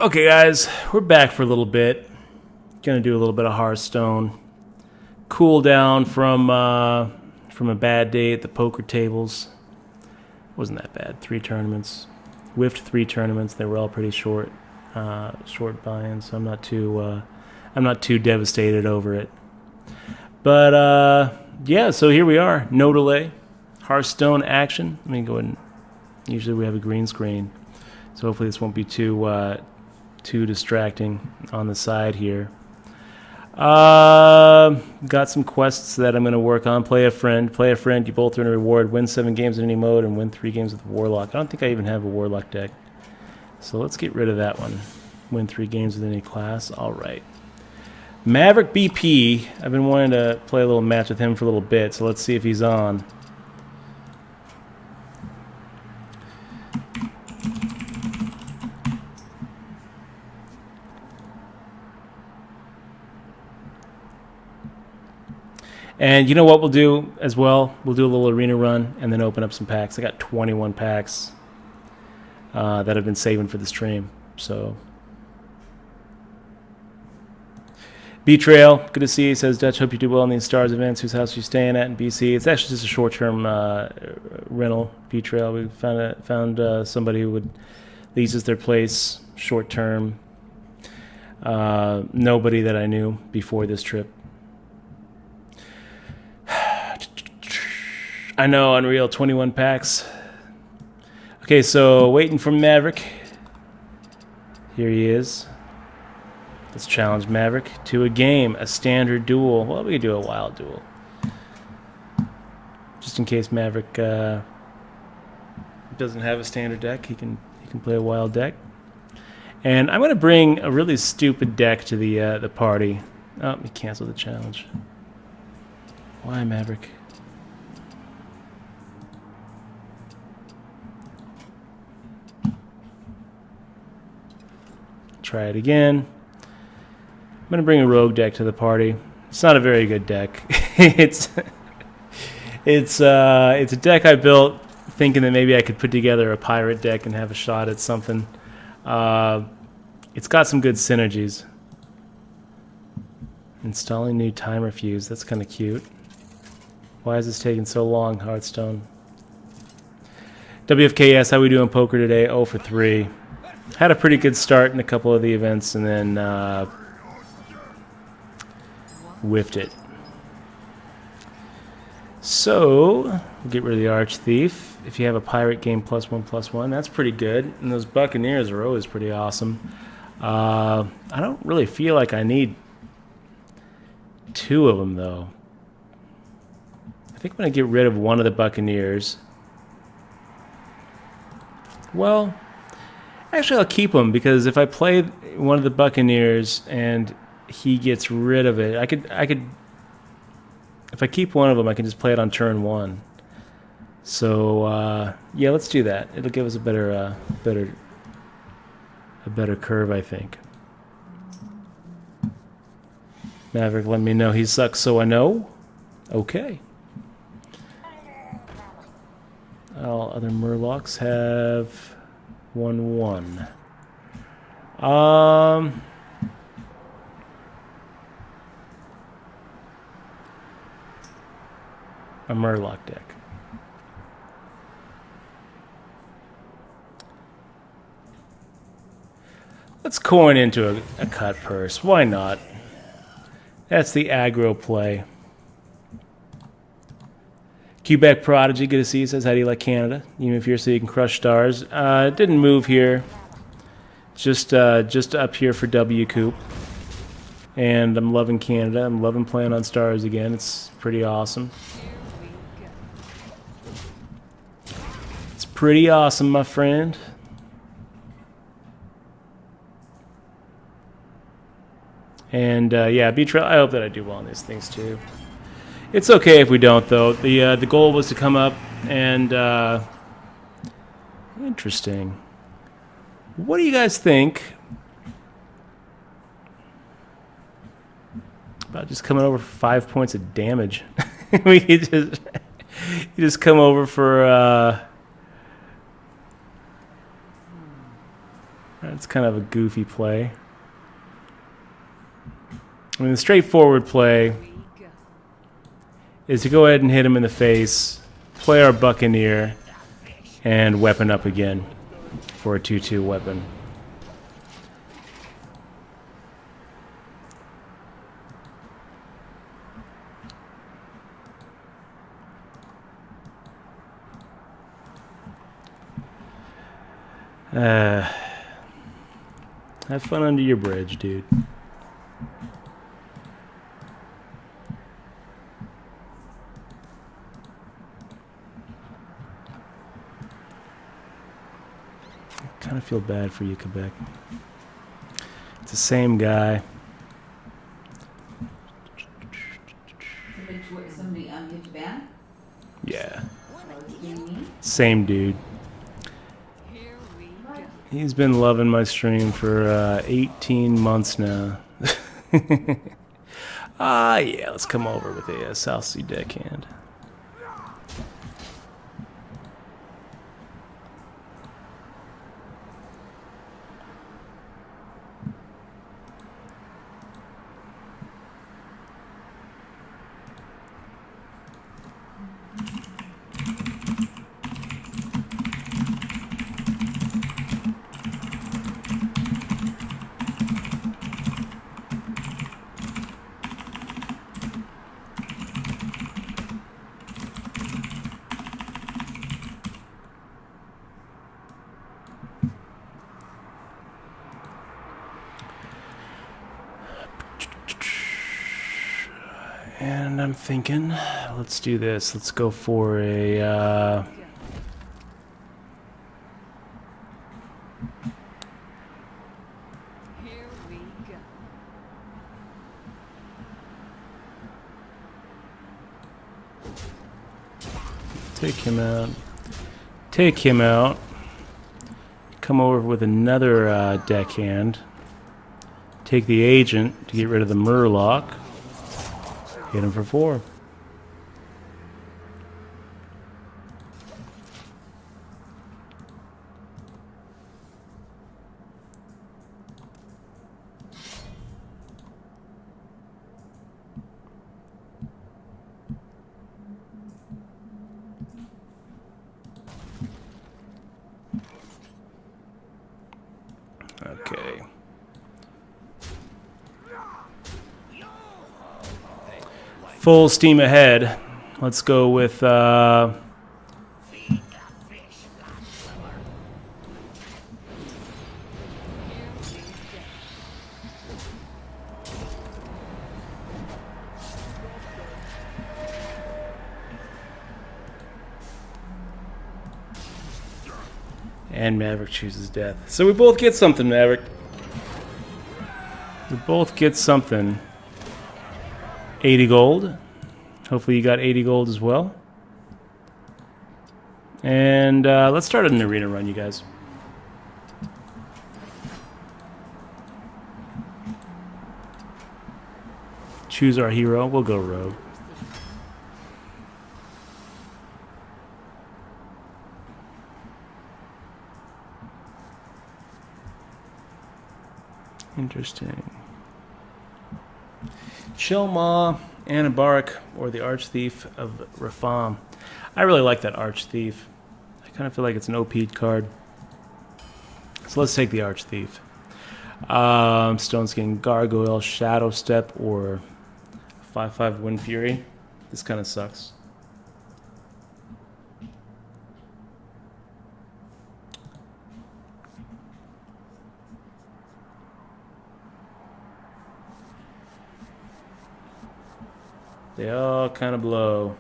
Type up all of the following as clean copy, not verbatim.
Okay, guys, we're back for a little bit. Gonna do a little bit of Hearthstone. Cool down from a bad day at the poker tables. Wasn't that bad. 3 tournaments. Whiffed 3 tournaments. They were all pretty short buy-ins, so I'm not too devastated over it. But yeah, so here we are. No delay. Hearthstone action. Let me go ahead and usually we have a green screen, so hopefully this won't be too distracting on the side here. Got some quests that I'm going to work on. Play a friend. You both earn a reward. Win 7 games in any mode and win 3 games with Warlock. I don't think I even have a Warlock deck, so let's get rid of that one. Win 3 games with any class. All right. Maverick BP. I've been wanting to play a little match with him for a little bit, so let's see if he's on. And you know what we'll do as well? We'll do a little arena run and then open up some packs. I got 21 packs that I've been saving for the stream. So, B-Trail, good to see you. Says, Dutch, hope you do well in these Stars events. Whose house are you staying at in BC? It's actually just a short-term rental, B-Trail. We found somebody who would lease us their place short-term. Nobody that I knew before this trip. I know, Unreal, 21 packs. Okay, so waiting for Maverick. Here he is. Let's challenge Maverick to a game, a standard duel. Well, we could do a wild duel. Just in case Maverick doesn't have a standard deck, he can play a wild deck. And I'm going to bring a really stupid deck to the party. Oh, he canceled the challenge. Why, Maverick? Try it again. I'm going to bring a rogue deck to the party. It's not a very good deck. It's a deck I built thinking that maybe I could put together a pirate deck and have a shot at something. It's got some good synergies. Installing new timer fuse. That's kind of cute. Why is this taking so long, Hearthstone? WFKS, how we doing poker today? 0 for 3. Had a pretty good start in a couple of the events and then whiffed it. So, we'll get rid of the Arch Thief. If you have a pirate game +1/+1, that's pretty good. And those Buccaneers are always pretty awesome. I don't really feel like I need 2 of them, though. I think I'm going to get rid of one of the Buccaneers. Well, actually, I'll keep him because if I play one of the Buccaneers and he gets rid of it, I could. If I keep one of them, I can just play it on turn 1. So yeah, let's do that. It'll give us a better curve, I think. Maverick, let me know he sucks, so I know. Okay. All other Murlocs have 1/1. A Murloc deck. Let's coin into a cut purse. Why not? That's the aggro play. Quebec Prodigy, good to see you. Says, how do you like Canada? Even if you're so you can crush stars. It didn't move here. Just up here for W Coop. And I'm loving Canada. I'm loving playing on stars again. It's pretty awesome. It's pretty awesome, my friend. And yeah, B-Trail, I hope that I do well on these things too. It's okay if we don't, though. The goal was to come up and... interesting. What do you guys think about just coming over for 5 points of damage? We could just come over for That's kind of a goofy play. I mean, the straightforward play is to go ahead and hit him in the face, play our Buccaneer, and weapon up again for a 2/2 weapon. Have fun under your bridge, dude. I kind of feel bad for you, Quebec. It's the same guy. Somebody hit ban? Yeah. Same dude. He's been loving my stream for 18 months now. Yeah, let's come over with a South Sea deckhand. And I'm thinking, let's do this. Let's go for a... Take him out. Take him out. Come over with another deckhand. Take the agent to get rid of the Murloc. Hit him for 4. Okay. Full steam ahead. Let's go with and Maverick chooses death. So we both get something, Maverick. We both get something. 80 gold. Hopefully you got 80 gold as well. And let's start an arena run, you guys. Choose our hero. We'll go rogue. Interesting. Shilma, Anabarak, or the Archthief of Rafam. I really like that Archthief. I kind of feel like it's an OP'd card. So let's take the Archthief. Stoneskin, Gargoyle, Shadow Step, or 5/5 Wind Fury. This kind of sucks. They all kind of blow.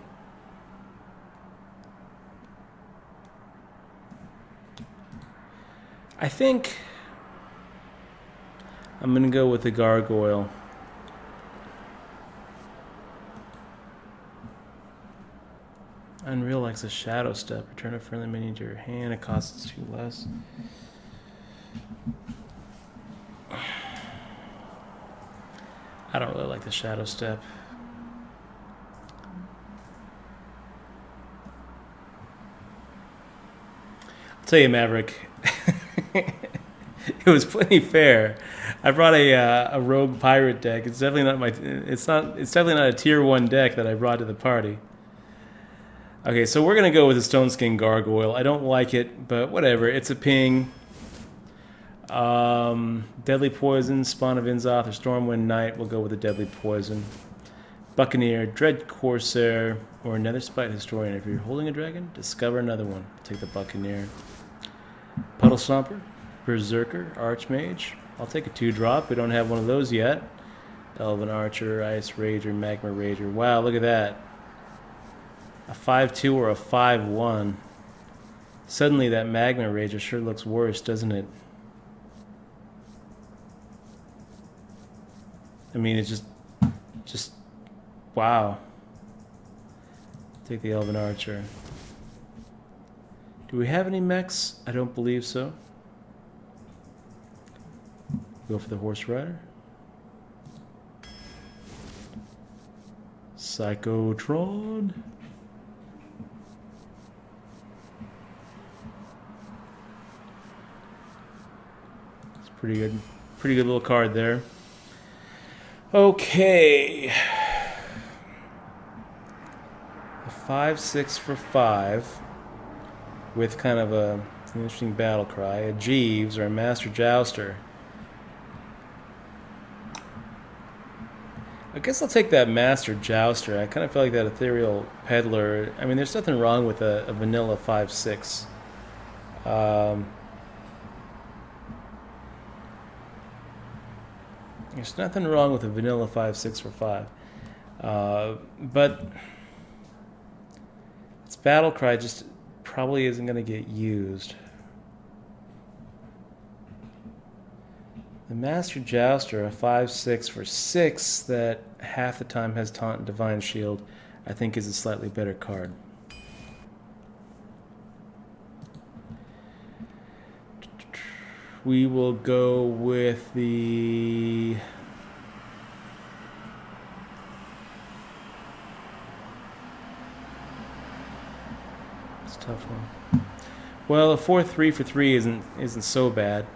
I think I'm going to go with the Gargoyle. Unreal likes a Shadow Step. Return a friendly minion to your hand. It costs 2 less. I don't really like the Shadow Step. I'll tell you, Maverick. It was plenty fair. I brought a rogue pirate deck. It's definitely not my. It's definitely not a tier 1 deck that I brought to the party. Okay, so we're gonna go with the Stone Skin Gargoyle. I don't like it, but whatever. It's a ping. Deadly Poison, Spawn of Inzoth, or Stormwind Knight. We'll go with the Deadly Poison. Buccaneer, Dread Corsair, or Nether Spite Historian. If you're holding a dragon, discover another one. Take the Buccaneer. Puddle Stomper, Berserker, Archmage. I'll take a 2-drop. We don't have one of those yet. Elven Archer, Ice Rager, Magma Rager. Wow, look at that. A 5-2 or a 5-1. Suddenly that Magma Rager sure looks worse, doesn't it? I mean, it's just, wow. Take the Elven Archer. Do we have any mechs? I don't believe so. Go for the Horse Rider. Psychotron. It's pretty good. Pretty good little card there. Okay. A 5/6 for 5 with kind of an interesting battle cry. A Jeeves or a Master Jouster. I guess I'll take that Master Jouster. I kind of feel like that Ethereal Peddler. I mean, there's nothing wrong with a vanilla 5/6. There's nothing wrong with a vanilla 5/6 for 5. But its battle cry just probably isn't going to get used. The Master Jouster, a 5/6 for 6 that half the time has Taunt and Divine Shield, I think is a slightly better card. We will go with the... It's a tough one. Well, a 4/3 for 3 isn't so bad.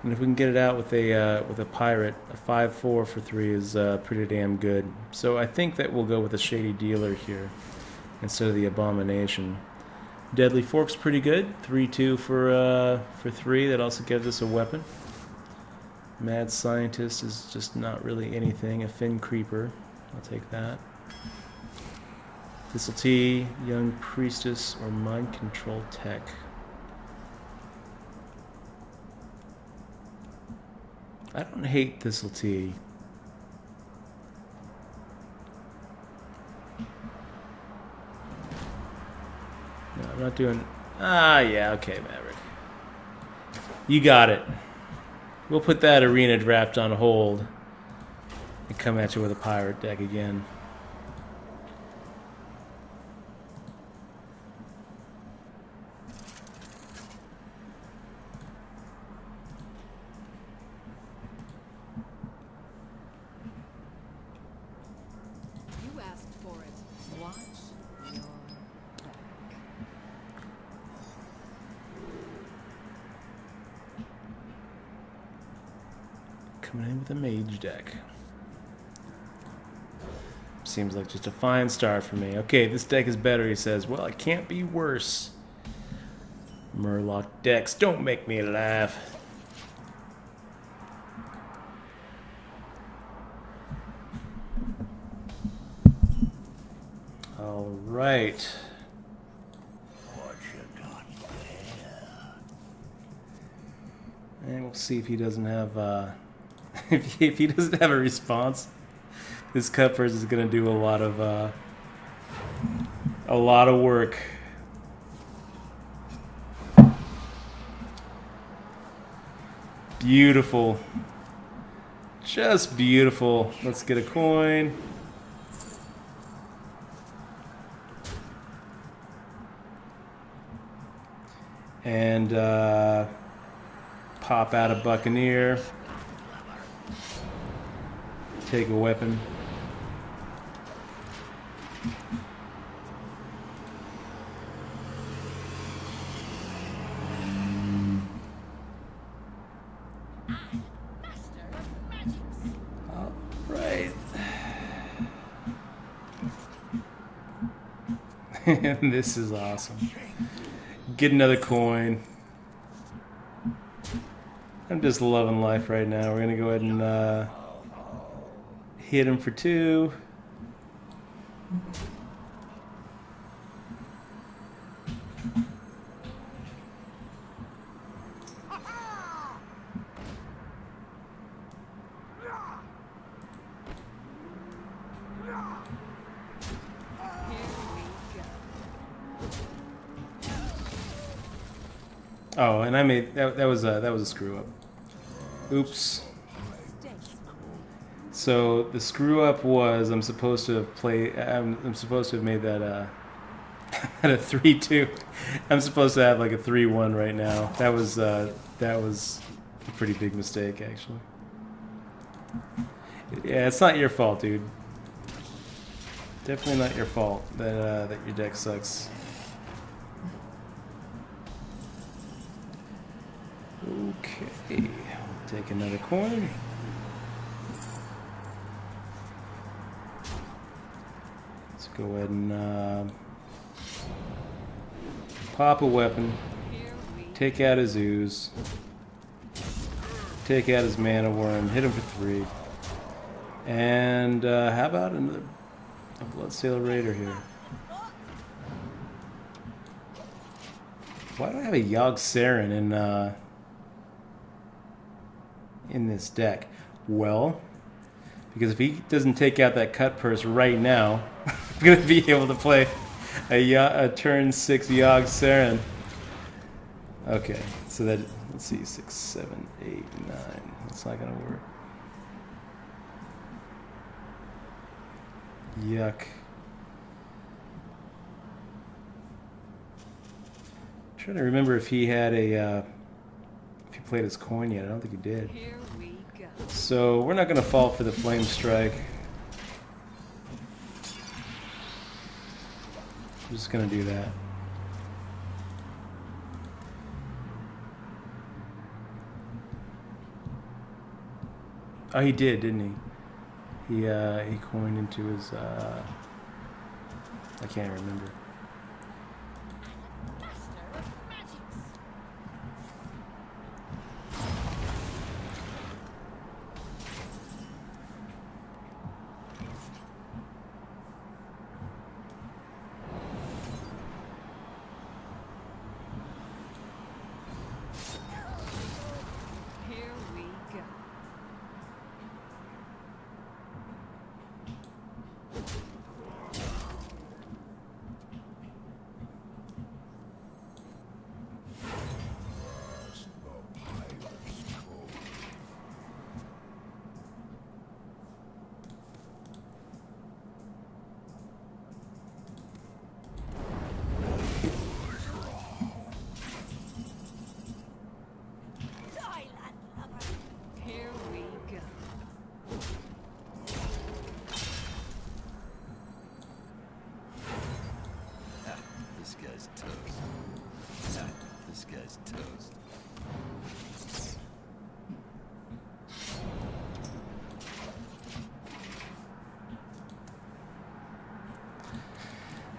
And if we can get it out with a pirate, a 5/4 for 3 is pretty damn good. So I think that we'll go with a Shady Dealer here instead of the Abomination. Deadly Fork's pretty good. 3/2 for 3. That also gives us a weapon. Mad Scientist is just not really anything. A Fin Creeper, I'll take that. Thistle Tea, Young Priestess, or Mind Control Tech. I don't hate Thistle Tea. No, I'm not doing... yeah, okay, Maverick. You got it. We'll put that arena draft on hold and come at you with a pirate deck again. Coming in with a mage deck. Seems like just a fine start for me. Okay, this deck is better, he says. Well, it can't be worse. Murloc decks, don't make me laugh. All right. And we'll see if he doesn't have... if he doesn't have a response, this Cupford is going to do a lot of work. Beautiful. Just beautiful. Let's get a coin. And pop out a Buccaneer. Take a weapon. This is awesome. Get another coin. I'm just loving life right now. We're gonna go ahead and hit him for 2. Oh, and I made that was a screw up. Oops. So the screw up was I'm supposed to have made that at a 3-2. I'm supposed to have like a 3-1 right now. That was a pretty big mistake actually. Yeah, it's not your fault, dude. Definitely not your fault that your deck sucks. Okay, take another coin. Let's go ahead and pop a weapon. Take out his ooze. Take out his mana worm. Hit him for 3. And how about a Bloodsail Raider here? Why do I have a Yogg Saron in this deck? Well, because if he doesn't take out that cut purse right now, I'm going to be able to play a turn 6 Yogg Saron. Okay, so that, let's see, 6, 7, 8, 9. That's not going to work. Yuck. I'm trying to remember if he had if he played his coin yet. I don't think he did. Here we go. So we're not going to fall for the Flame Strike. I'm just going to do that. Oh, he did, didn't he? He coined into his I can't remember. Here we go. Here we go. This guy's toast. This guy's toast.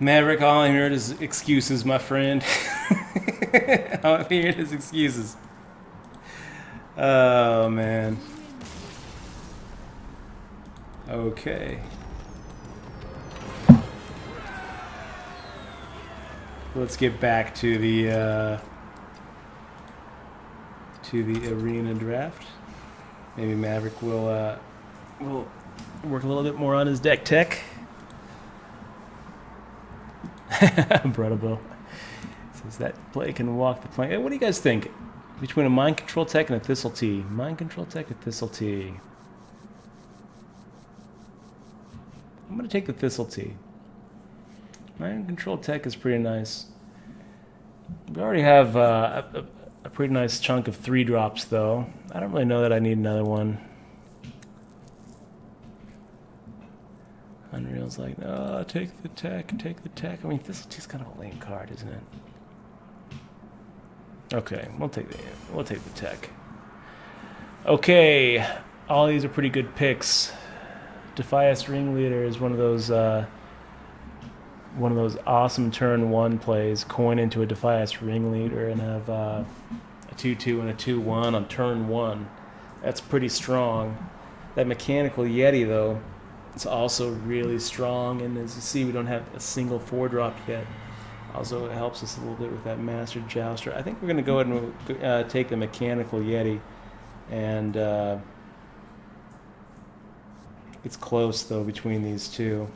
Maverick, all I'm hearing is excuses, my friend. All I'm hearing is excuses. Oh, man. Okay. Let's get back to the arena draft. Maybe Maverick will work a little bit more on his deck tech. Brutable says that play can walk the plank. Hey, what do you guys think between a Mind Control Tech and a Thistle Tea? Mind Control Tech or Thistle Tea? I'm gonna take the Thistle Tea. Mind Control Tech is pretty nice. We already have a pretty nice chunk of 3-drops, though. I don't really know that I need another one. Unreal's like, oh, take the tech, take the tech. I mean, this is just kind of a lame card, isn't it? Okay, we'll take the tech. Okay, all these are pretty good picks. Defias Ringleader is one of those one of those awesome turn 1 plays, coin into a Defias ringleader and have a 2/2 and a 2/1 on turn 1. That's pretty strong. That Mechanical Yeti, though, it's also really strong, and as you see, we don't have a single 4-drop yet. Also, it helps us a little bit with that Master Jouster. I think we're going to go ahead and take the Mechanical Yeti, and it's close, though, between these two.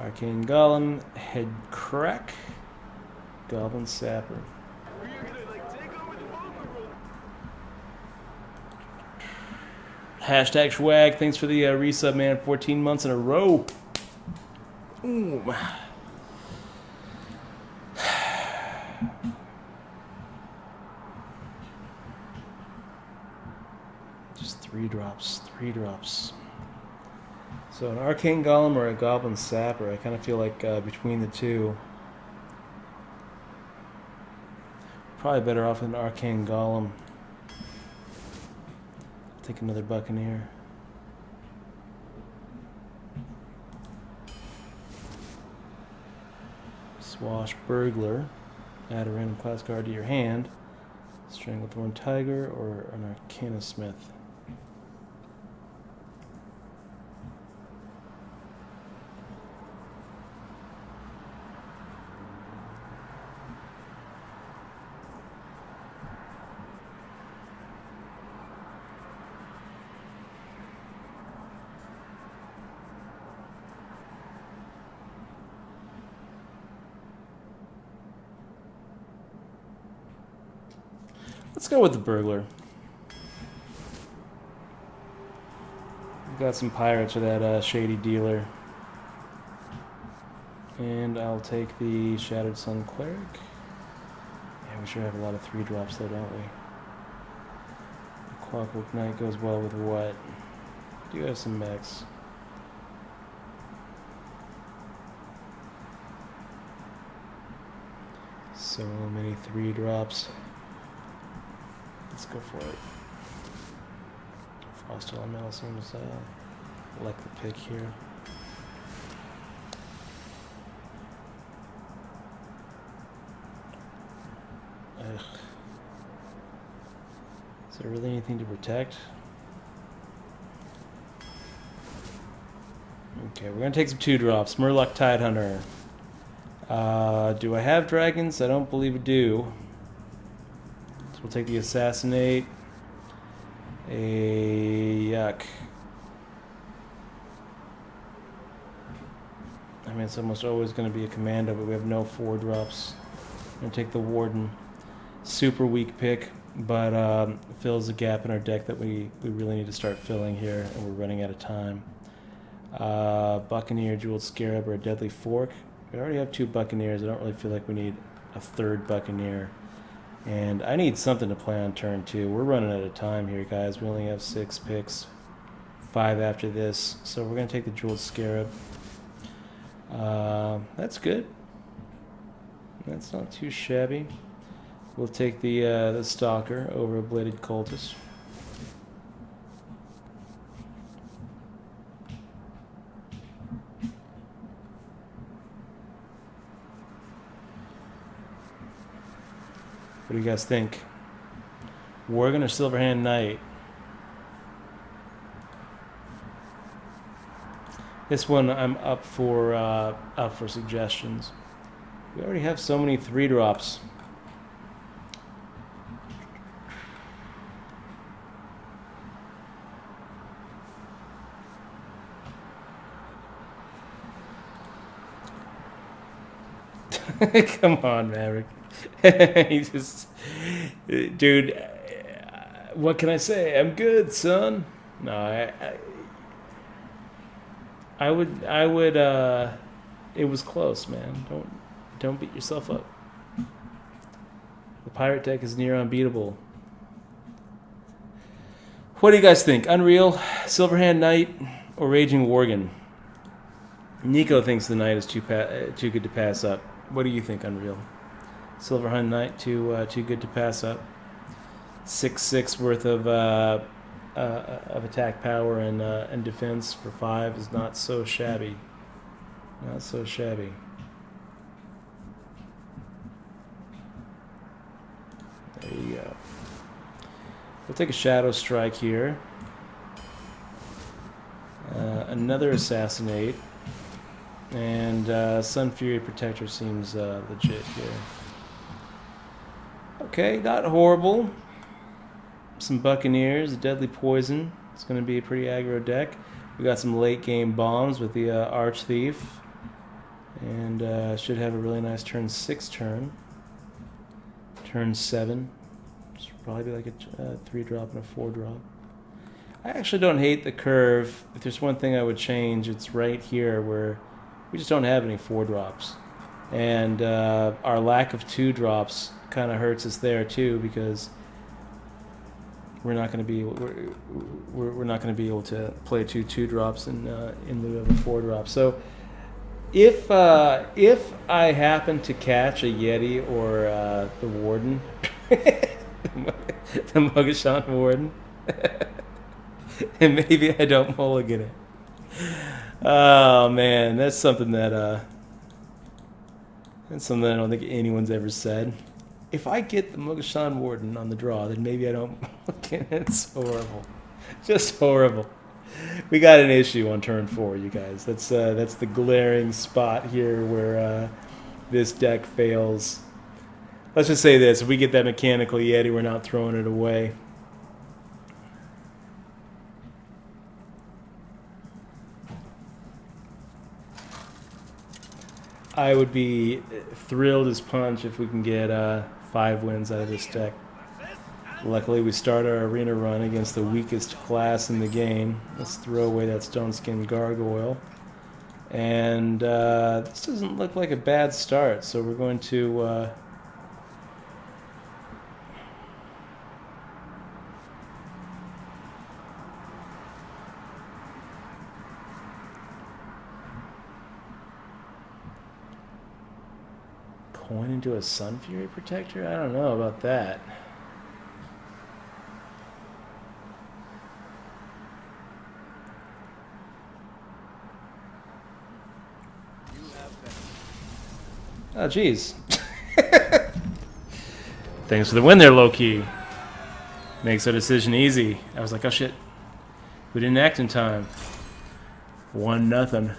Arcane Golem, Head Crack, Goblin Sapper. Hashtag Schwag, thanks for the resub, man. 14 months in a row. Ooh. Just 3 drops, 3 drops. So an Arcane Golem or a Goblin Sapper, I kind of feel like between the two. Probably better off with an Arcane Golem. Take another Buccaneer. Swashbuckler. Add a random class card to your hand. Stranglethorn Tiger or an Arcana Smith. Let's go with the Burglar. We've got some pirates for that shady dealer. And I'll take the Shattered Sun Cleric. Yeah, we sure have a lot of 3-drops though, don't we? The Clockwork Knight goes well with what? Do you have some mechs? So many 3-drops. Let's go for it. Frost Elemental seems like the pick here. Ugh. Is there really anything to protect? Okay, we're gonna take some 2-drops. Murloc Tidehunter. Do I have dragons? I don't believe I do. So we'll take the Assassinate. Yuck. I mean, it's almost always going to be a commando, but we have no 4-drops. I'm going to take the Warden. Super weak pick, but fills a gap in our deck that we really need to start filling here, and we're running out of time. Buccaneer, Jeweled Scarab, or a Deadly Fork. We already have 2 Buccaneers. I don't really feel like we need a 3rd Buccaneer. And I need something to play on turn 2. We're running out of time here, guys. We only have 6 picks. 5 after this. So we're going to take the Jeweled Scarab. That's good. That's not too shabby. We'll take the Stalker over a Bladed Cultist. What do you guys think? Worgen or Silverhand Knight? This one I'm up for suggestions. We already have so many 3-drops. Come on, Maverick. He just, dude. What can I say? I'm good, son. No, I would. It was close, man. Don't beat yourself up. The pirate deck is near unbeatable. What do you guys think? Unreal, Silverhand Knight, or Raging Worgen? Nico thinks the Knight is too good to pass up. What do you think, Unreal? Silverhand Knight too good to pass up. 6/6 worth of of attack power and defense for 5 is not so shabby. Not so shabby. There you go. We'll take a Shadow Strike here. Another Assassinate. And Sun Fury Protector seems legit here. Okay, not horrible. Some Buccaneers, Deadly Poison. It's going to be a pretty aggro deck. We got some late game bombs with the Arch Thief. And should have a really nice turn 6 turn. Turn 7. Should probably be like a 3-drop and a 4-drop. I actually don't hate the curve. If there's one thing I would change, it's right here where we just don't have any 4-drops. And our lack of 2-drops kind of hurts us there too, because we're not going to be we're not going to be able to play 2-drops in lieu of a 4-drop. So if I happen to catch a Yeti or the Warden, the Mogashan Warden, and maybe I don't mulligan it. Oh man, that's something that I don't think anyone's ever said. If I get the Mogashan Warden on the draw, then maybe I don't mulligan it. It's horrible, just horrible. We got an issue on turn 4, you guys. That's the glaring spot here where this deck fails. Let's just say this: if we get that Mechanical Yeti, we're not throwing it away. I would be thrilled as punch if we can get 5 wins out of this deck. Luckily, we start our arena run against the weakest class in the game. Let's throw away that Stone Skin Gargoyle. And this doesn't look like a bad start, so we're going to... coin into a Sun Fury Protector? I don't know about that. Oh, jeez. Thanks for the win there, low-key. Makes our decision easy. I was like, oh shit. We didn't act in time. 1-0.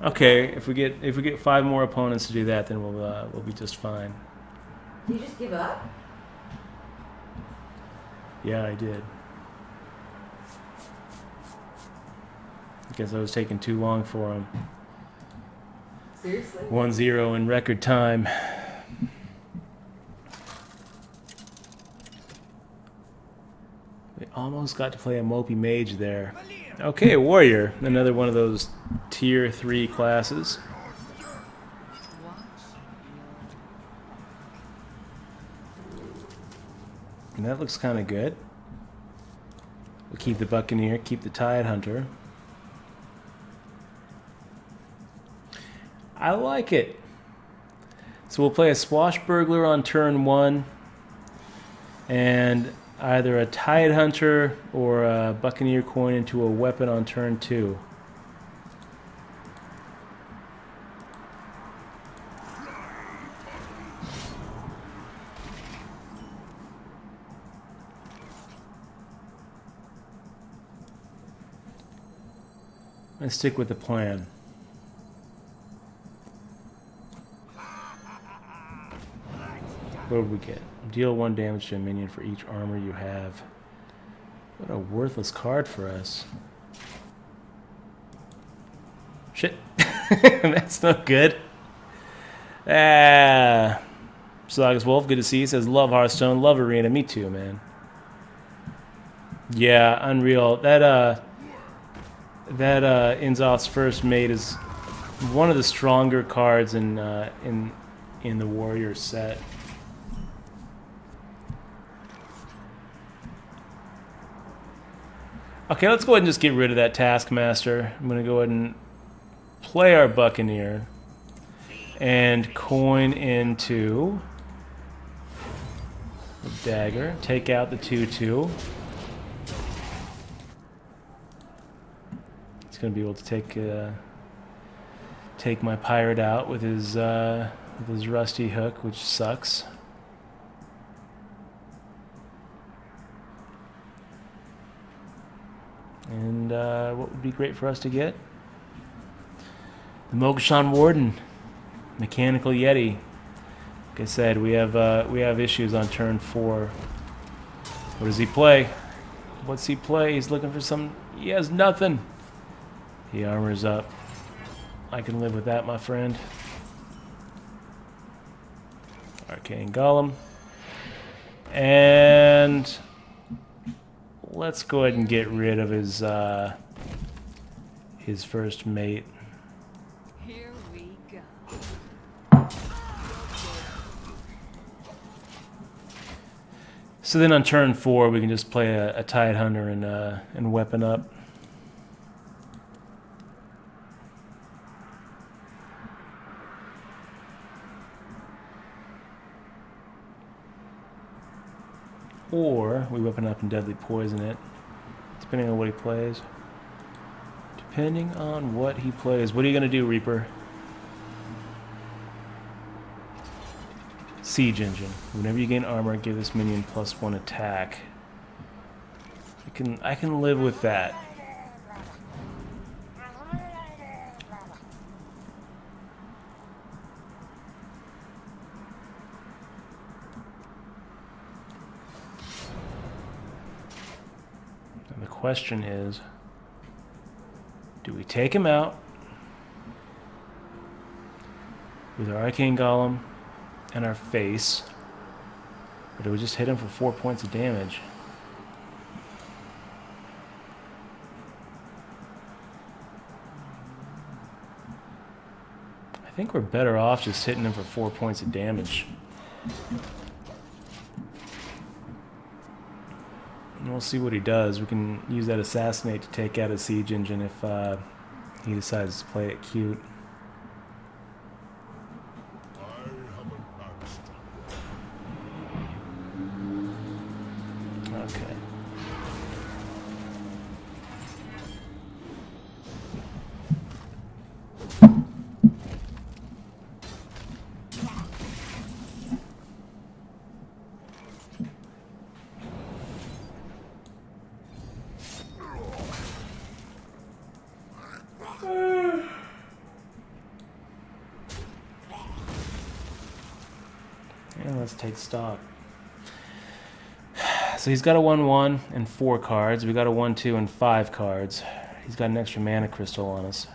Okay, if we get 5 more opponents to do that, then we'll be just fine. Did you just give up? Yeah, I did. Because I was taking too long for him. Seriously? 1-0 in record time. We almost got to play a Mopey Mage there. Okay, Warrior. Another one of those tier 3 classes. And that looks kind of good. We'll keep the Buccaneer, keep the Tide Hunter. I like it. So we'll play a Swashbuckler on turn 1, and either a Tide Hunter or a Buccaneer coin into a weapon on turn 2. And stick with the plan. What did we get? Deal 1 damage to a minion for each armor you have. What a worthless card for us. Shit. That's not good. Sagas Wolf, good to see you. Says, love Hearthstone, love Arena. Me too, man. Yeah, unreal. That Inzoth's First Mate is one of the stronger cards in the Warrior set. Okay, let's go ahead and just get rid of that Taskmaster. I'm going to go ahead and play our Buccaneer and coin into the Dagger. Take out the 2/2. gonna be able to take my pirate out with his rusty hook, which sucks. And what would be great for us to get? The Mogashan Warden, Mechanical Yeti. Like I said, we have issues on turn 4. What does he play? What's he play? He's looking for some. He has nothing. He armors up. I can live with that, my friend. Arcane Golem. And let's go ahead and get rid of his first mate. Here we go. So then on turn 4, we can just play a Tide Hunter and weapon up. Or we weapon up and deadly poison it, depending on what he plays. Depending on what he plays. What are you going to do, Reaper? Siege Engine. Whenever you gain armor, give this minion +1 attack. I can live with that. And the question is, do we take him out with our Arcane Golem and our face, or do we just hit him for 4 points of damage? I think we're better off just hitting him for 4 points of damage. And we'll see what he does. We can use that Assassinate to take out a Siege Engine if he decides to play it cute. Okay. And let's take stock. So he's got a 1/1 and 4 cards. We got a 1/2 and 5 cards. He's got an extra mana crystal on us.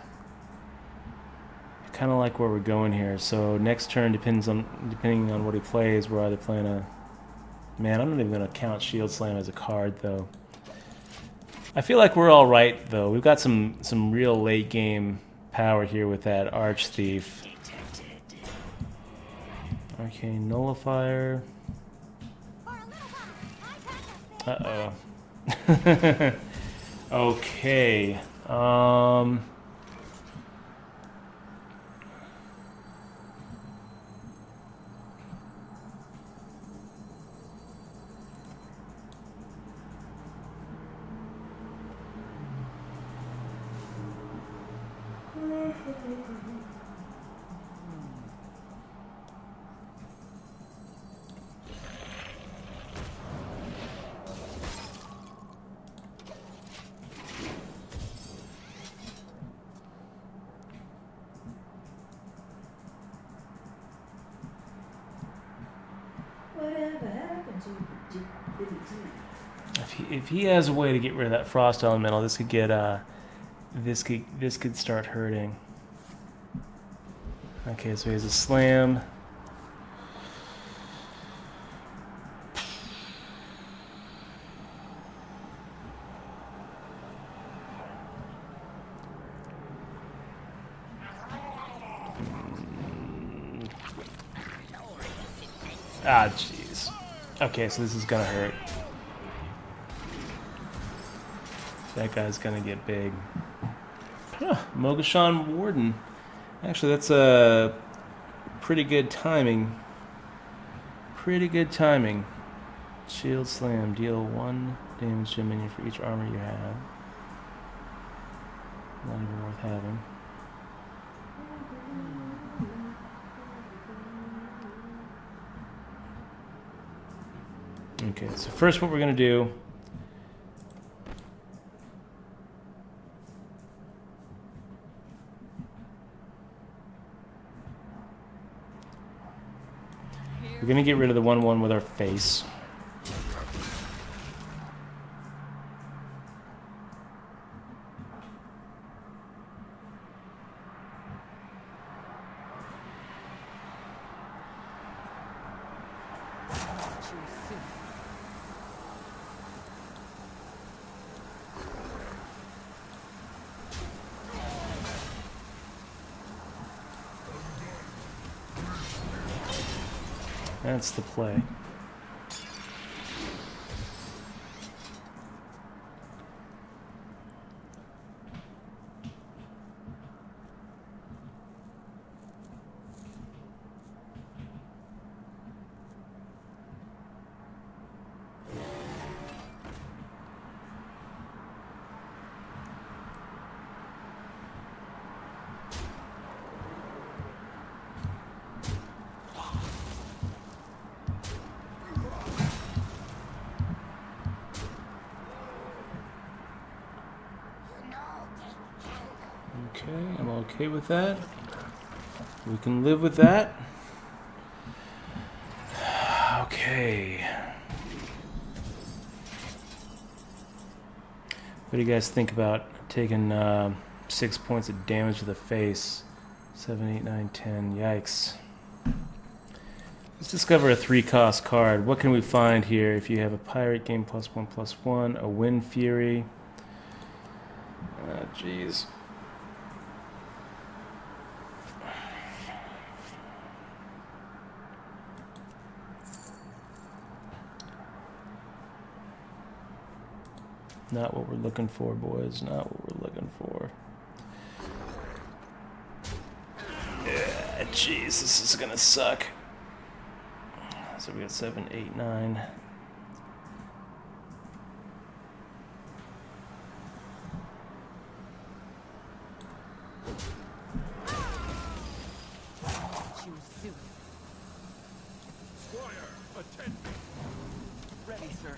I kind of like where we're going here. So next turn, depending on what he plays, we're either playing a. Man, I'm not even gonna count Shield Slam as a card though. I feel like we're all right though. We've got some real late game power here with that Arch Thief. Arcane Nullifier. Uh-oh. Okay. Whatever happened to Billy T? If he has a way to get rid of that Frost Elemental, this could get this could start hurting. Okay, so he has a Slam. Ah, jeez. Okay, so this is gonna hurt. That guy's gonna get big. Huh, Mogashan Warden. Actually, that's a pretty good timing. Pretty good timing. Shield Slam. Deal 1 damage to a minion for each armor you have. Not even worth having. Okay, so first what we're going to do... We're going to get rid of the 1/1 with our face. That's the play. Okay, I'm okay with that. We can live with that. Okay. What do you guys think about taking 6 points of damage to the face? 7, 8, 9, 10. Yikes. Let's discover a 3-cost card. What can we find here? If you have a pirate, gain +1/+1, a Wind Fury. Jeez. Not what we're looking for, boys. Not what we're looking for. Yeah, jeez, this is gonna suck. So we got 7, 8, 9. Squire, attend me. Ready, sir.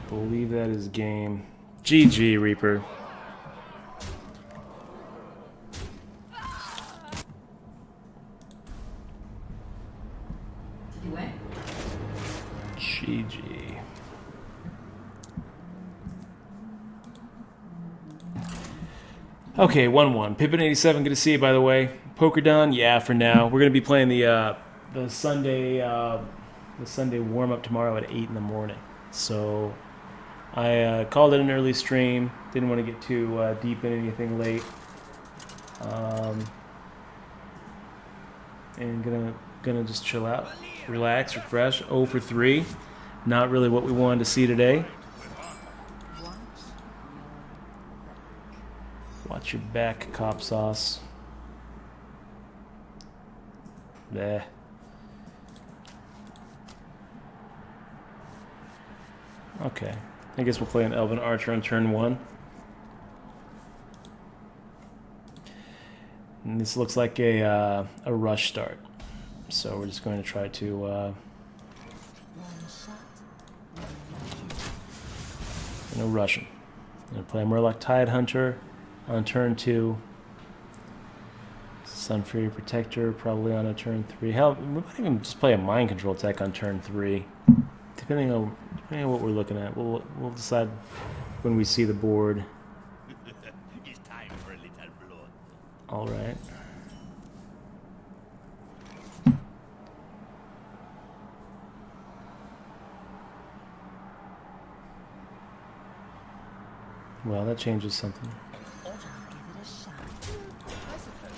Believe that is game. GG, Reaper. You win? GG. Okay, 1-1. Pippin87, good to see you, by the way. Poker done? Yeah, for now. We're gonna be playing the Sunday warm up tomorrow at 8 in the morning. So I called it an early stream. Didn't want to get too deep in anything late. And gonna just chill out, relax, refresh. 0 for 3. Not really what we wanted to see today. Watch your back, cop sauce. Bleh. Okay. I guess we'll play an Elven Archer on turn 1. And this looks like a rush start. So we're just going to try to rush him. I'm going to play a Murloc Tide Hunter on turn 2. Sunfury Protector probably on a turn 3. Hell, we might even just play a Mind Control tech on turn 3. Depending on what we're looking at. We'll decide when we see the board. It's time for a little blood. All right. Well, that changes something. I'll give it a shot. I suppose.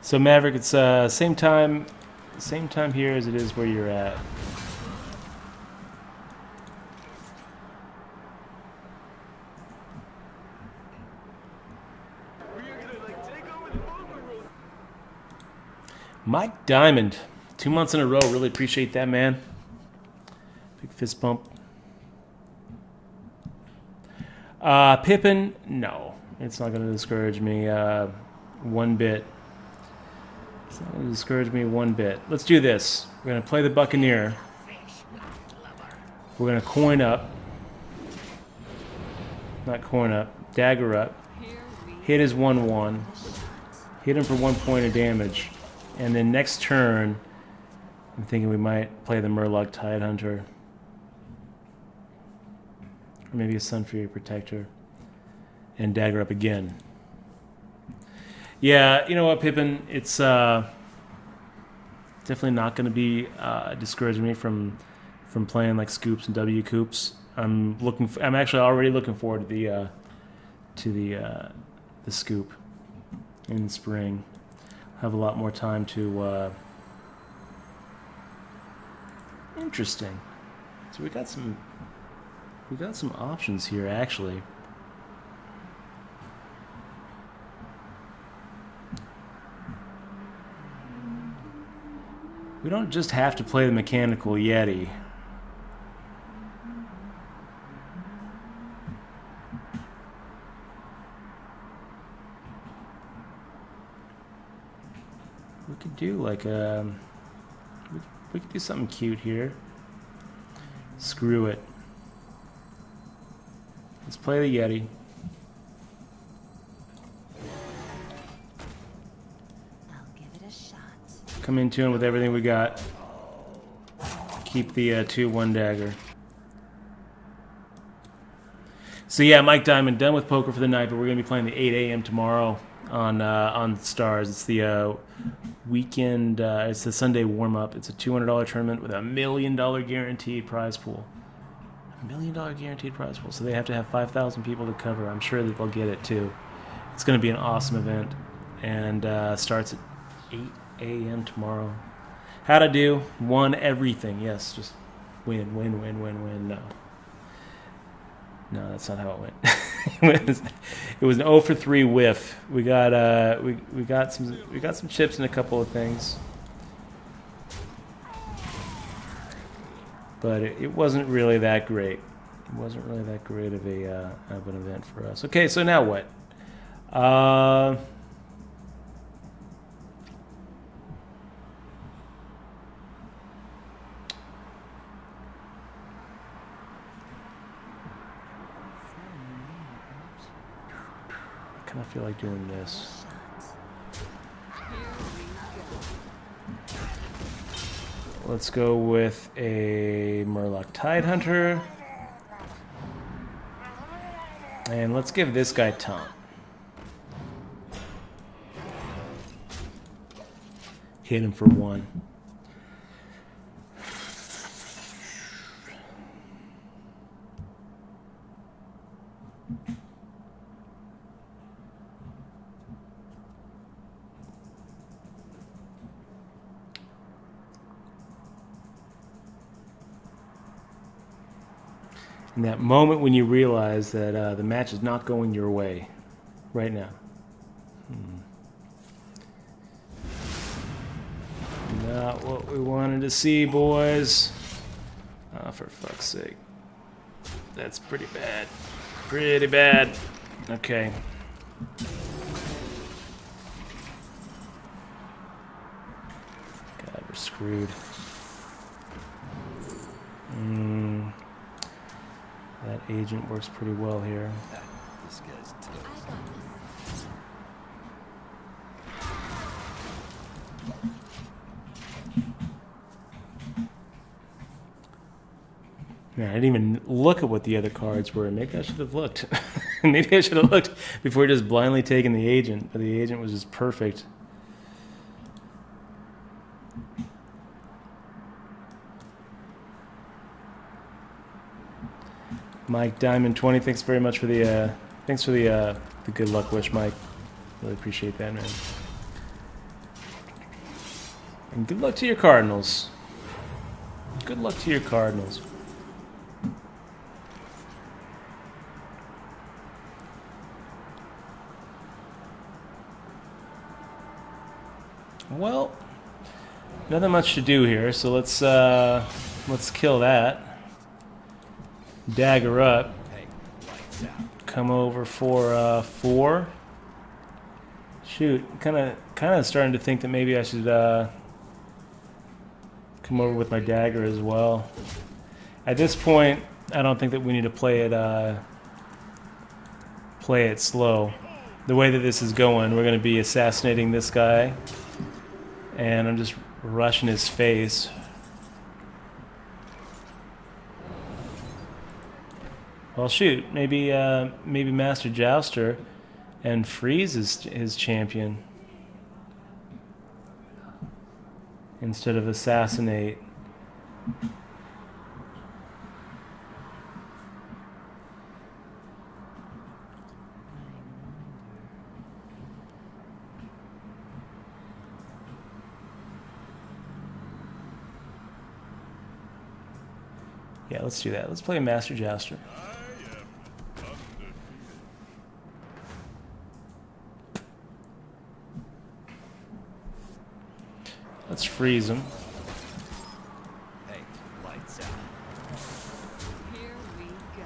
So Maverick, it's same time here as it is where you're at. Mike Diamond, 2 months in a row. Really appreciate that, man. Big fist bump. Pippin, no, it's not going to discourage me one bit. It's not going to discourage me one bit. Let's do this. We're going to play the Buccaneer. We're going to coin up. Not coin up. Dagger up. Hit his 1/1. Hit him for 1 point of damage. And then next turn, I'm thinking we might play the Murloc Tidehunter. Or maybe a Sunfury Protector. And dagger up again. Yeah, you know what, Pippin? It's definitely not going to be discouraging me from playing like scoops and W coops. I'm actually already looking forward to the scoop in spring. Have a lot more time to. Interesting. So we got some options here actually. We don't just have to play the Mechanical Yeti. We could do like a... We could do something cute here. Screw it. Let's play the Yeti. I'll give it a shot. Come into him with everything we got. Keep the 2/1 dagger. So yeah, Mike Diamond, done with poker for the night, but we're gonna be playing the 8 a.m. tomorrow on Stars. It's the weekend. It's the Sunday warm up. It's a $200 tournament with $1 million guaranteed prize pool. $1 million guaranteed prize pool. So they have to have 5,000 people to cover. I'm sure that they'll get it too. It's going to be an awesome event, and starts at 8 a.m. tomorrow. How to do? Won everything. Yes, just win. No, that's not how it went. It was an 0 for 3 whiff. We got we got some chips and a couple of things, but it wasn't really that great. It wasn't really that great of an event for us. Okay, so now what? I feel like doing this. Let's go with a Murloc Tidehunter. And let's give this guy taunt. Hit him for 1. In that moment when you realize that the match is not going your way right now. Not what we wanted to see, boys. Oh, for fuck's sake. That's pretty bad. Pretty bad. Okay. God, we're screwed. That agent works pretty well here. This guy's tough. I got this. Man, I didn't even look at what the other cards were. Maybe I should have looked. Maybe I should have looked before just blindly taking the agent. But the agent was just perfect. Mike Diamond 20, thanks very much for the good luck wish, Mike. Really appreciate that, man. And good luck to your Cardinals. Good luck to your Cardinals. Well, nothing much to do here, so let's kill that. Dagger up. Come over for 4. Shoot, kind of starting to think that maybe I should come over with my dagger as well. At this point, I don't think that we need to play it slow. The way that this is going, we're going to be assassinating this guy, and I'm just rushing his face. Well, shoot, maybe Master Jouster and freeze his champion instead of assassinate. Yeah, let's do that. Let's play Master Jouster. Let's freeze him. Hey, lights out. Here we go.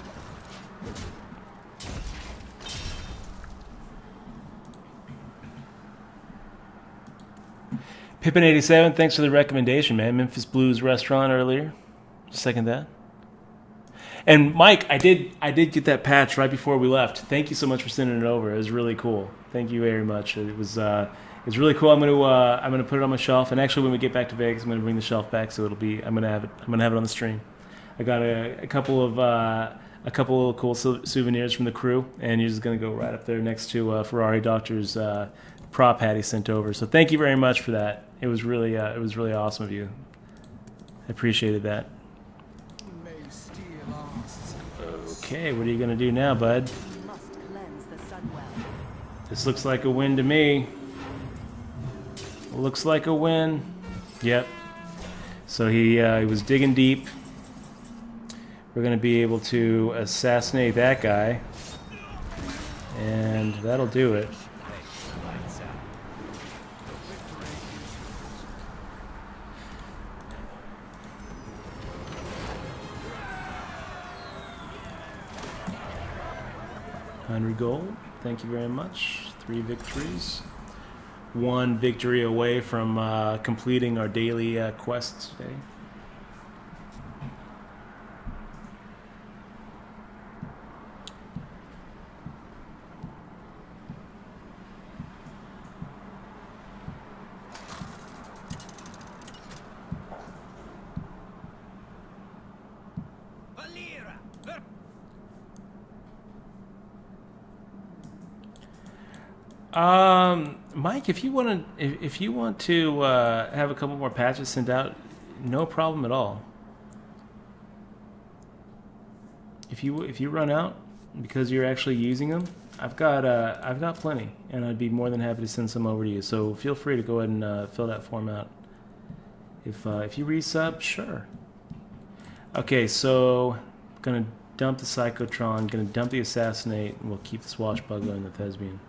Pippin87, thanks for the recommendation, man. Memphis Blues restaurant earlier. Second that. And Mike, I did get that patch right before we left. Thank you so much for sending it over. It was really cool. Thank you very much. It was really cool. I'm gonna put it on my shelf. And actually, when we get back to Vegas, I'm gonna bring the shelf back. So I'm gonna have it on the stream. I got a couple of cool souvenirs from the crew, and you're just gonna go right up there next to Ferrari Doctor's prop hat he sent over. So thank you very much for that. It was really awesome of you. I appreciated that. Okay, what are you gonna do now, bud? Must cleanse the Sunwell. This looks like a win to me. Looks like a win. Yep. So he was digging deep. We're gonna be able to assassinate that guy, and that'll do it. $100 gold. Thank you very much. 3 victories. 1 victory away from completing our daily quests today. Mike, if you want to have a couple more patches sent out, no problem at all. If you run out because you're actually using them, I've got plenty, and I'd be more than happy to send some over to you. So feel free to go ahead and fill that form out. If you resub, sure. Okay, so gonna dump the Psychotron, gonna dump the Assassinate, and we'll keep the Swashbuckler and the Thespian.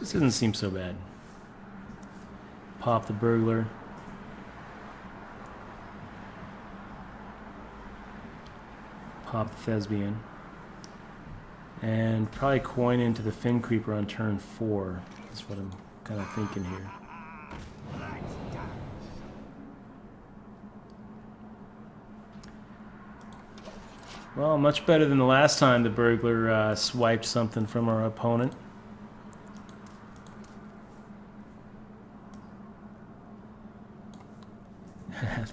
This doesn't seem so bad. Pop the Burglar. Pop the Thespian. And probably coin into the Fin Creeper on turn 4. That's what I'm kind of thinking here. Well, much better than the last time the Burglar swiped something from our opponent.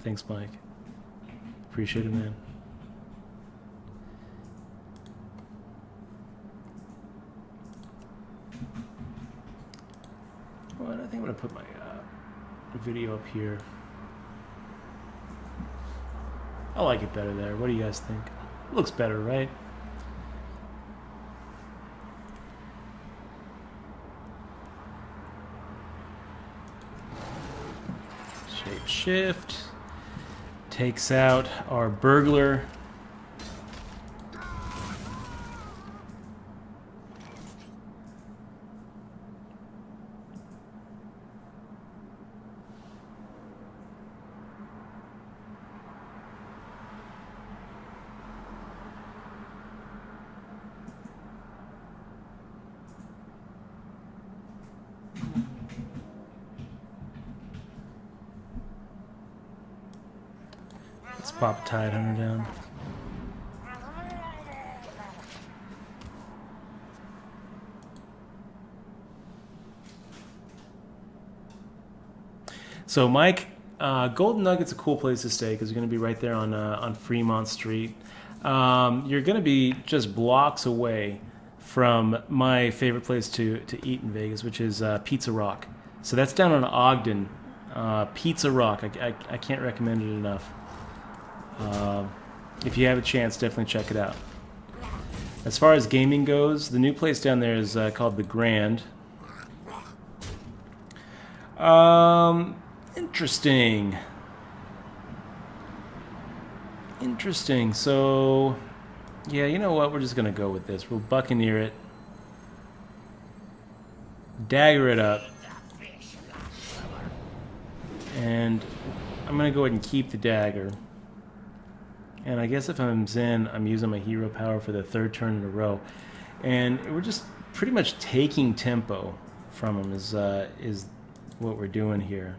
Thanks, Mike. Appreciate it, man. Well, I think I'm going to put my video up here. I like it better there. What do you guys think? It looks better, right? Shift. Takes out our burglar. Let's pop a Tide Hunter down. So, Mike, Golden Nugget's a cool place to stay because you're going to be right there on Fremont Street. You're going to be just blocks away from my favorite place to eat in Vegas, which is Pizza Rock. So that's down on Ogden. Pizza Rock. I can't recommend it enough. If you have a chance, definitely check it out. As far as gaming goes, the new place down there is called The Grand. Interesting. Interesting. So, yeah, you know what? We're just going to go with this. We'll Buccaneer it. Dagger it up. And I'm going to go ahead and keep the dagger. And I guess if I'm Zen, I'm using my hero power for the third turn in a row. And we're just pretty much taking tempo from him is what we're doing here.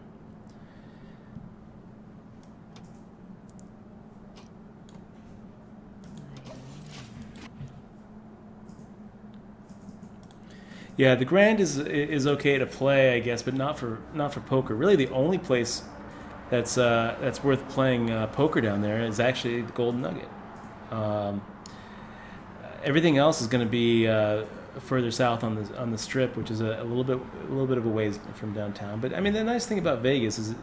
Yeah, the Grand is okay to play, I guess, but not for poker. Really, the only place that's worth playing poker down there is actually the Golden Nugget. Everything else is going to be further south on the Strip, which is a little bit of a ways from downtown. But I mean, the nice thing about Vegas is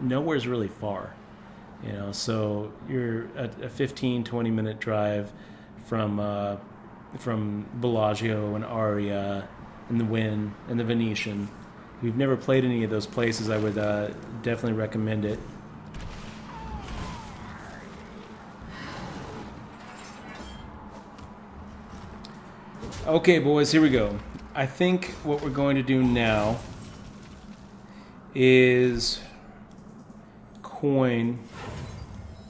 nowhere's really far, you know. So you're a 15-20 minute drive from Bellagio and Aria and the Wynn and the Venetian. If you've never played any of those places, I would definitely recommend it. Okay, boys, here we go. I think what we're going to do now is coin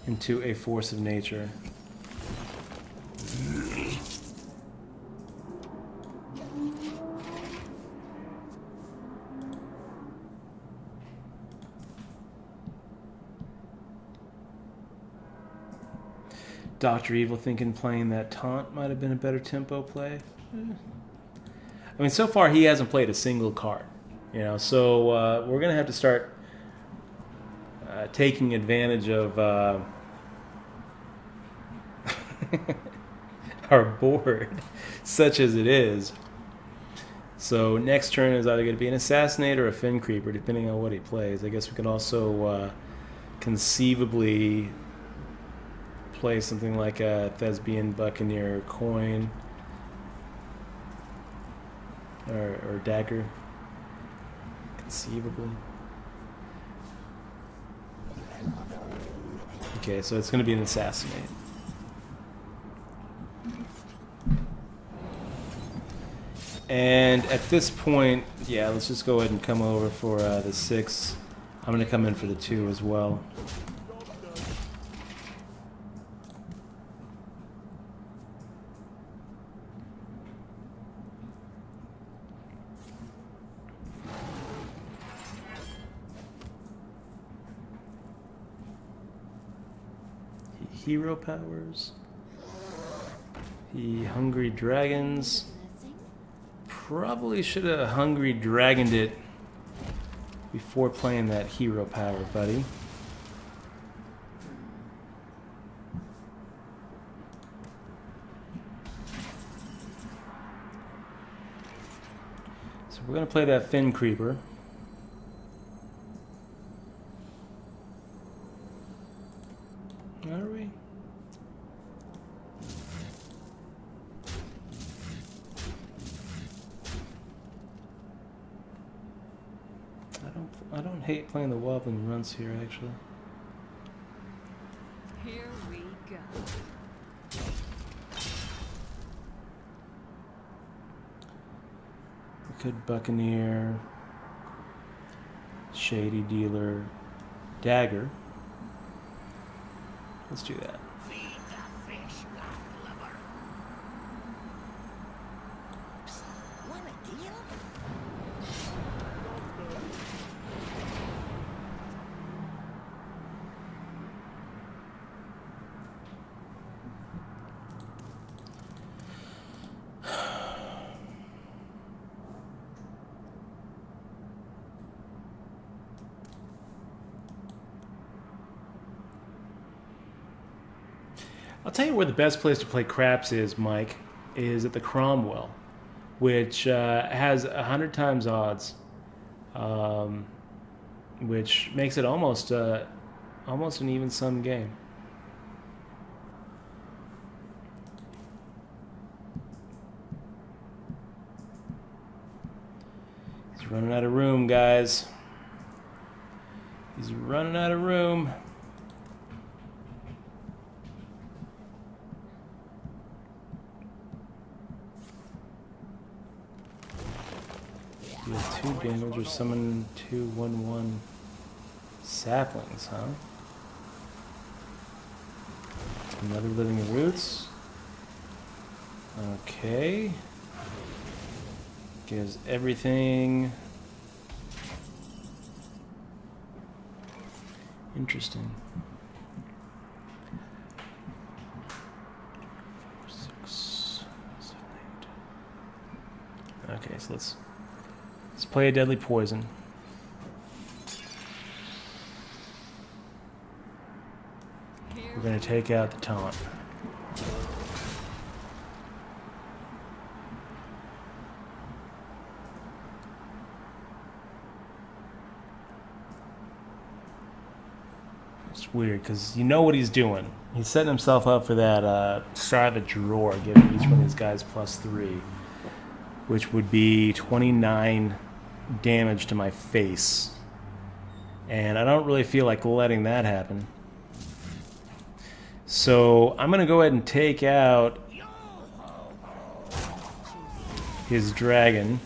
into a force of nature. Dr. Evil thinking playing that taunt might have been a better tempo play. I mean, so far he hasn't played a single card, you know. So we're gonna have to start taking advantage of our board, such as it is. So next turn is either going to be an Assassinate or a Fin Creeper, depending on what he plays. I guess we can also conceivably play something like a Thespian Buccaneer coin or dagger, conceivably. Okay, so it's going to be an Assassinate. And at this point, yeah, let's just go ahead and come over for the 6. I'm going to come in for the 2 as well. Hero powers. The Hungry Dragons. Probably should have Hungry Dragoned it before playing that hero power, buddy. So we're going to play that Fin Creeper. Are we? I don't I don't hate playing the wobbling runs here, actually. Here we go. We could Buccaneer, Shady Dealer, Dagger. Let's do that. Want a deal? I'll tell you where the best place to play craps is, Mike, is at the Cromwell, which has 100 times odds, which makes it almost an even sum game. He's running out of room, guys. He's running out of room. Deal 2 damage or summon 2 1/1 saplings, huh? Another Living Roots. Okay. Gives everything. Interesting. 4, 6, 7, 8. Okay, so let's play a Deadly Poison. We're going to take out the taunt. It's weird because you know what he's doing. He's setting himself up for that Savage Roar, giving each one of these guys +3, which would be 29 damage to my face. And I don't really feel like letting that happen. So I'm going to go ahead and take out his dragon.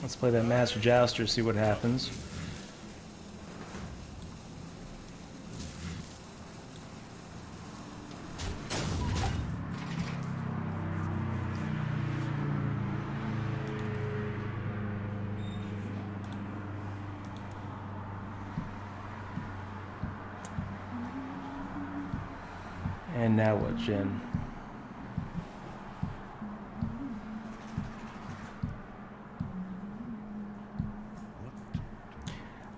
Let's play that Master Jouster, see what happens. And now what, Jen?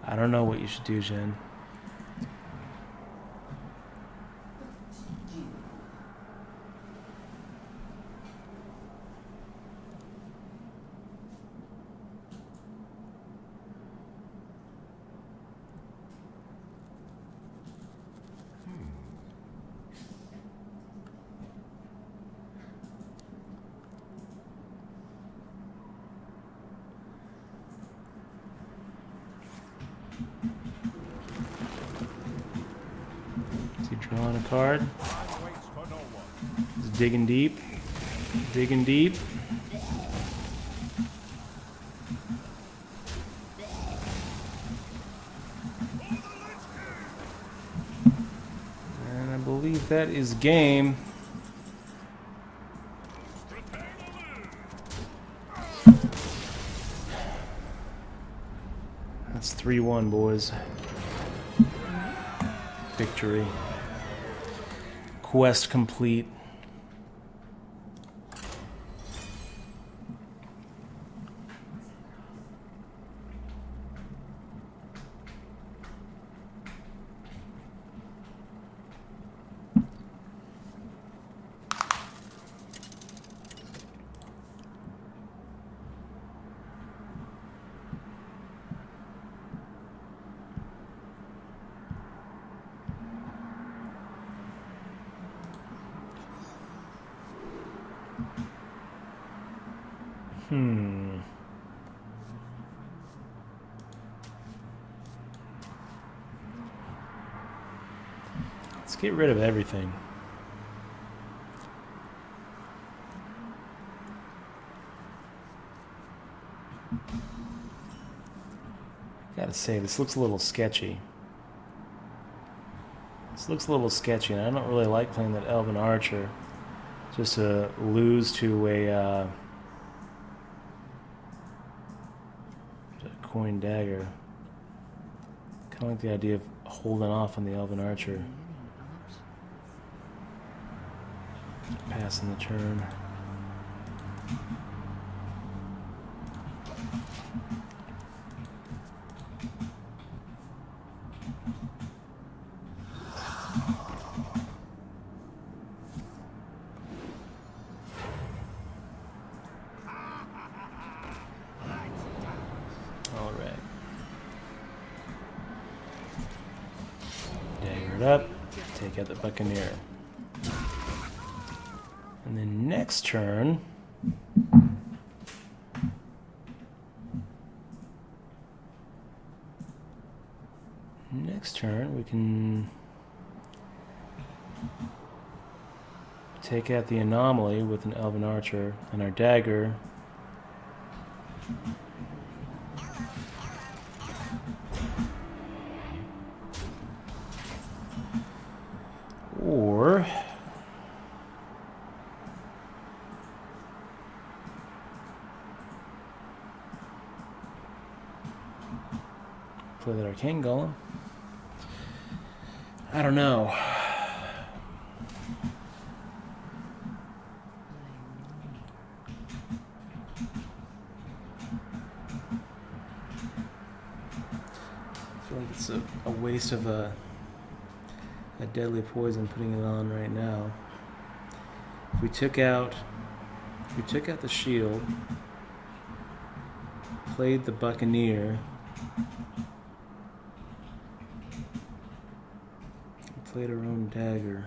I don't know what you should do, Jen. Is he drawing a card? He's digging deep. Digging deep. And I believe that is game. That's 3-1, boys. Victory. Quest complete. Let's get rid of everything. Gotta say, this looks a little sketchy. This looks a little sketchy, and I don't really like playing that Elven Archer. Just to lose to a coin dagger. Kind of like the idea of holding off on the Elven Archer. Passing the turn. All right. Dagger it up. Take out the Buccaneer. And then next turn, we can take out the anomaly with an Elven Archer and our dagger. Or play that Arcane Golem. I don't know. I feel like it's a waste of a deadly poison putting it on right now. If we took out the shield, played the Buccaneer, played our own dagger,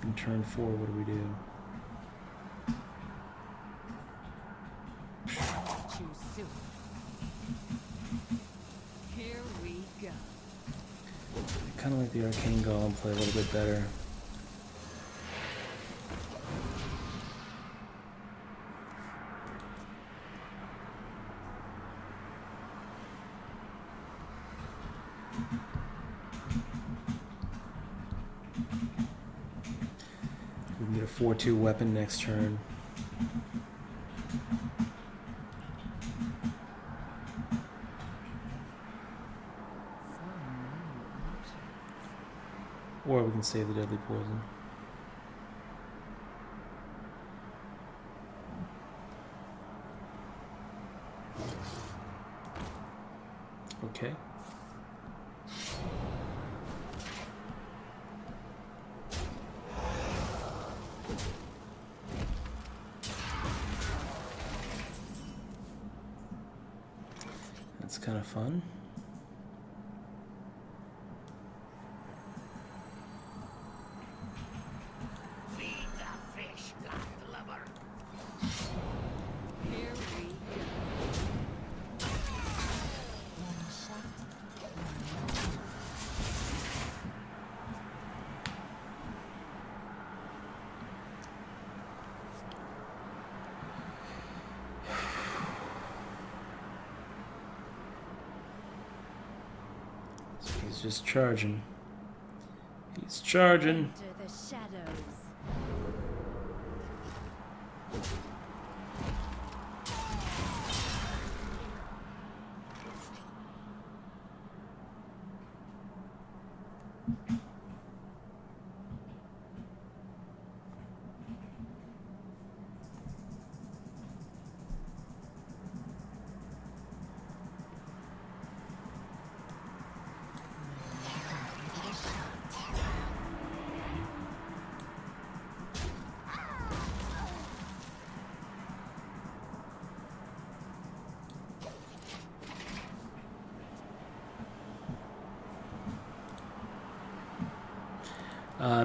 in turn 4, what do we do? Too soon. Here we go. I kind of like the Arcane Golem play a little bit better. We can get a 4/2 weapon next turn. Or we can save the deadly poison. Okay. That's kind of fun. Here we go. One shot. So he's just charging. He's charging. Enter the shadows.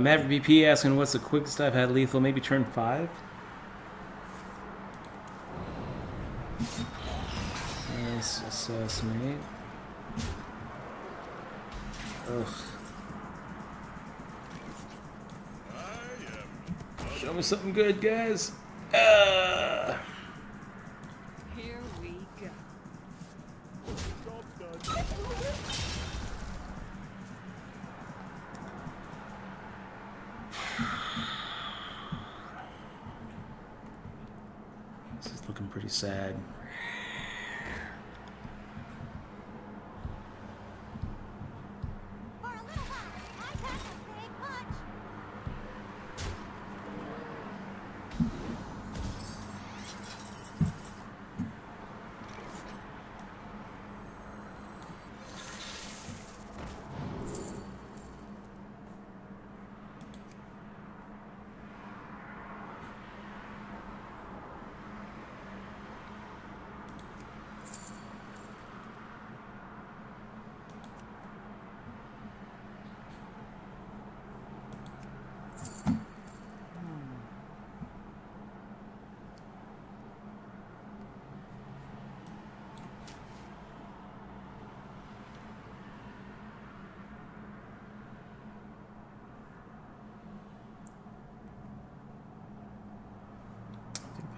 Maverick BP asking what's the quickest I've had lethal? Maybe turn 5? assassinate. Ugh. Show me something good, guys. Here we go. This is looking pretty sad. For a little while, I pack a big punch.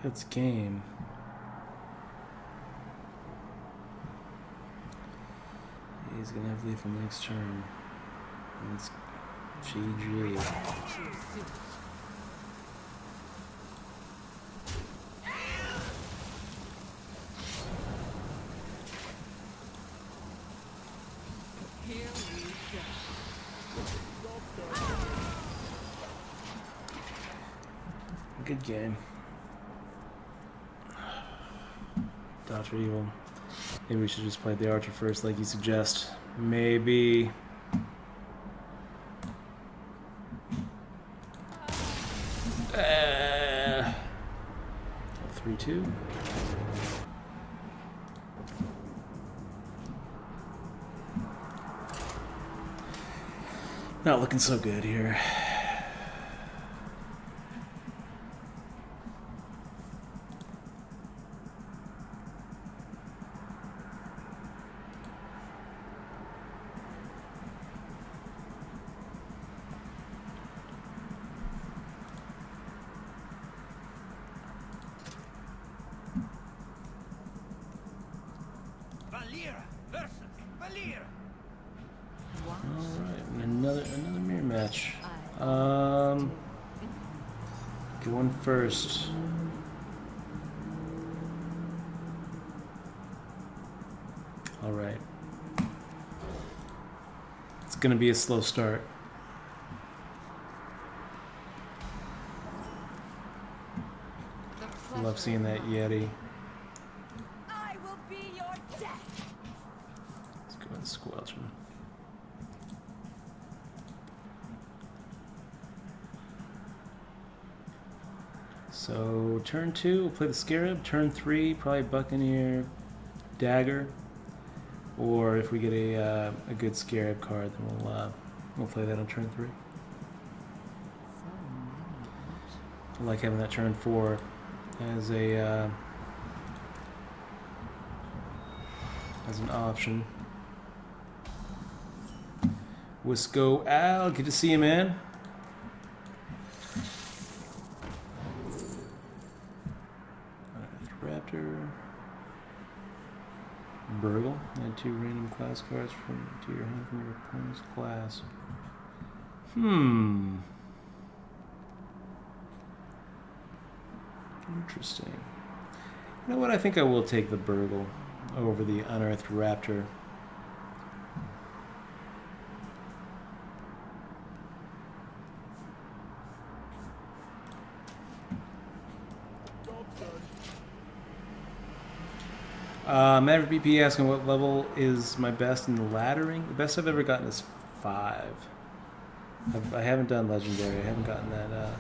That's game. He's gonna have lethal next turn. It's GG. Here we go. Good game. Dr. Evil. Maybe we should just play the Archer first, like you suggest. Maybe. 3-2. Not looking so good here. Valera versus Valera. Alright, another mirror match. Going first. Alright. It's gonna be a slow start. I love seeing that Yeti. I will be your death. Let's go and squelch him. So turn 2, we'll play the Scarab. Turn 3, probably Buccaneer, Dagger. Or if we get a good Scarab card, then we'll play that on turn 3. I like having that turn 4 as a as an option. Wisco Al, good to see you, man. Raptor. Burgle. Add 2 random class cards to your hand from your opponent's class. Interesting. You know what? I think I will take the Burgle over the Unearthed Raptor. Maverick BP asking what level is my best in the laddering. The best I've ever gotten is 5. I haven't done legendary. I haven't gotten that.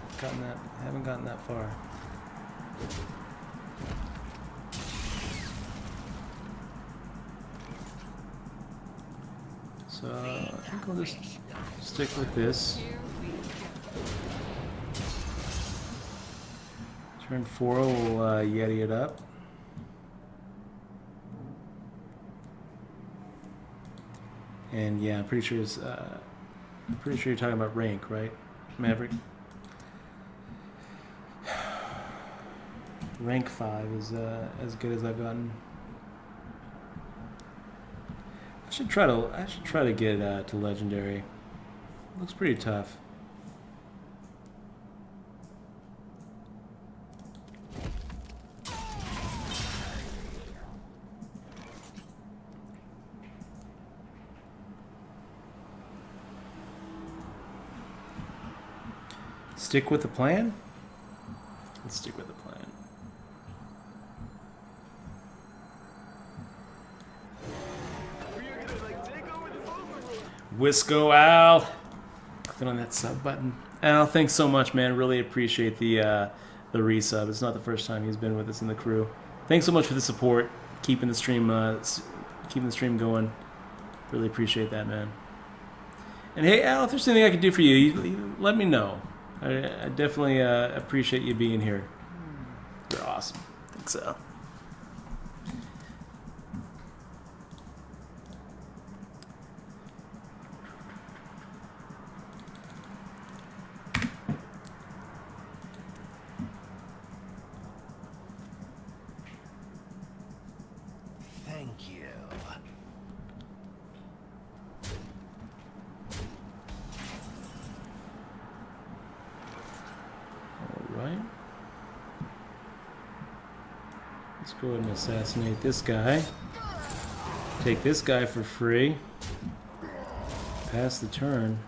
Haven't gotten that far. So I think I'll just stick with this. Turn 4 will Yeti it up. And yeah, I'm pretty sure you're talking about rank, right, Maverick? Rank 5 is as good as I've gotten. I should try to get to legendary. Looks pretty tough. Stick with the plan? Let's stick with the plan. Wisco Al! Clicking on that sub button. Al, thanks so much, man. Really appreciate the resub. It's not the first time he's been with us in the crew. Thanks so much for the support. Keeping the stream going. Really appreciate that, man. And hey, Al, if there's anything I can do for you, you let me know. I definitely appreciate you being here. You're awesome. Thanks, Al. Thank you. Alright. Let's go ahead and assassinate this guy. Take this guy for free. Pass the turn.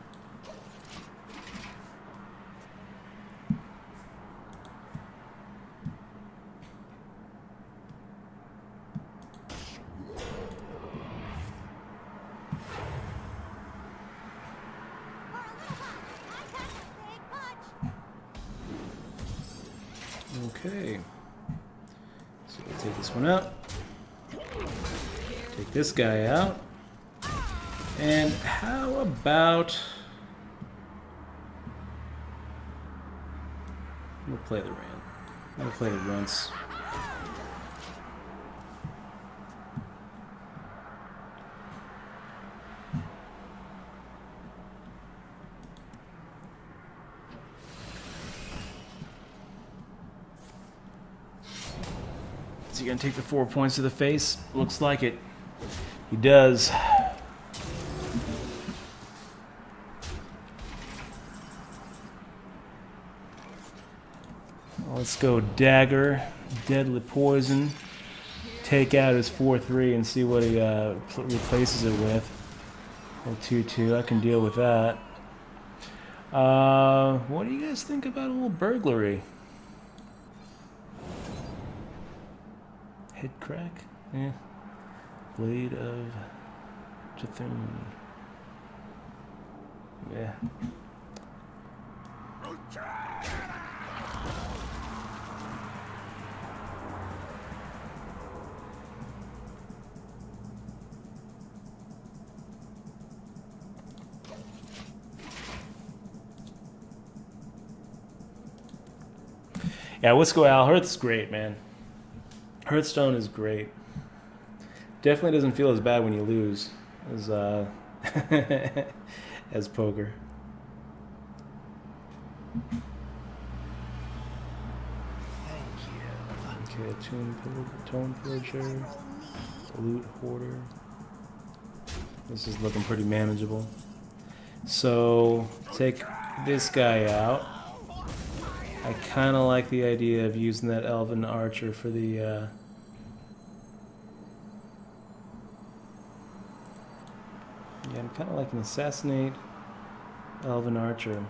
Okay. So we'll take this one out. Take this guy out. And how about... We'll play the Ran. We'll play the Runts. Is he gonna take the 4 points to the face? Looks like it. He does. Let's go Dagger, Deadly Poison. Take out his 4/3 and see what he replaces it with. A 2/2. I can deal with that. What do you guys think about a little burglary? Head crack? Yeah. Blade of Jethune. Yeah. Yeah, Wisco Al, Hearth's great, man. Hearthstone is great. Definitely doesn't feel as bad when you lose as as poker. Okay, Tone Pillager, Loot Hoarder. This is looking pretty manageable. So take this guy out. I kind of like the idea of using that Elven Archer for the yeah, I'm kind of liking Assassinate Elven Archer.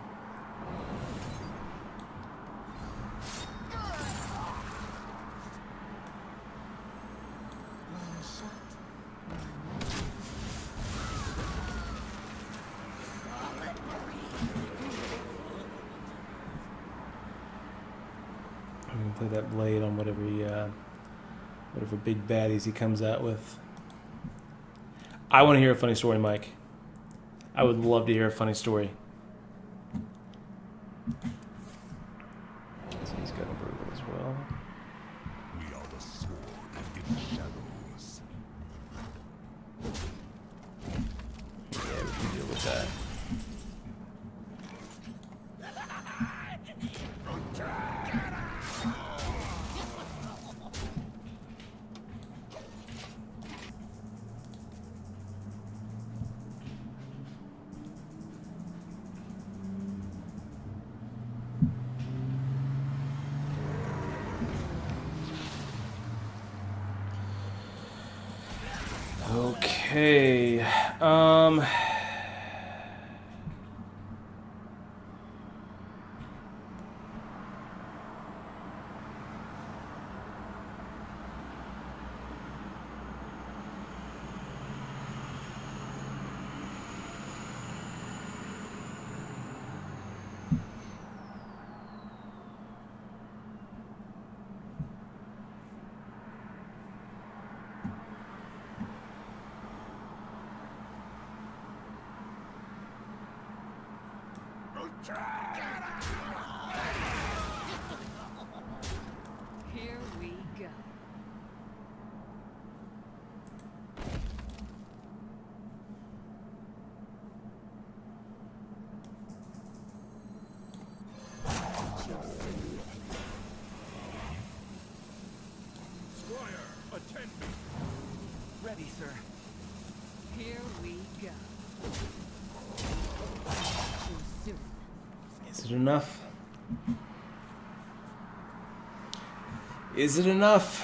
Play that blade on whatever big baddies he comes out with. I want to hear a funny story, Mike. I would love to hear a funny story. So he's got a burgle as well. We are the sword in the shadows. with that. Okay. Here we go. Squire, attend me. Ready, sir. Here we go. Too soon. Is it enough? Is it enough?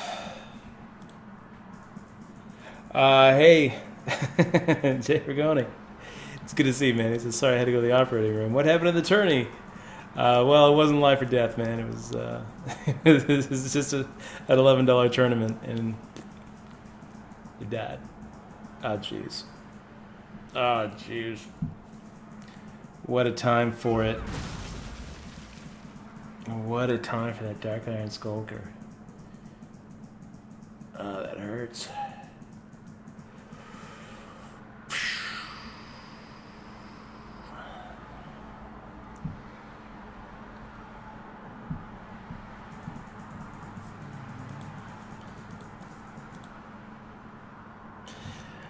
Hey, Jay Rigoni. It's good to see you, man. He says, sorry I had to go to the operating room. What happened to the tourney? Well, it wasn't life or death, man. It was, it was just an $11 tournament, and he died. Oh, jeez. Oh, jeez. What a time for it. What a time for that Dark Iron Skulker. Oh, that hurts.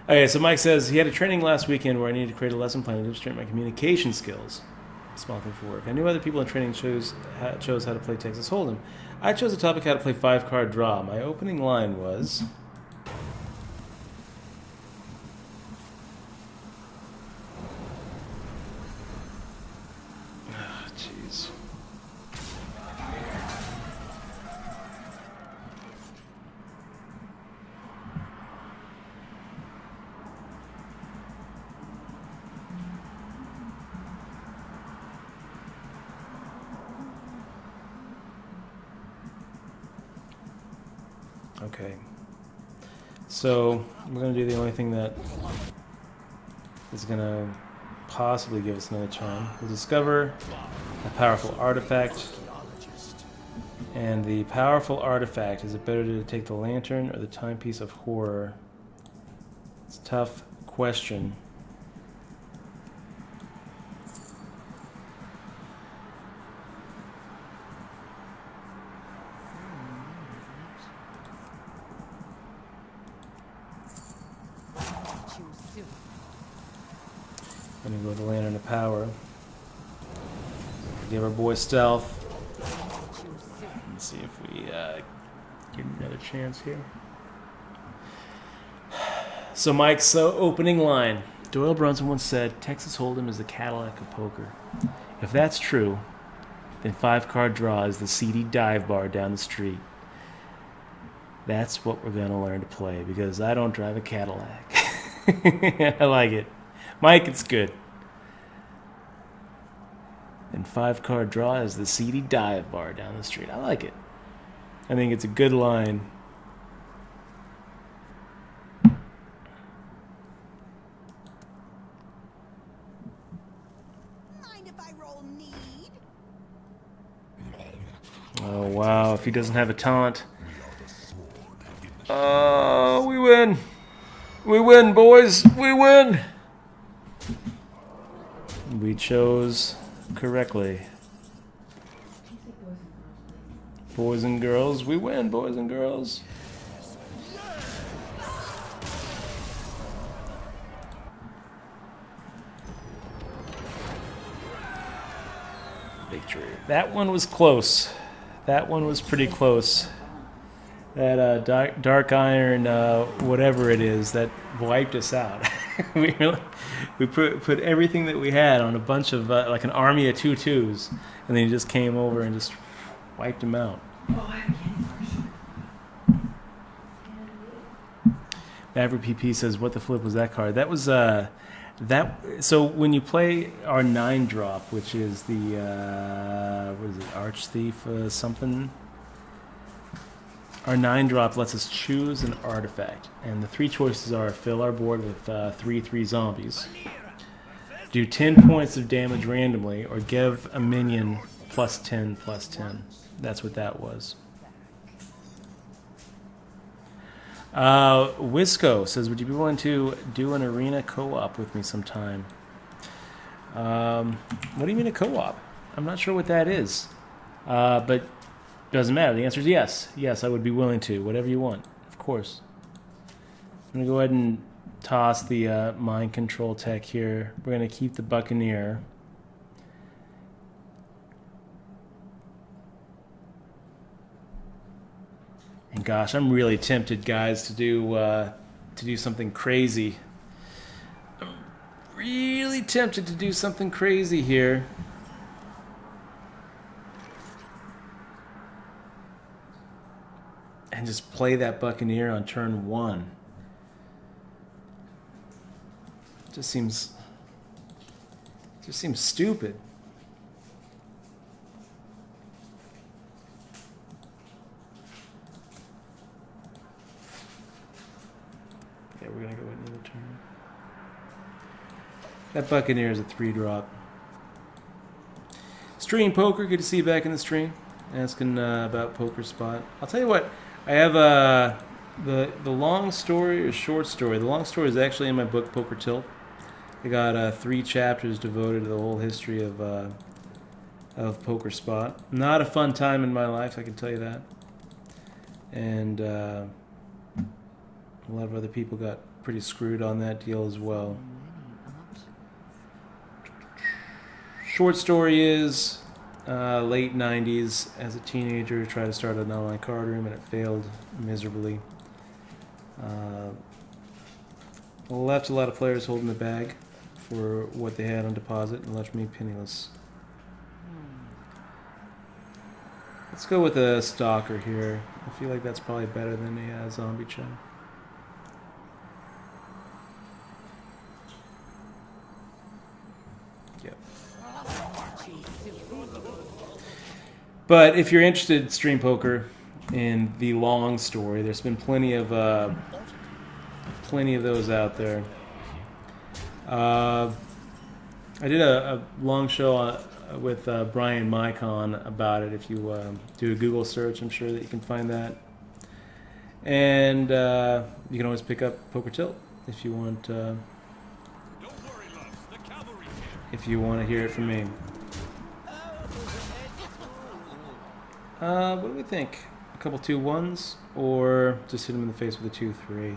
Okay, so Mike says he had a training last weekend where I needed to create a lesson plan to demonstrate my communication skills. Small thing for work. I knew other people in training chose how to play Texas Hold'em. I chose the topic how to play 5-card draw. My opening line was... Ah, jeez. Okay, so we're going to do the only thing that is going to possibly give us another charm. We'll discover a powerful artifact, and the powerful artifact, is it better to take the lantern or the timepiece of horror? It's a tough question. Too soon. I'm going to go with the lantern of power. Give our boy stealth. Too soon. Let's see if we give him another chance here. So Mike's opening line. Doyle Brunson once said, Texas Hold'em is the Cadillac of poker. If that's true, then 5-card draw is the seedy dive bar down the street. That's what we're going to learn to play, because I don't drive a Cadillac. I like it. Mike, it's good. And 5-card draw is the seedy dive bar down the street. I like it. I think it's a good line. Mind if I roll need? Oh, wow. If he doesn't have a taunt. Oh, we win. We win, boys. We win. We chose correctly. Boys and girls, we win, boys and girls. victory. That one was close. That one was pretty close. That dark iron, whatever it is, that wiped us out. we put everything that we had on a bunch of like an army of 2/2s, and then he just came over and just wiped him out. Maverick PP says, "What the flip was that card?" That was that. So when you play our 9-drop, which is the what is it, Arch Thief something. Our 9-drop lets us choose an artifact, and the 3 choices are: fill our board with 3/3 zombies, do 10 points of damage randomly, or give a minion +10/+10. That's what that was. Wisco says, "Would you be willing to do an arena co-op with me sometime?" What do you mean a co-op? I'm not sure what that is, but doesn't matter. The answer is yes. Yes, I would be willing to. Whatever you want, of course. I'm gonna go ahead and toss the mind control tech here. We're gonna keep the Buccaneer. And gosh, I'm really tempted, guys, to do something crazy. I'm really tempted to do something crazy here. And just play that Buccaneer on turn 1. Just seems stupid. Yeah, we're gonna go with another turn. That Buccaneer is a 3-drop. Stream Poker, good to see you back in the stream. Asking about Poker Spot. I'll tell you what. I have the long story or short story. The long story is actually in my book Poker Tilt. I got 3 chapters devoted to the whole history of Poker Spot. Not a fun time in my life, I can tell you that. And a lot of other people got pretty screwed on that deal as well. Short story is late 90s, as a teenager, tried to start an online card room and it failed miserably. Left a lot of players holding the bag for what they had on deposit and left me penniless. Let's go with a Stalker here. I feel like that's probably better than a Zombie Chow. Yep. But if you're interested, Stream Poker, in the long story, there's been plenty of those out there. I did a long show with Brian Mycon about it. If you do a Google search, I'm sure that you can find that. And you can always pick up Poker Tilt if you want. If you want to hear it from me. What do we think? A couple 2-1s, or just hit him in the face with a 2-3?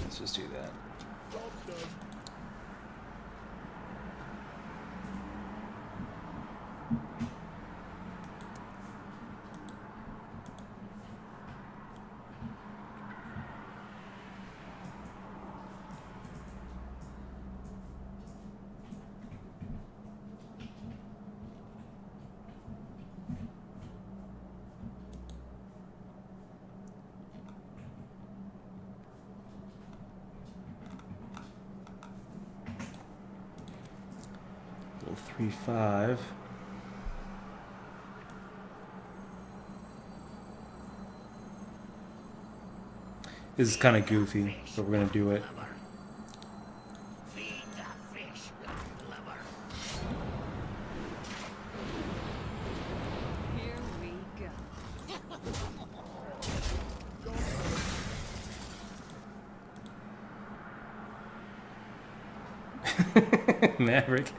Let's just do that. Little 3-5. This is kind of goofy, but we're gonna do it. Here we go. Maverick.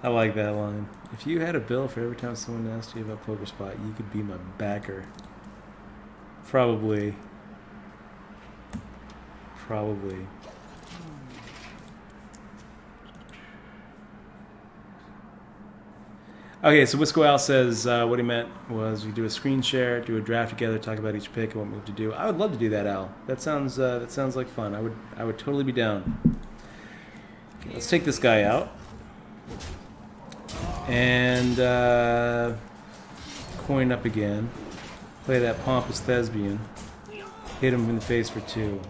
I like that line. If you had a bill for every time someone asked you about Poker Spot, you could be my backer. Probably probably. Okay, so Wisco Al says what he meant was we do a screen share, do a draft together, talk about each pick and what move to do. I would love to do that, Al. That sounds like fun. I would totally be down. Okay, let's take this guy out and coin up again. Play that pompous thespian. Hit him in the face for 2.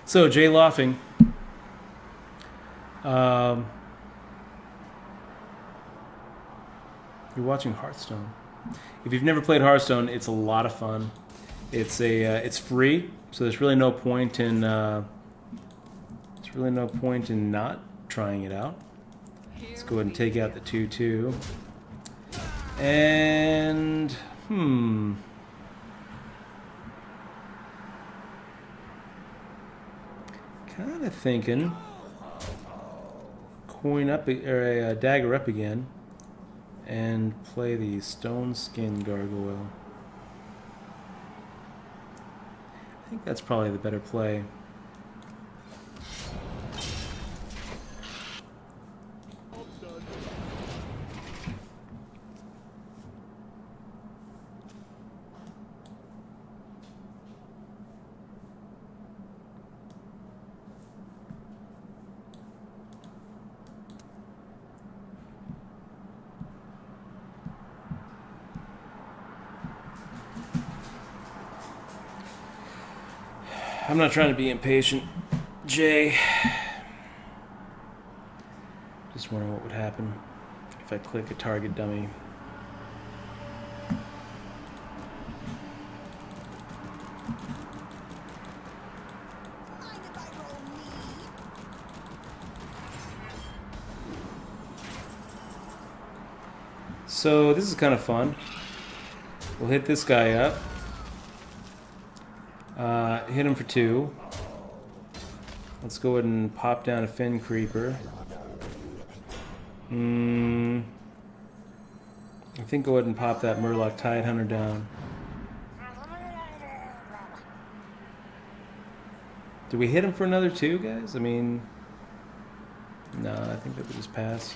So, Jay Laughing. You're watching Hearthstone. If you've never played Hearthstone, it's a lot of fun. It's free, so there's really no point in not trying it out. Let's go ahead and take out the 2/2. And kind of thinking coin up or a dagger up again and play the stone skin gargoyle. I think that's probably the better play. I'm not trying to be impatient, Jay. Just wondering what would happen if I click a target dummy. So this is kind of fun. We'll hit this guy up. Hit him for 2. Let's go ahead and pop down a Fin Creeper. I think go ahead and pop that Murloc Tidehunter down. Do we hit him for another 2, guys? I mean, no, I think that would just pass.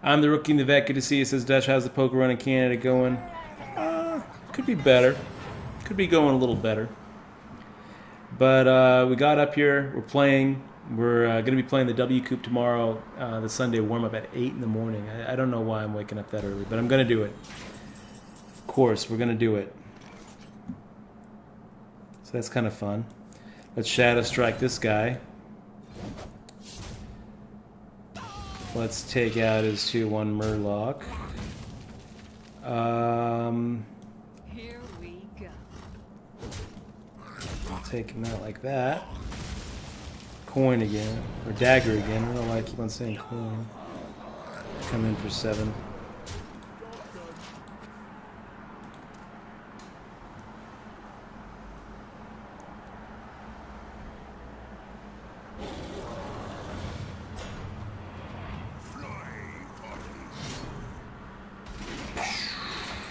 I'm the rookie in the vet. Good to see you. Says Dutch. How's the poker run in Canada going? Could be better. Could be going a little better. But we got up here. We're playing. We're going to be playing the W Coupe tomorrow, the Sunday warm-up at 8 in the morning. I don't know why I'm waking up that early, but I'm going to do it. Of course, we're going to do it. So that's kind of fun. Let's Shadow Strike this guy. Let's take out his 2/1 Murloc. Here we go. Take him out like that. Coin again. Or dagger again. I don't know why I keep on saying coin. Come in for 7.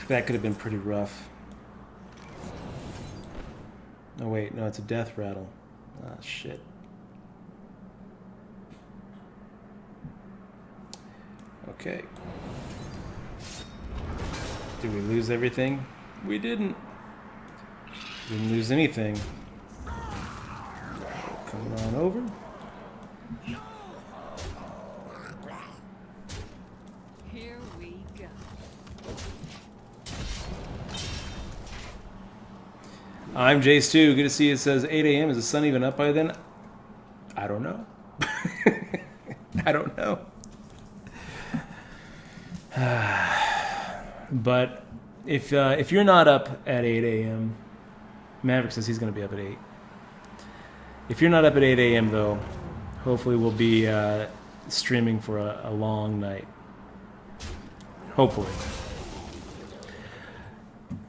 That could have been pretty rough. Oh wait, no, it's a death rattle. Ah, shit. Okay. Did we lose everything? We didn't. Didn't lose anything. Coming on over. Here we go. I'm Jace too. Good to see you. It says 8 a.m. Is the sun even up by then? I don't know. I don't know. But if you're not up at 8 a.m., Maverick says he's going to be up at 8. If you're not up at 8 a.m. though, hopefully we'll be streaming for a long night. Hopefully.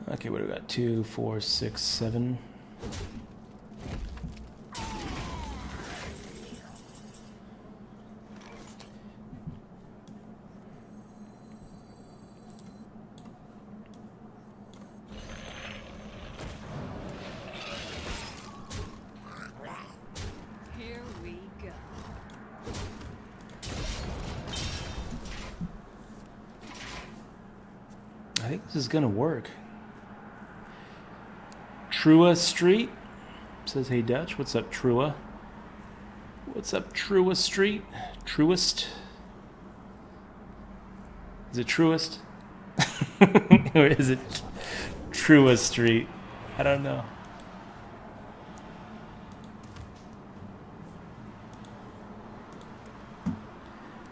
Okay, what do we got? 2, 4, 6, 7. Here we go. I think this is gonna work. Trua Street says, "Hey Dutch, what's up, Trua? What's up, Trua Street? Truest? Is it Truest, or is it Trua Street? I don't know."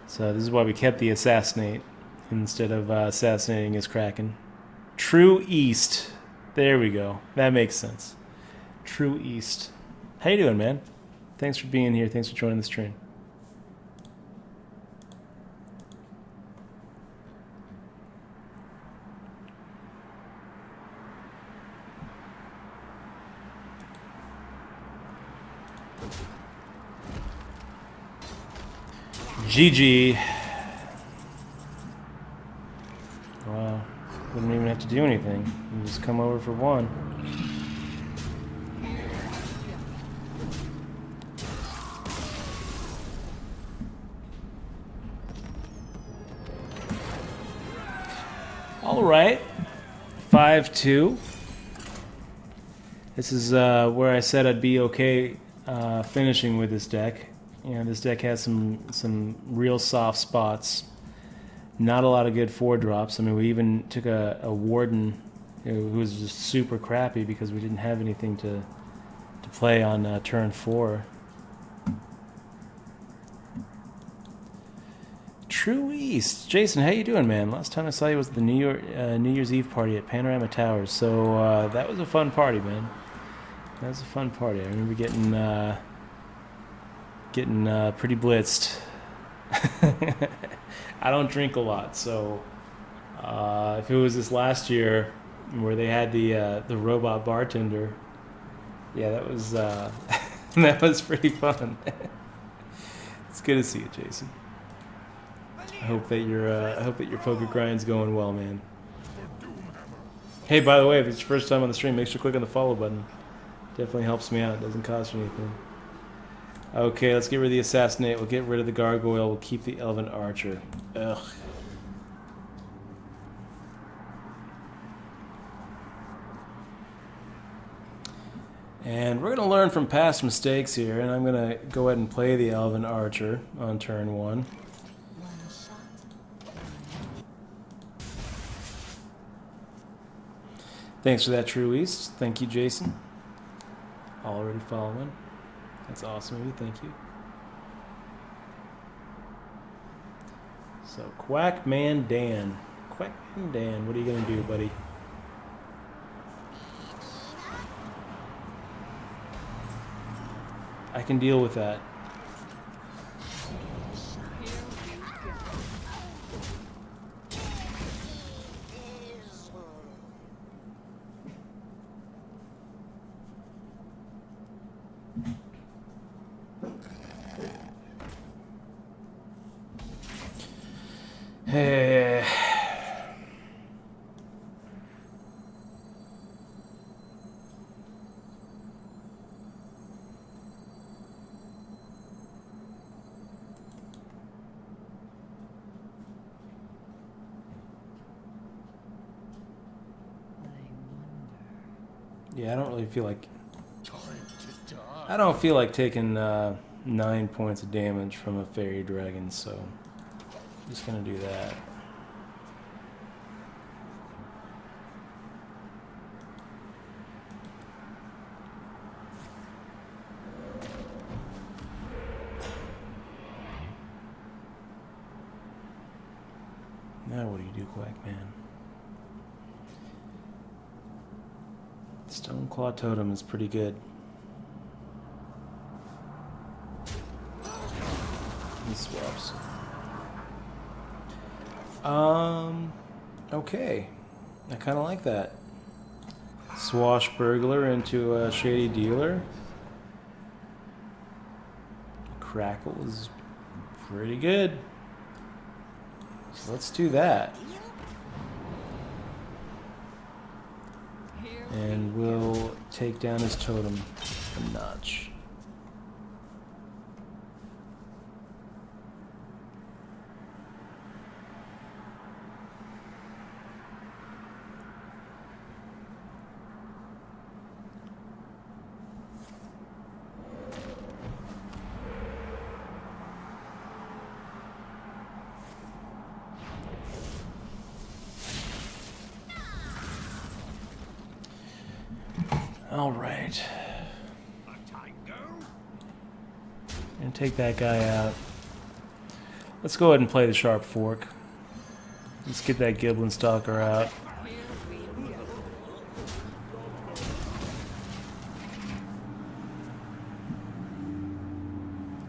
So this is why we kept the assassinate instead of assassinating his Kraken. True East. There we go. That makes sense. True East. How you doing, man? Thanks for being here. Thanks for joining the stream. GG. Wow. Wouldn't even have to do anything. You just come over for one. All right. 5-2. This is where I said I'd be okay finishing with this deck. You know, this deck has some real soft spots. Not a lot of good 4-drops. I mean, we even took a Warden who was just super crappy because we didn't have anything to play on turn 4. True East. Jason, how you doing, man? Last time I saw you was at the New Year's Eve party at Panorama Towers. So that was a fun party, man. That was a fun party. I remember getting pretty blitzed. I don't drink a lot, so if it was this last year where they had the robot bartender, yeah, that was that was pretty fun. It's good to see you, Jason. I hope that your poker grind's going well, man. Hey, by the way, if it's your first time on the stream, make sure to click on the follow button. Definitely helps me out. It doesn't cost you anything. Okay, let's get rid of the assassinate. We'll get rid of the gargoyle. We'll keep the elven archer. Ugh. And we're going to learn from past mistakes here, and I'm going to go ahead and play the elven archer on turn 1. One shot. Thanks for that, True East. Thank you, Jason. Already following. That's awesome of you. Thank you. So, Quackman Dan. Quackman Dan, what are you going to do, buddy? I can deal with that. Here we go. Hey. Yeah, I don't really feel like... Time to die. I don't feel like taking 9 points of damage from a fairy dragon, so I'm just gonna do that. Now what do you do, Quackman? Stone Claw Totem is pretty good. He swaps. Okay. I kind of like that. Swashbuckler into a Shady Dealer. Crackle is pretty good. So let's do that. And we'll take down his totem a notch. All right. And take that guy out. Let's go ahead and play the Sharp Fork. Let's get that Giblin Stalker out.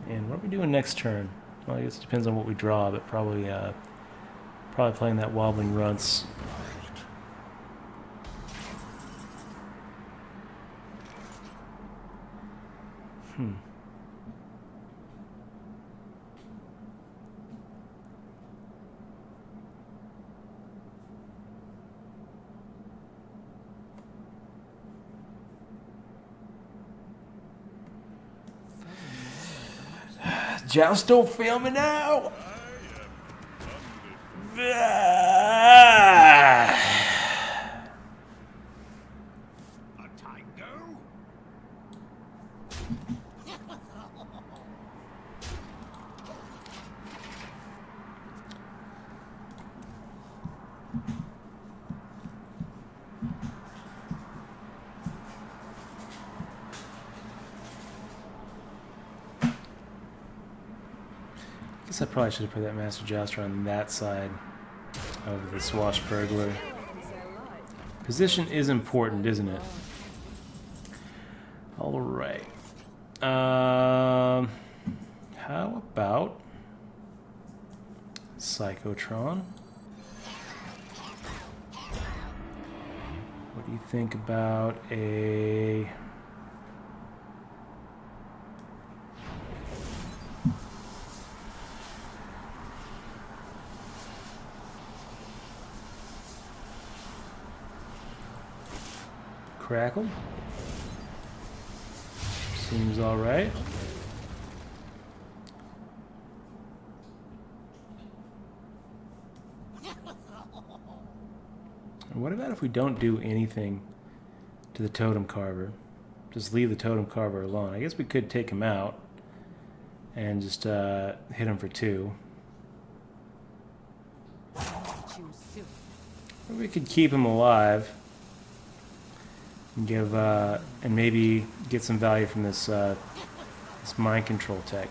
And what are we doing next turn? Well, I guess it depends on what we draw, but probably playing that Wobbling Runts. Joust, don't fail me now! I guess I probably should have put that Master Jouster on that side of the Swashbuckler. Position is important, isn't it? Alright. How about Psychotron? What do you think about a... Crackle? Seems alright. What about if we don't do anything to the Totem Carver? Just leave the Totem Carver alone. I guess we could take him out and just hit him for 2. Or we could keep him alive and give and maybe get some value from this this mind control tech.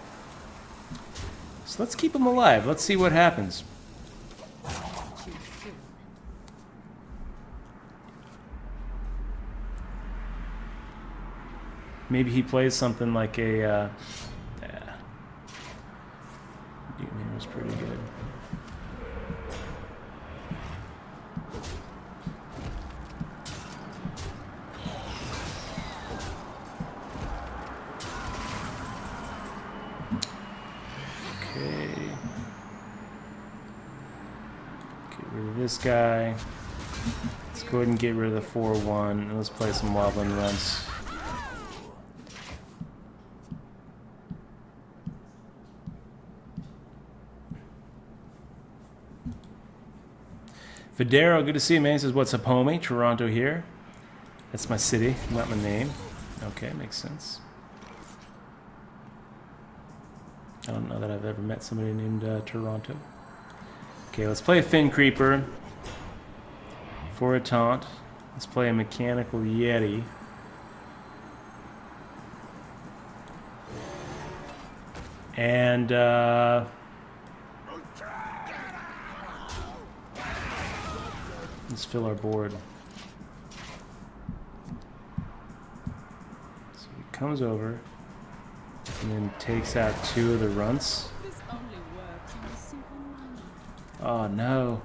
So let's keep him alive. Let's see what happens. Maybe he plays something like a yeah. Dude, was pretty good. This guy. Let's go ahead and get rid of the 4-1 and let's play some Wobbling Runts. Federo, good to see you, man. He says, what's up, homie? Toronto here. That's my city, not my name. Okay, makes sense. I don't know that I've ever met somebody named Toronto. Okay, let's play a Fin Creeper for a taunt. Let's play a Mechanical Yeti. And let's fill our board. So he comes over and then takes out 2 of the runts. This only works on a simple money. Oh no.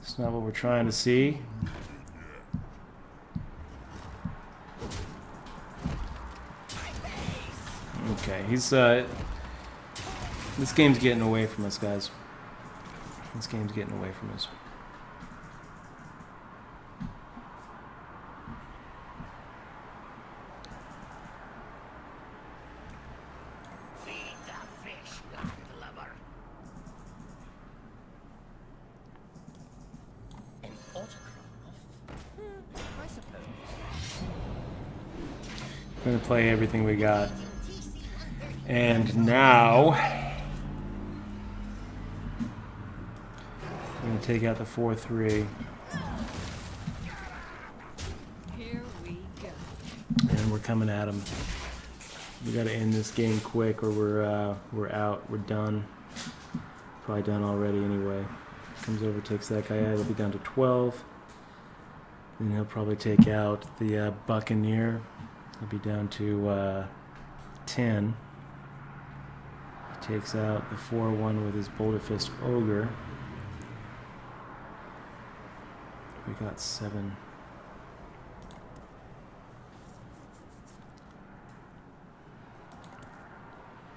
It's not what we're trying to see. Okay, he's this game's getting away from us, guys. This game's getting away from us. Feed the fish, God lover. An autograph? I suppose. We're gonna play everything we got. And now I'm gonna take out the 4/3. Here we go. And we're coming at him. We gotta end this game quick, or we're out. We're done. Probably done already anyway. Comes over, takes that guy out. He'll be down to 12. Then he'll probably take out the Buccaneer. He'll be down to 10. He takes out the 4/1 with his Boulder Fist Ogre. We got 7.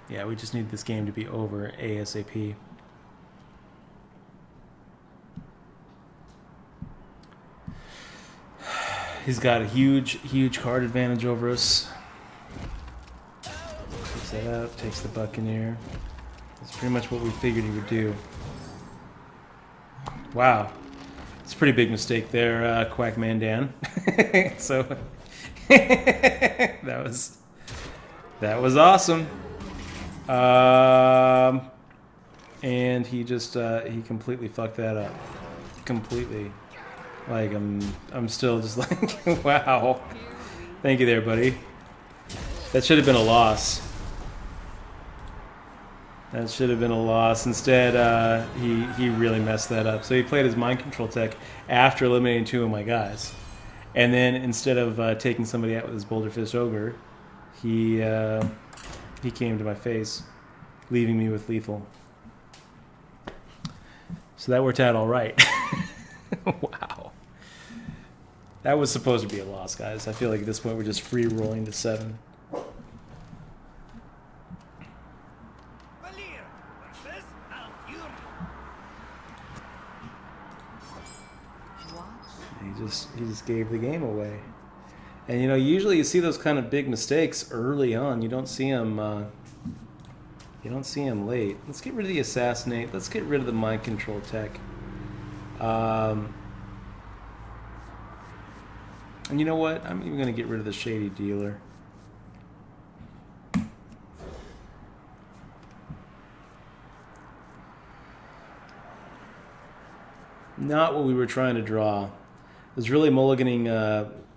Yeah, we just need this game to be over ASAP. He's got a huge card advantage over us. Takes that out, takes the Buccaneer. That's pretty much what we figured he would do. Wow. It's a pretty big mistake there, Quackman Dan. So that was awesome. And he just he completely fucked that up. Completely. Like I'm still just like, wow. Thank you there, buddy. That should have been a loss. That should have been a loss. Instead, he really messed that up. So he played his mind control tech after eliminating 2 of my guys, and then instead of taking somebody out with his Boulder Fist Ogre, he came to my face, leaving me with lethal. So that worked out all right. Wow. That was supposed to be a loss, guys. I feel like at this point we're just free rolling to 7. He just gave the game away. And you know, usually you see those kind of big mistakes early on. You don't see them. You don't see them late. Let's get rid of the assassinate. Let's get rid of the mind control tech. And you know what? I'm even gonna get rid of the shady dealer. Not what we were trying to draw. I was really mulliganing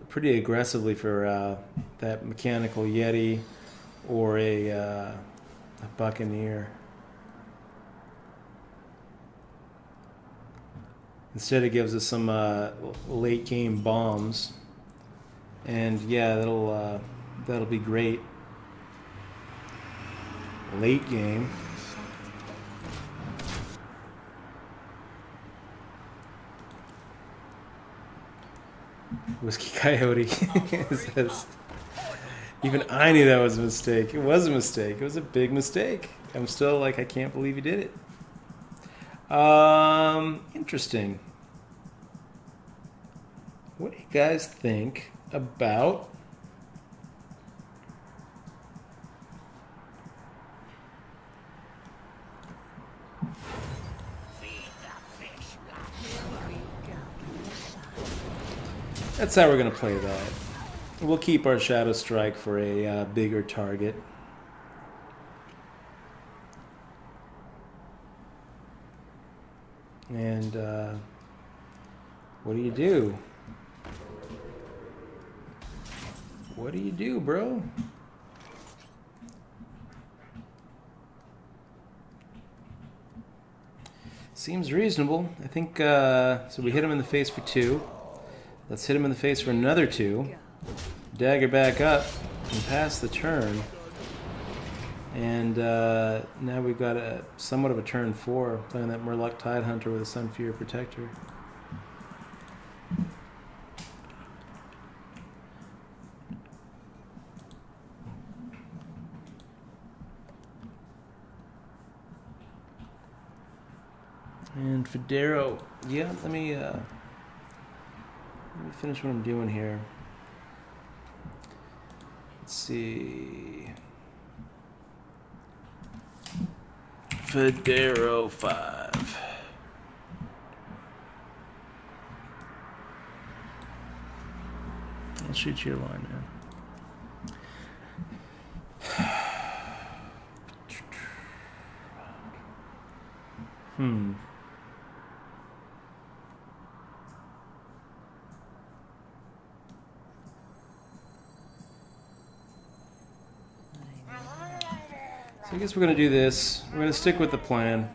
pretty aggressively for that Mechanical Yeti or a Buccaneer. Instead, it gives us some late game bombs, and yeah, that'll be great. Late game. Whiskey Coyote says, even I knew that was a mistake. It was a mistake. It was a big mistake. I'm still like, I can't believe he did it. Interesting. What do you guys think about That's how we're gonna play that. We'll keep our Shadow Strike for a bigger target. And what do you do? What do you do, bro? Seems reasonable. I think, so we hit him in the face for 2. Let's hit him in the face for another 2. Dagger back up and pass the turn. And now we've got a somewhat of a turn 4, playing that Murloc Tidehunter with a Sunfear Protector. And Federo, yeah, let me finish what I'm doing here. Let's see. Federo 5. I'll shoot your line now. So I guess we're going to do this. We're going to stick with the plan.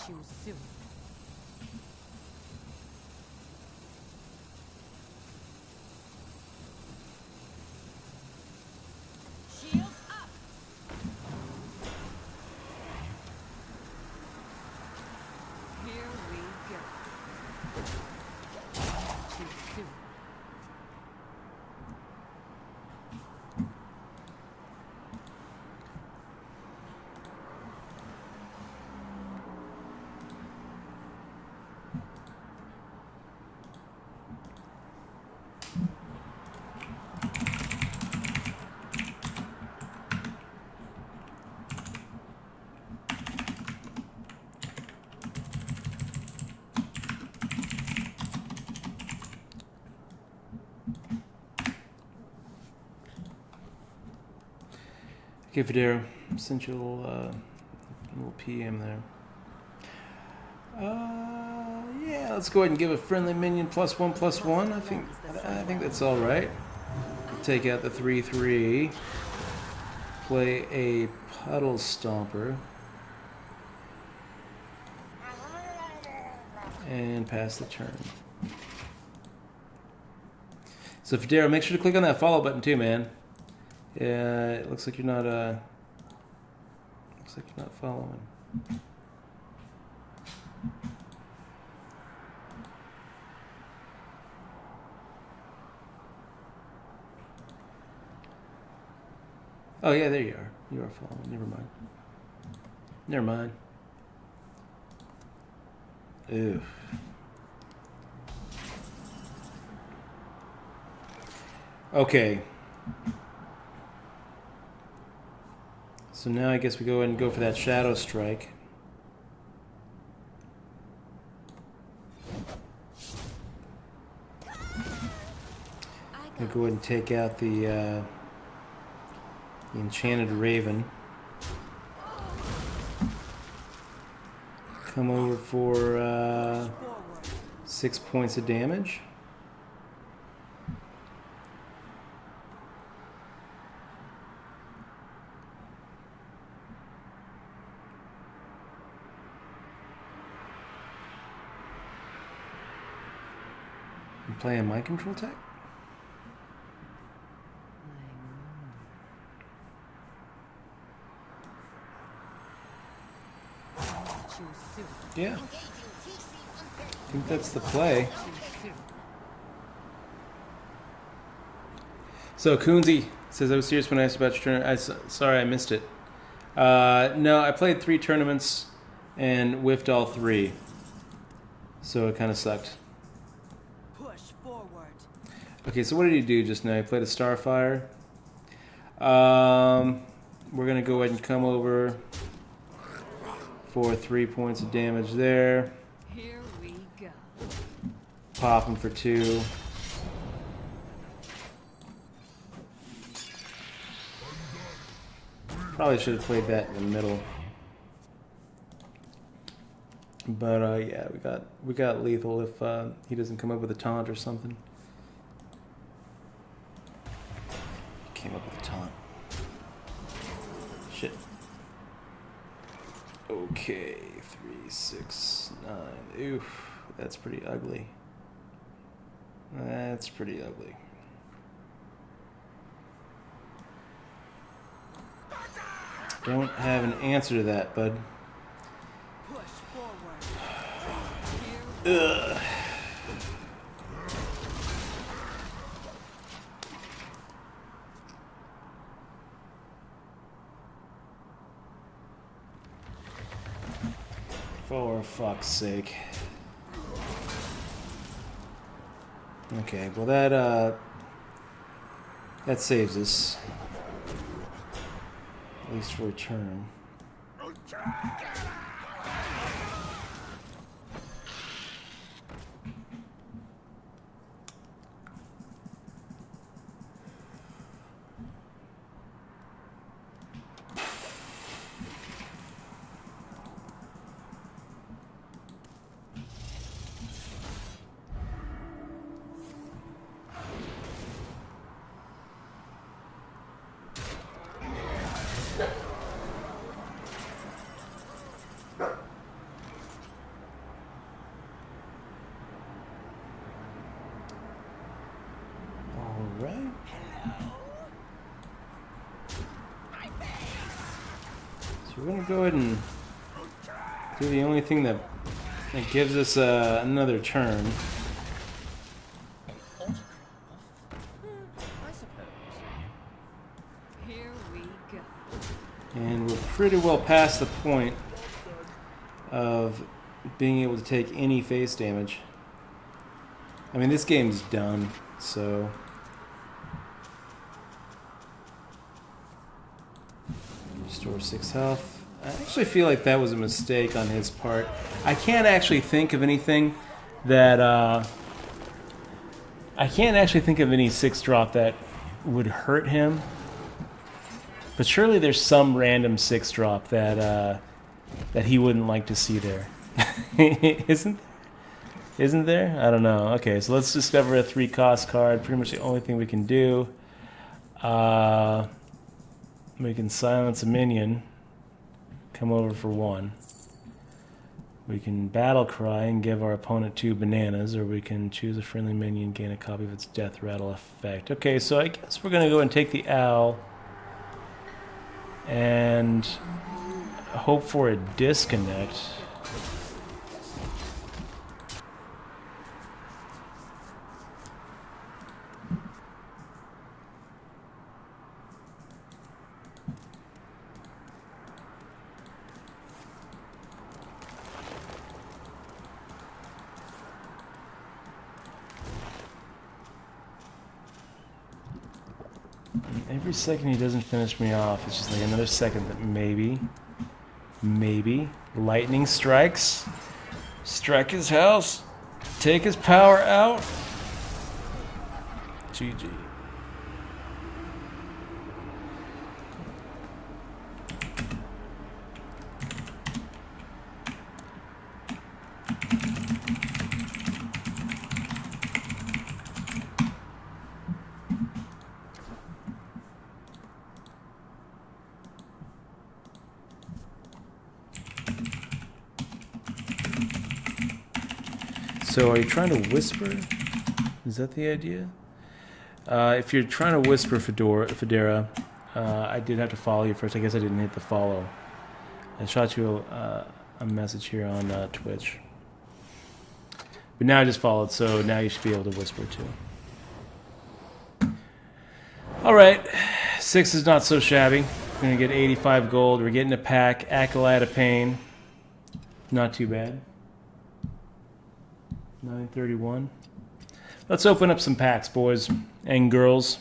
Choose soon. Shield up. Here we go. Choose soon. Okay, Federo, sent you a little PM there. Yeah, let's go ahead and give a friendly minion +1/+1. I think that's all right. Take out the 3/3. Play a Puddle Stomper. And pass the turn. So Federo, make sure to click on that follow button too, man. Yeah, it looks like you're not following. Oh yeah, there you are. You are following. Never mind. Never mind. Ew. Okay. So now I guess we go ahead and go for that Shadow Strike. I'll go ahead and take out the Enchanted Raven. Come over for 6 points of damage. Play a mind control tech? Yeah. I think that's the play. So Coonsy says, I was serious when I asked about your tournament. Sorry, I missed it. No, I played 3 tournaments and whiffed all 3. So it kind of sucked. Okay, so what did he do just now? He played a Starfire. We're going to go ahead and come over for 3 points of damage there. Here we go. Pop him for 2. Probably should have played that in the middle. But yeah, we got lethal if he doesn't come up with a taunt or something. He came up with a taunt. Shit. Okay, 3, 6, 9. Oof, that's pretty ugly. That's pretty ugly. Don't have an answer to that, bud. Push forward. Ugh. For fuck's sake. Okay, well that saves us. At least for a turn. Alright. So we're going to go ahead and do the only thing that gives us another turn. I suppose. Here we go. And we're pretty well past the point of being able to take any face damage. I mean, this game's done, so... Restore 6 health. I actually feel like that was a mistake on his part. I can't actually think of anything that... I can't actually think of any 6-drop that would hurt him. But surely there's some random 6-drop that he wouldn't like to see there. Isn't there? I don't know. Okay, so let's discover a 3-cost card. Pretty much the only thing we can do. We can silence a minion. Come over for 1. We can battle cry and give our opponent 2 bananas, or we can choose a friendly minion, gain a copy of its death rattle effect. Okay, so I guess we're gonna go and take the owl and hope for a disconnect. Every second he doesn't finish me off, it's just like another second that maybe, lightning strikes, strike his house, take his power out. GG. So are you trying to whisper? Is that the idea? If you're trying to whisper Federa, I did have to follow you first. I guess I didn't hit the follow. I shot you a message here on Twitch. But now I just followed, so now you should be able to whisper too. Alright, 6 is not so shabby. We're going to get 85 gold. We're getting a pack, Acolyte of Pain. Not too bad. 931. Let's open up some packs, boys and girls.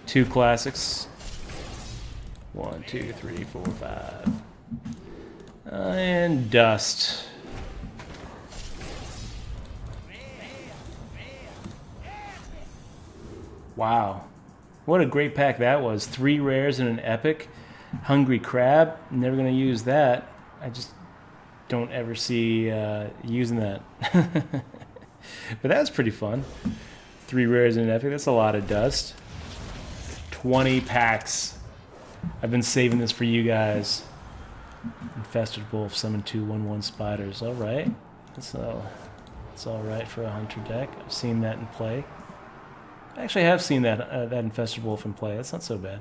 2 classics. 1, 2, 3, 4, 5. And dust. Wow. What a great pack that was. 3 rares and an epic. Hungry Crab. Never going to use that. I just don't ever see using that. But that was pretty fun. 3 rares and an epic. That's a lot of dust. 20 packs. I've been saving this for you guys. Infested Wolf, summon 2 1/1 spiders. Alright. That's alright for a hunter deck. I've seen that in play. Actually, I have seen that that Infested Wolf in play. That's not so bad.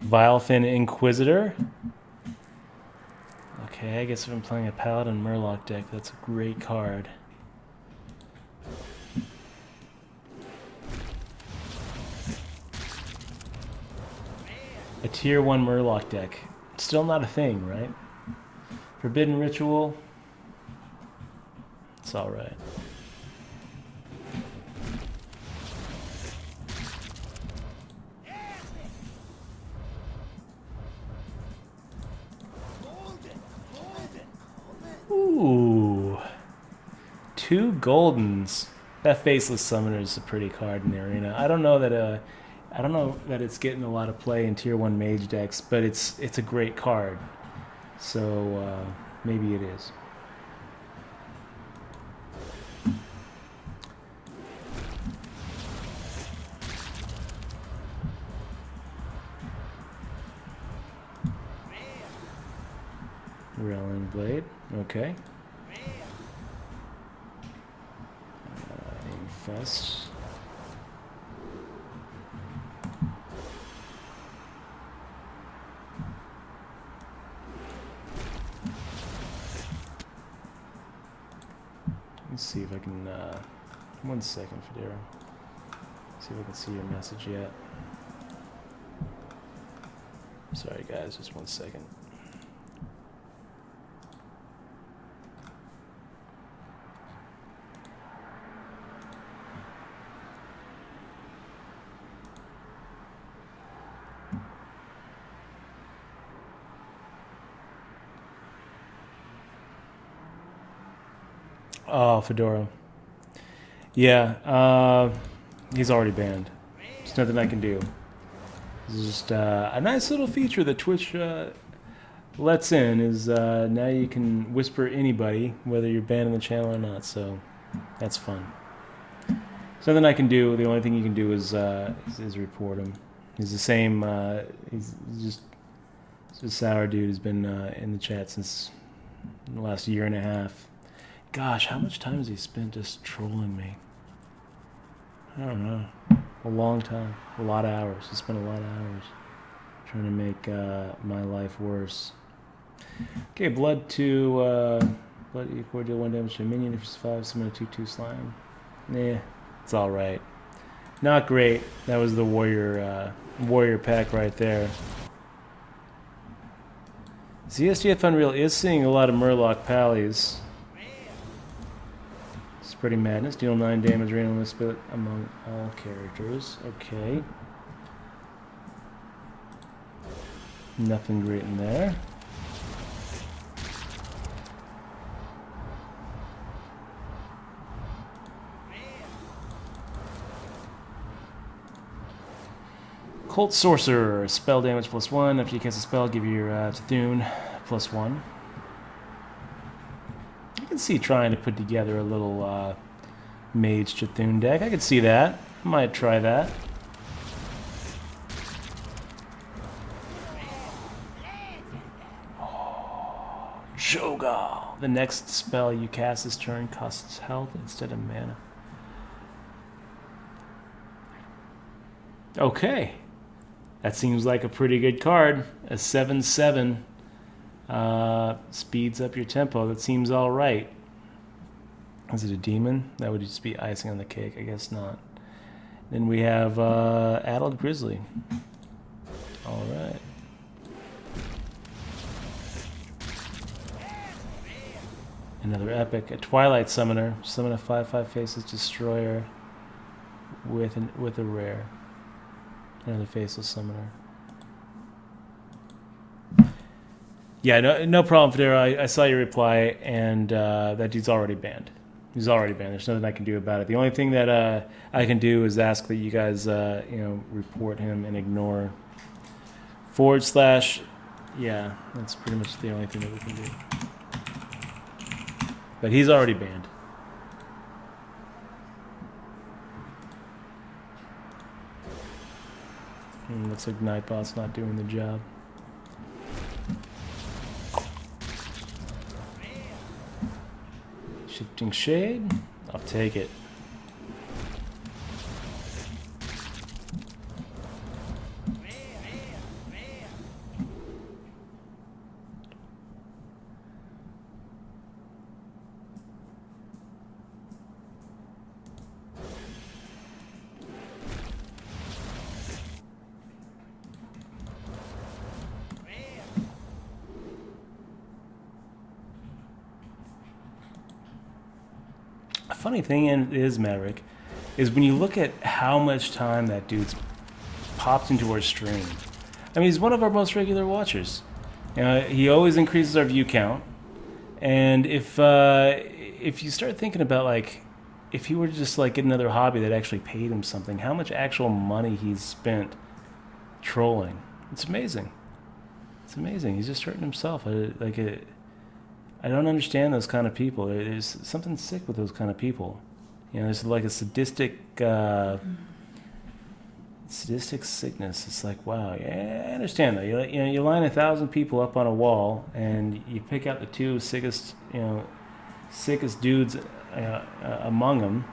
Vilefin Inquisitor. Okay, I guess if I'm playing a Paladin Murloc deck, that's a great card. A tier 1 Murloc deck. Still not a thing, right? Forbidden Ritual. It's alright. Ooh. 2 Goldens. That Faceless Summoner is a pretty card in the arena. I don't know that it's getting a lot of play in tier 1 mage decks, but it's a great card. So maybe it is. Relling Blade. Okay. Infest. Let's see if I can, 1 second, Federa. See if I can see your message yet. Sorry guys, just 1 second. Oh, Fedora. Yeah, he's already banned. There's nothing I can do. It's just a nice little feature that Twitch lets in is now you can whisper anybody, whether you're banned on the channel or not, so that's fun. There's nothing I can do. The only thing you can do is report him. He's the same, he's just a sour dude who's been in the chat since the last year and a half. Gosh, how much time has he spent just trolling me? I don't know. A long time. A lot of hours. He spent a lot of hours trying to make my life worse. Okay, blood equal deal 1 damage to a minion. If it's 5, summon a 2/2 slime. Nah, it's alright. Not great. That was the warrior pack right there. ZSGF Unreal is seeing a lot of Murloc Pallies. Spreading Madness, deal 9 damage randomly split among all characters. Okay. Nothing great in there. Cult Sorcerer, spell damage +1. After you cast a spell, give your T'Thun +1. I can see trying to put together a little Mage T'Thun deck. I could see that. I might try that. Oh, Jogal. The next spell you cast this turn costs health instead of mana. Okay. That seems like a pretty good card. A 7/7. Speeds up your tempo. That seems all right. Is it a demon? That would just be icing on the cake. I guess not. Then we have Addled Grizzly. All right. Another epic. A Twilight Summoner. Summon a 5/5 Faceless Destroyer. with a rare. Another faceless summoner. Yeah, no problem, Federa. I saw your reply, and that dude's already banned. He's already banned. There's nothing I can do about it. The only thing that I can do is ask that you guys, report him and ignore /. Yeah, that's pretty much the only thing that we can do. But he's already banned. Looks like Nightbot's not doing the job. Shifting Shade? I'll take it. Funny thing is, Maverick, is when you look at how much time that dude's popped into our stream. I mean, he's one of our most regular watchers. He always increases our view count. And if you start thinking about, like, if he were to just, like, get another hobby that actually paid him something, how much actual money he's spent trolling. It's amazing. It's amazing. He's just hurting himself. I don't understand those kind of people. There's something sick with those kind of people. There's like a sadistic sickness. It's like, wow, yeah, I understand that. You line 1,000 people up on a wall, and you pick out the two sickest dudes among them,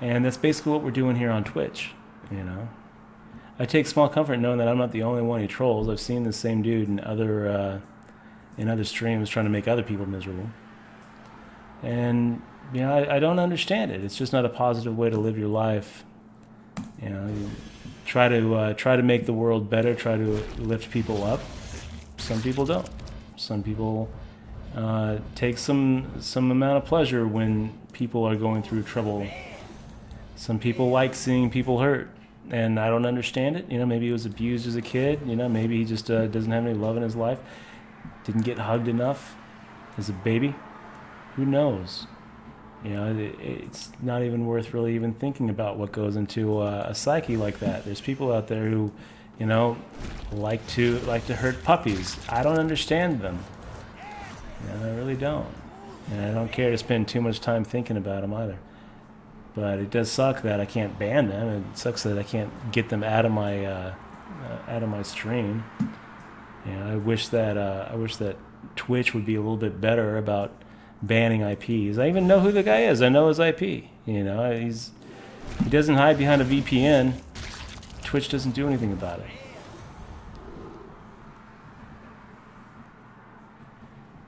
and that's basically what we're doing here on Twitch. I take small comfort knowing that I'm not the only one who trolls. I've seen the same dude in other streams trying to make other people miserable. And, I don't understand it. It's just not a positive way to live your life. You try to make the world better, try to lift people up. Some people don't. Some people take some amount of pleasure when people are going through trouble. Some people like seeing people hurt. And I don't understand it. Maybe he was abused as a kid. Maybe he just doesn't have any love in his life. Didn't get hugged enough as a baby. Who knows? It's not even worth really even thinking about what goes into a psyche like that. There's people out there who, like to hurt puppies. I don't understand them. I really don't. And I don't care to spend too much time thinking about them either. But it does suck that I can't ban them. It sucks that I can't get them out of my stream. I wish that Twitch would be a little bit better about banning IPs. I even know who the guy is. I know his IP. He doesn't hide behind a VPN. Twitch doesn't do anything about it.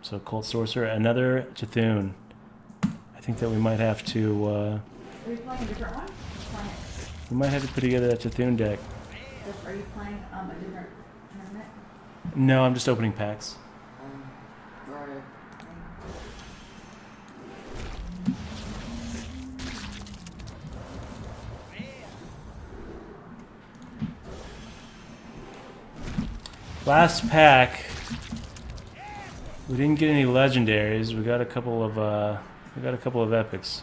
So Cult Sorcerer, another Chthun. I think that we might have to. Are you playing a different one? We might have to put together that Chthun deck. Are you playing a different tournament? No, I'm just opening packs. Or Last pack. We didn't get any legendaries. We got a couple of epics.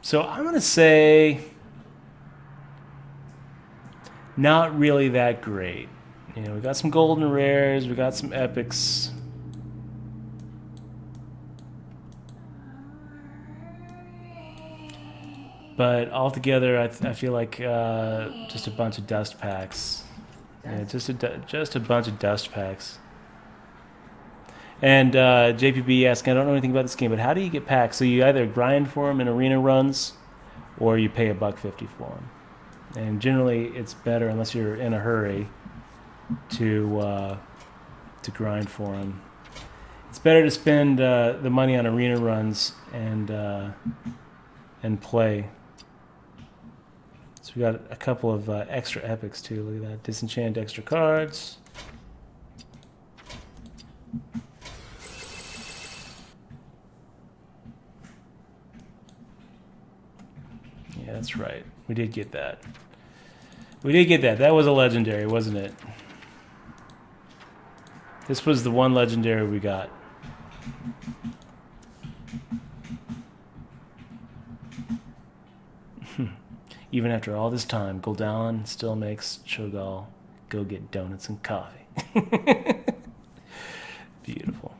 So I'm gonna say not really that great. We got some golden rares, we got some epics. But altogether, I feel like just a bunch of dust packs. Yeah, just a bunch of dust packs. And JPB asking, I don't know anything about this game, but how do you get packs? So you either grind for them in arena runs, or you pay $1.50 for them. And generally, it's better unless you're in a hurry to grind for them. It's better to spend the money on arena runs and play. So we got a couple of extra epics too. Look at that. Disenchant extra cards. Yeah, that's right. We did get that. We did get that. That was a legendary, wasn't it? This was the one legendary we got. Even after all this time, Gul'dan still makes Cho'Gall go get donuts and coffee. Beautiful.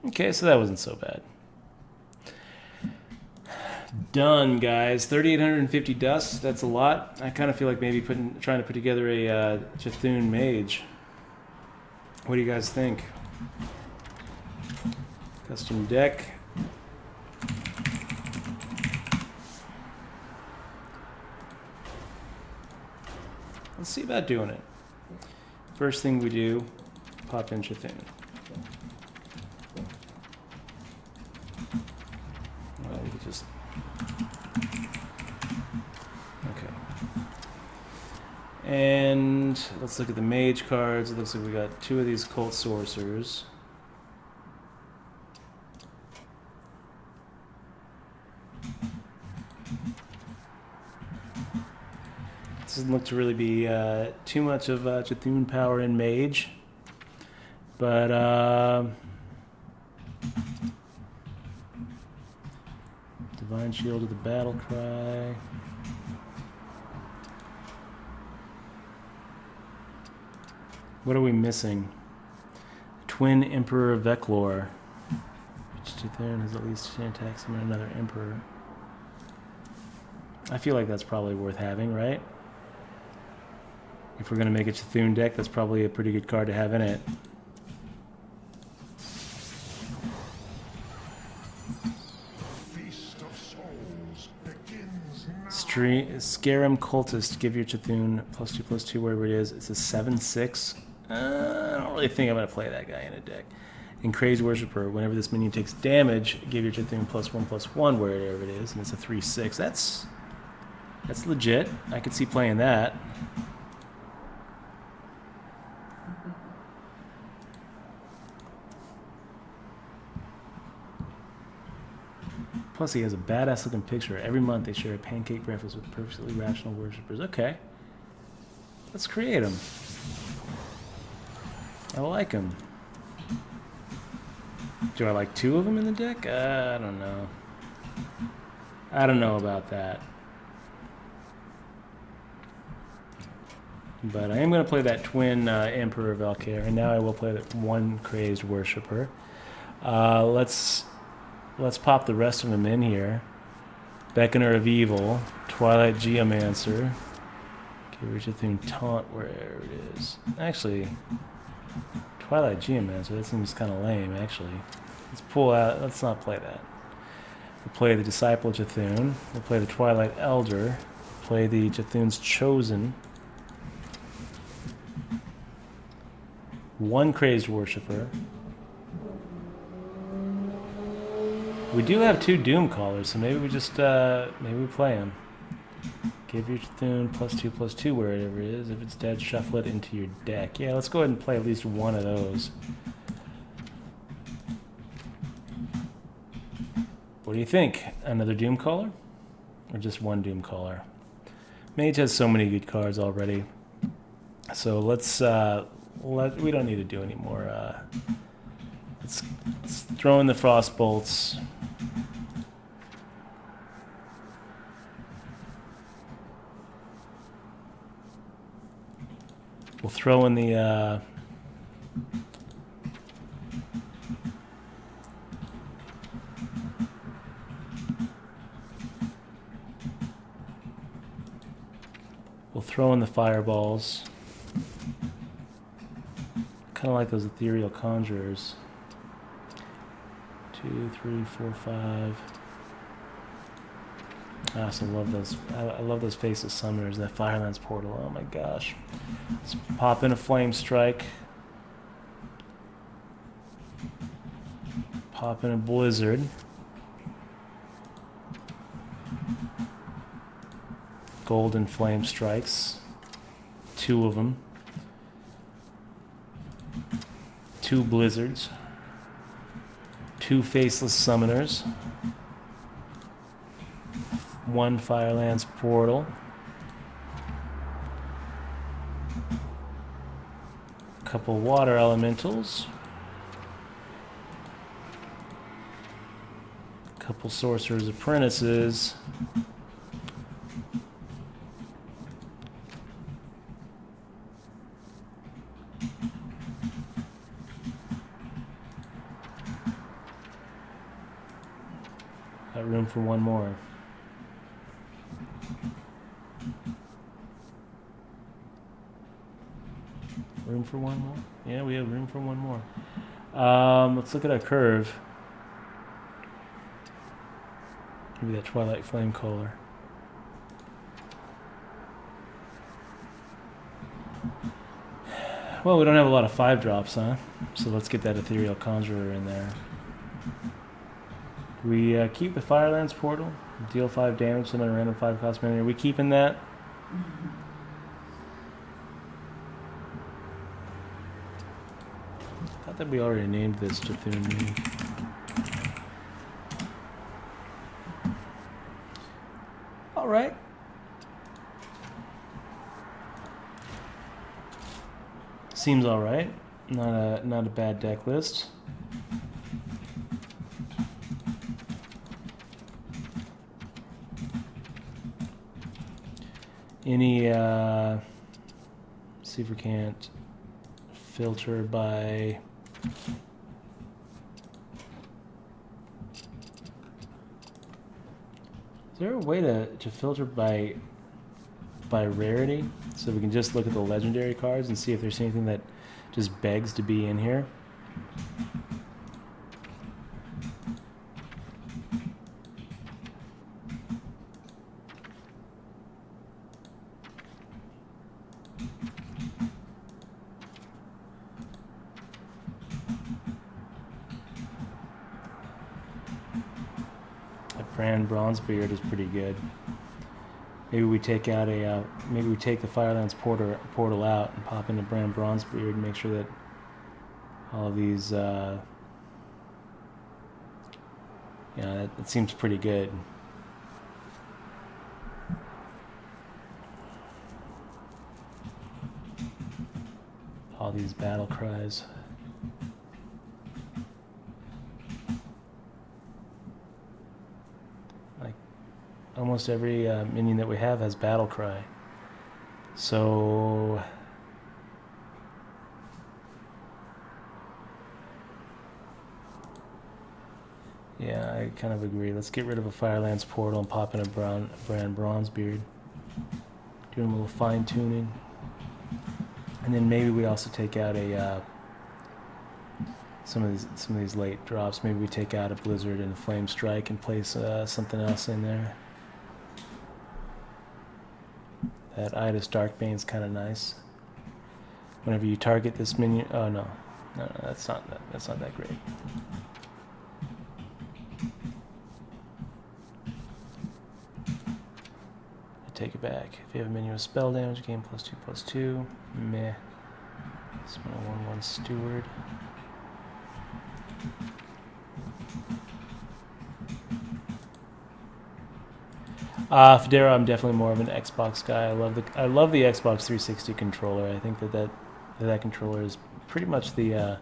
Okay, so that wasn't so bad. Done, guys. 3,850 dust. That's a lot. I kind of feel like maybe trying to put together a Chthun mage. What do you guys think? Custom deck. Let's see about doing it. First thing we do, pop in Chthun. Well, we could just... Okay. And let's look at the mage cards. It looks like we got 2 of these cult sorcerers. Doesn't look to really be too much of Chthun power in mage, but Divine Shield of the Battle Cry. What are we missing? Twin Emperor Veclor. Each Chthun has at least 10 attacks and another Emperor. I feel like that's probably worth having, right? If we're going to make a Chthun deck, that's probably a pretty good card to have in it. Feast of Souls begins now. Scarum Cultist. Give your Chthun +2/+2 wherever it is. It's a 7/6. I don't really think I'm going to play that guy in a deck. And Crazed Worshipper. Whenever this minion takes damage, give your Chthun +1/+1 wherever it is. And it's a 3/6. That's legit. I could see playing that. Plus, he has a badass looking picture. Every month they share a pancake breakfast with perfectly rational worshippers. Okay. Let's create him. I like him. Do I like 2 of them in the deck? I don't know. I don't know about that. But I am going to play that twin Emperor Valkyr, and now I will play that 1 Crazed Worshipper. Let's pop the rest of them in here. Beckoner of Evil, Twilight Geomancer, Chthun Taunt wherever it is. Actually, Twilight Geomancer, that seems kind of lame, actually. Let's not play that. We'll play the Disciple Chthun, we'll play the Twilight Elder, play the Chthun's Chosen, 1 Crazed Worshipper. We do have 2 Doom Callers, so maybe we just maybe we play them. Give your Chthun +2/+2 wherever it is. If it's dead, shuffle it into your deck. Yeah, let's go ahead and play at least 1 of those. What do you think? Another Doom Caller? Or just 1 Doom Caller? Mage has so many good cards already. So let's we don't need to do any more. Let's throw in the Frost Bolts. We'll throw in the fireballs. Kind of like those ethereal conjurers. 2, 3, 4, 5. I also love those. I love those Faceless Summoners. That Firelands Portal. Oh my gosh! Let's pop in a Flame Strike. Pop in a Blizzard. Golden Flame Strikes. 2 of them. 2 Blizzards. 2 Faceless Summoners, 1 Firelands Portal, a couple Water Elementals, a couple Sorcerer's Apprentices, got room for one more. Room for one more? Yeah, we have room for one more. Let's look at our curve. Maybe that Twilight Flame Caller. Well, we don't have a lot of 5-drops, huh? So let's get that Ethereal Conjurer in there. We keep the Firelands Portal, deal 5 damage to a random 5 cost minion. Are we keeping that? I thought that we already named this Cthulhu. Alright. Seems alright. Not a bad deck list. Any, see if we can't filter by... Is there a way to filter by rarity? So we can just look at the legendary cards and see if there's anything that just begs to be in here? Brand Bronzebeard is pretty good. Maybe we take out a maybe we take the Firelands portal out and pop into Brand Bronzebeard and make sure that all of these yeah, that seems pretty good. All these battle cries. Almost every minion that we have has battle cry. So yeah, I kind of agree. Let's get rid of a Firelands portal and pop in a Brand Bronzebeard. Doing a little fine tuning. And then maybe we also take out a some of these late drops. Maybe we take out a Blizzard and a Flame Strike and place something else in there. That Idus Darkbane's kind of nice. Whenever you target this minion, oh no, that's not that great. I take it back. If you have a minion with spell damage, gain +2/+2. Meh. Summon a 1/1 Steward. Federa, I'm definitely more of an Xbox guy. I love the Xbox 360 controller. I think that controller is pretty much the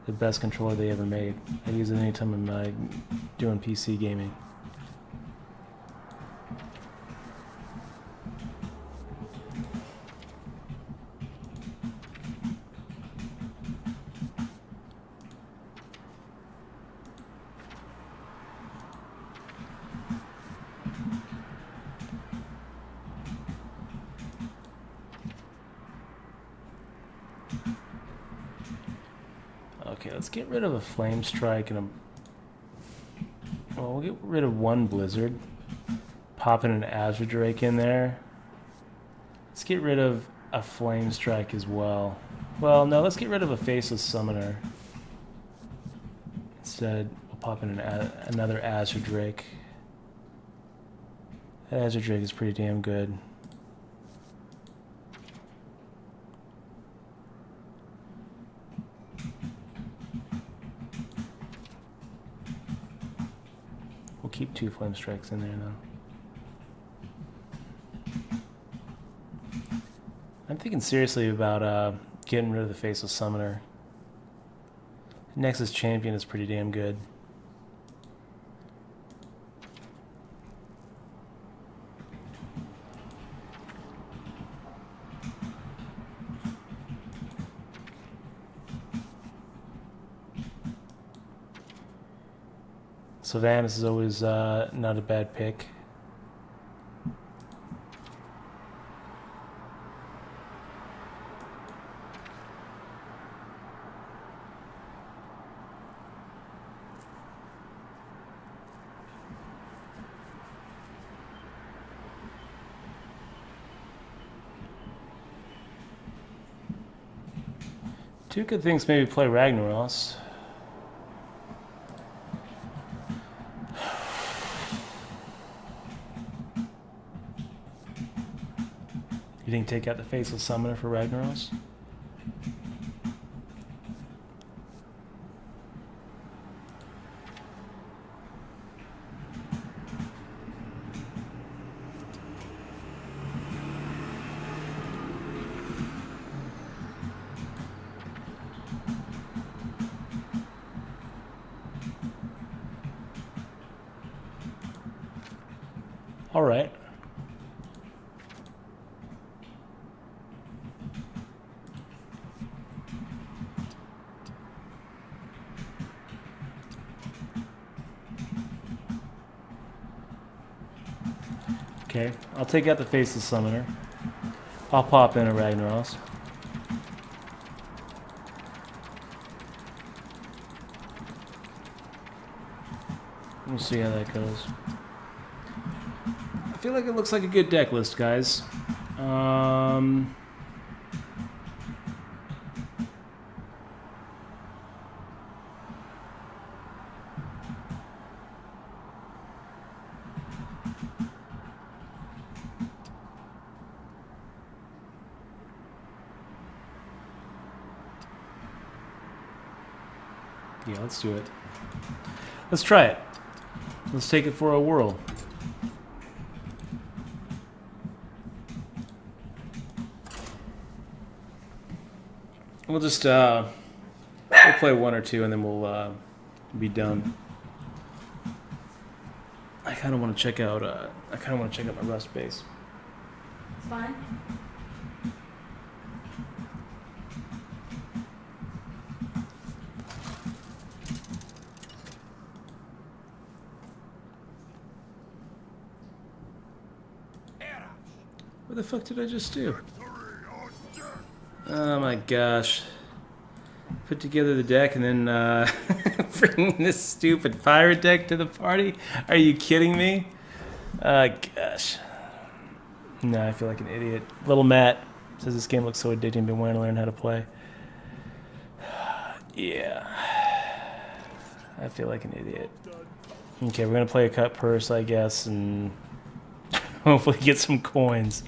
best controller they ever made. I use it anytime I'm doing PC gaming. Okay, let's get rid of a Flame Strike and a... Well, we'll get rid of one Blizzard. Popping an Azure Drake in there. Let's get rid of a Flame Strike as well. Well, no, let's get rid of a Faceless Summoner. Instead, we'll pop in another Azure Drake. That Azure Drake is pretty damn good. keep 2 flame strikes in there now. I'm thinking seriously about getting rid of the Faceless Summoner. Nexus Champion is pretty damn good. Sylvanas is always not a bad pick. Tuka thinks maybe play Ragnaros. You think take out the Faceless Summoner for Ragnaros? All right. Okay, I'll take out the Faceless Summoner. I'll pop in a Ragnaros. We'll see how that goes. I feel like it looks like a good deck list, guys. Yeah, let's do it. Let's try it. Let's take it for a whirl. We'll just we'll play 1 or 2 and then we'll be done. I kind of want to check out my Rust base. It's fine. What the fuck did I just do? Oh my gosh. Put together the deck and then bring this stupid pirate deck to the party? Are you kidding me? Gosh. No, I feel like an idiot. Little Matt says this game looks so addicting, been wanting to learn how to play. Yeah. I feel like an idiot. Okay, we're gonna play a cut purse, I guess, and hopefully get some coins.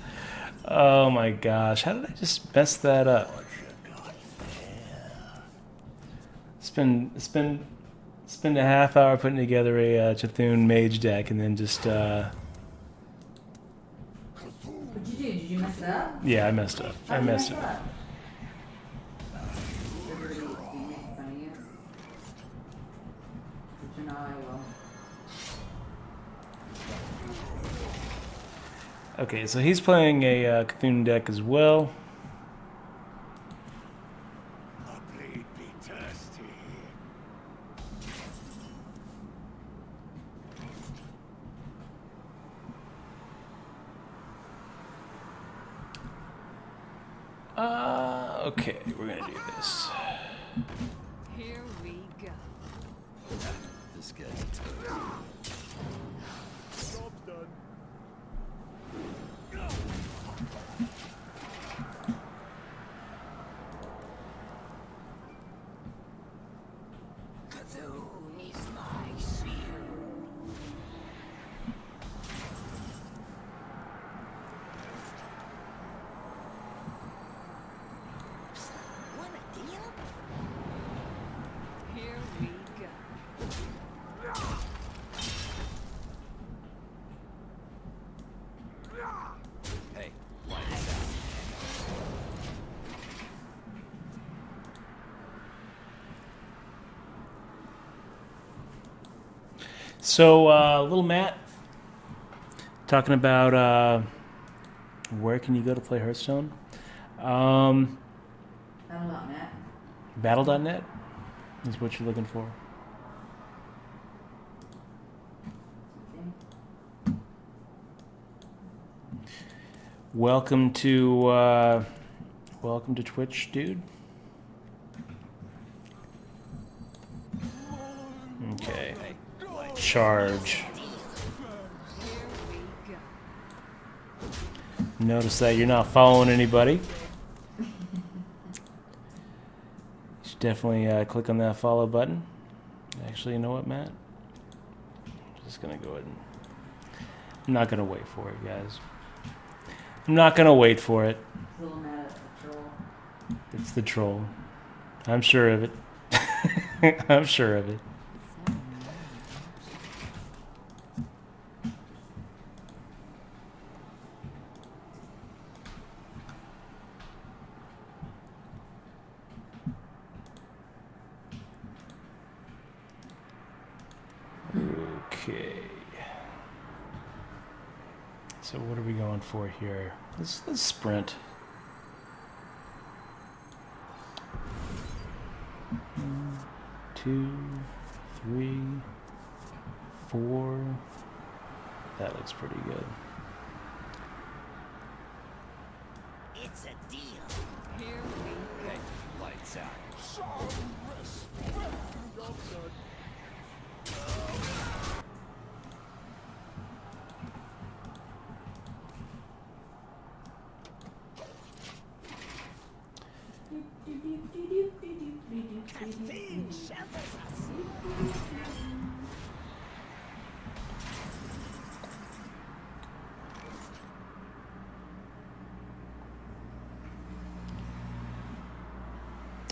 Oh my gosh, how did I just mess that up? Spend a half hour putting together a Chthon mage deck and then just What'd you do? Did you mess it up? yeah, I messed up. I messed it up. Everybody is being making fun of you. But you know I will. Okay, so he's playing a Chthon deck as well. My blade be thirsty. Okay, we're gonna do this. Here we go. This guy's tough. Job's done. Cthulhu is my shield. Want a deal? Here we go. So, little Matt, talking about where can you go to play Hearthstone? Battle.net. Battle.net is what you're looking for. Okay. Welcome to Twitch, dude. Okay. Charge. Notice that you're not following anybody. You should definitely click on that follow button. Actually, you know what, Matt? I'm just gonna go ahead and... I'm not gonna wait for it, guys. I'm not gonna wait for it. It's a little mad at the troll. It's the troll. I'm sure of it. I'm sure of it. Okay. So what are we going for here? Let's sprint. 1, 2, 3, 4. That looks pretty good. It's a deal. Here we go. Lights out.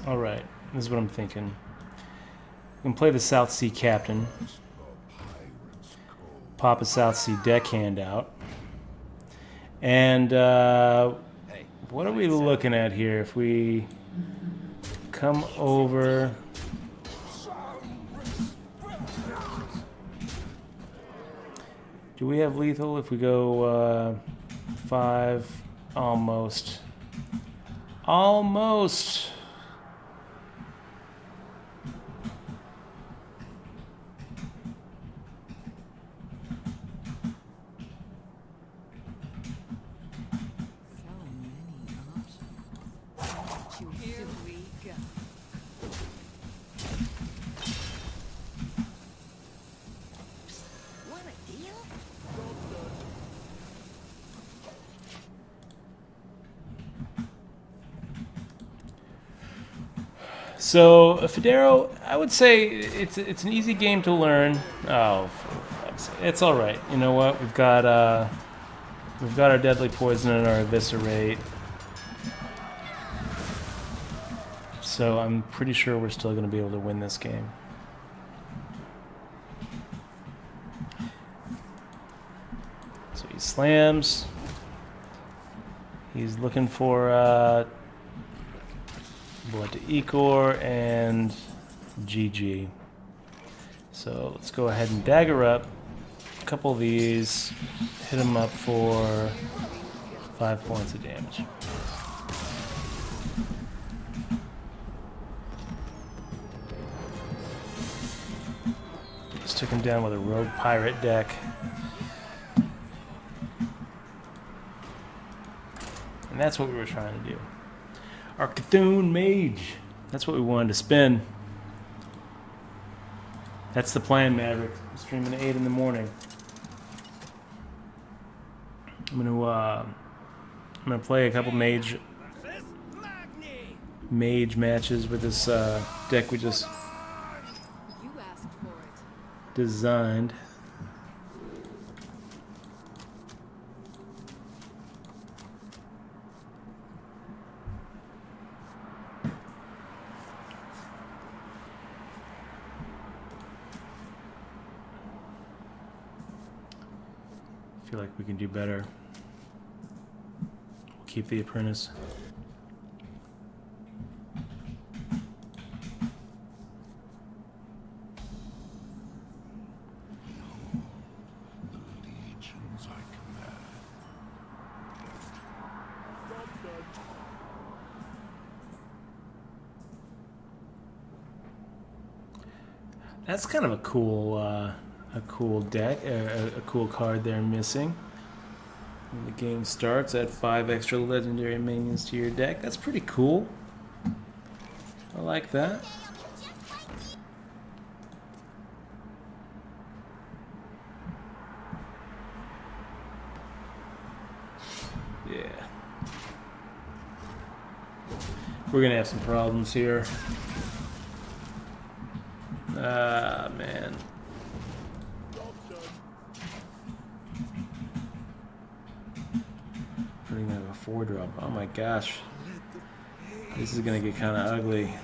All right, this is what I'm thinking. We can play the South Sea Captain. Pop a South Sea deckhand out. And what are we looking at here? If we come over... Do we have lethal? If we go 5, almost. Almost. So many options. Here we go. Want a deal? So, Federo, I would say it's an easy game to learn. Oh, it's all right. You know what? We've got our Deadly Poison and our Eviscerate. So I'm pretty sure we're still going to be able to win this game. So he slams. He's looking for Blood to Ecor and GG. So let's go ahead and dagger up a couple of these, hit him up for 5 points of damage. Just took him down with a Rogue Pirate deck. And that's what we were trying to do. Our Cthulhu Mage. That's what we wanted to spin. That's the plan, Maverick. I'm streaming at 8 in the morning. I'm gonna play a couple mage matches with this deck we just You asked for it. designed. I feel like we can do better. We'll keep the apprentice. That's kind of a cool deck, a cool card there missing. When the game starts, add 5 extra legendary minions to your deck. That's pretty cool. I like that. Yeah. We're gonna have some problems here. Ah, man. We're gonna have a 4-drop. Oh my gosh. This is gonna get kind of ugly.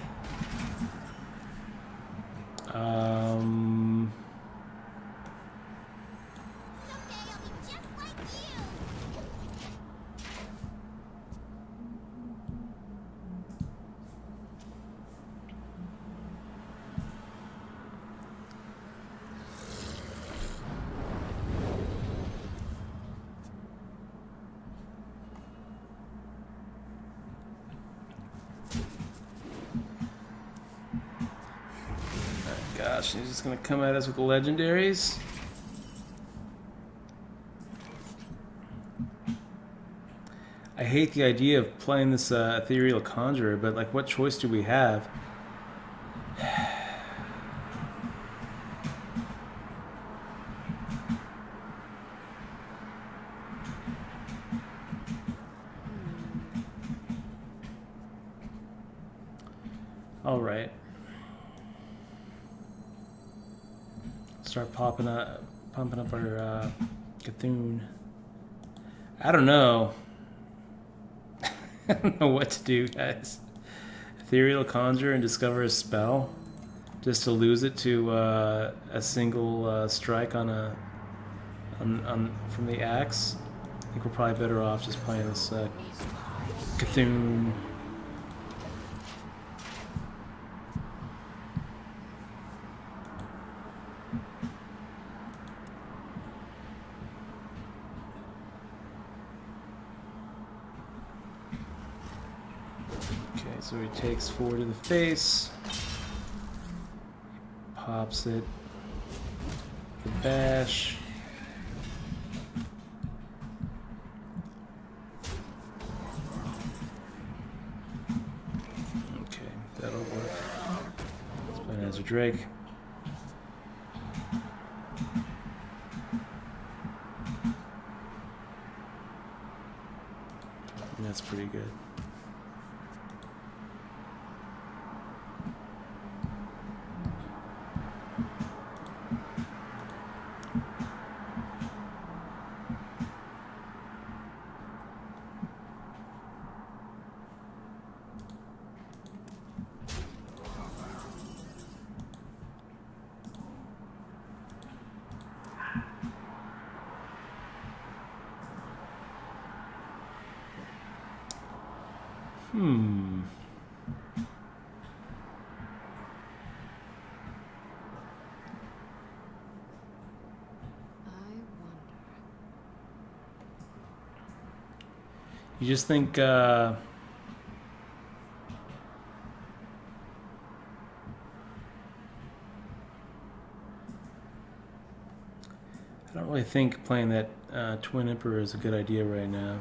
Gosh, he's just gonna come at us with the legendaries. I hate the idea of playing this ethereal conjurer, but like, what choice do we have? All right. Start pumping up our Cthulhu. I don't know. I don't know what to do, guys. Ethereal conjure and discover a spell, just to lose it to a single strike on from the axe. I think we're probably better off just playing this Cthulhu. So he takes 4 to the face, pops it, the bash. Okay, that'll work. Let's play as a Drake. And that's pretty good. You just think I don't really think playing that Twin Emperor is a good idea right now.